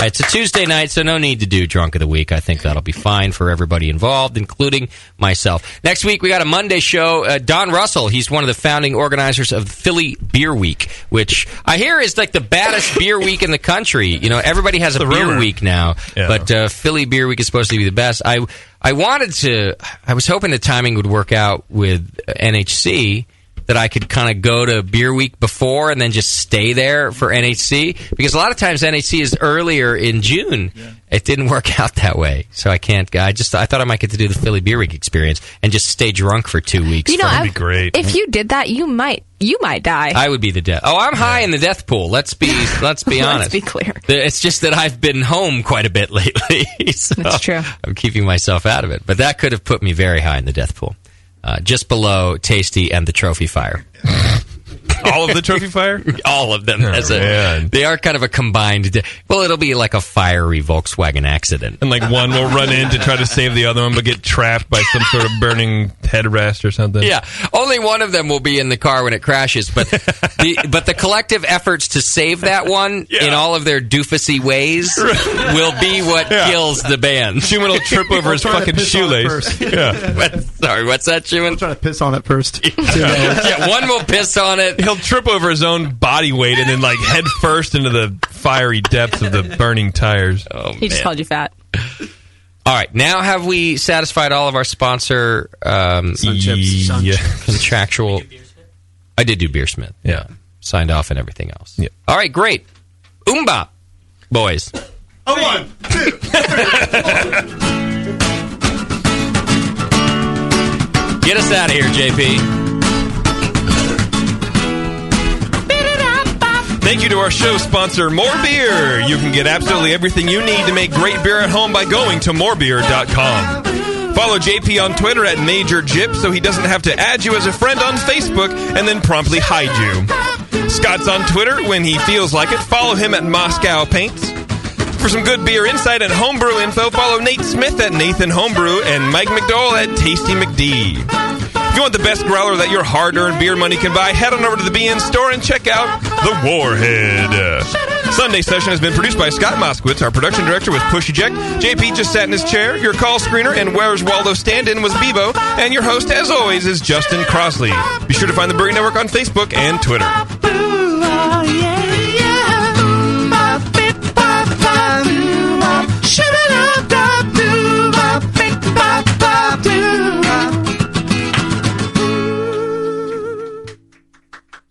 It's a Tuesday night, so no need to do Drunk of the Week. I think that'll be fine for everybody involved, including myself. Next week, we got a Monday show. Don Russell, he's one of the founding organizers of Philly Beer Week, which I hear is like the baddest beer week in the country. You know, everybody has a beer week now, but Philly Beer Week is supposed to be the best. I was hoping the timing would work out with NHC, that I could kind of go to Beer Week before and then just stay there for NHC, because a lot of times NHC is earlier in June. Yeah. It didn't work out that way, so I can't. I thought I might get to do the Philly Beer Week experience and just stay drunk for 2 weeks. You know, that'd be great. If you did that, you might die. I would be the death. Oh, I'm high in the death pool. Let's be honest. Let's be clear. It's just that I've been home quite a bit lately. So that's true. I'm keeping myself out of it, but that could have put me very high in the death pool. Just below Tasty and the Trophy Fire. All of the Trophy Fire? All of them. They are kind of a combined... Well, it'll be like a fiery Volkswagen accident. And like one will run in to try to save the other one, but get trapped by some sort of burning headrest or something. Yeah, only one of them will be in the car when it crashes, but the collective efforts to save that one in all of their doofusy ways will be what kills the band. Schumann will trip over his fucking shoelace. Yeah. Sorry, what's that, Schumann? I'm trying to piss on it first. Yeah, one will piss on it. He'll trip over his own body weight and then like head first into the fiery depths of the burning tires. Oh, He just called you fat. All right, now have we satisfied all of our sponsor contractual? I did do Beersmith. Yeah. Signed off and everything else. Yeah. All right, great. Oomba, boys. A 1, 2, 3, 4. Get us out of here, JP. Thank you to our show sponsor, More Beer. You can get absolutely everything you need to make great beer at home by going to morebeer.com. Follow JP on Twitter at Major Jip so he doesn't have to add you as a friend on Facebook and then promptly hide you. Scott's on Twitter when he feels like it. Follow him at Moscow Paints. For some good beer insight and homebrew info, follow Nate Smith at Nathan Homebrew and Mike McDowell at Tasty McD. If you want the best growler that your hard-earned beer money can buy, head on over to the BN store and check out The Warhead. Sunday Session has been produced by Scott Moskowitz. Our production director was Push Eject. JP just sat in his chair. Your call screener and Where's Waldo stand-in was Bebo. And your host, as always, is Justin Crossley. Be sure to find the Brewing Network on Facebook and Twitter.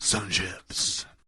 Sun chips.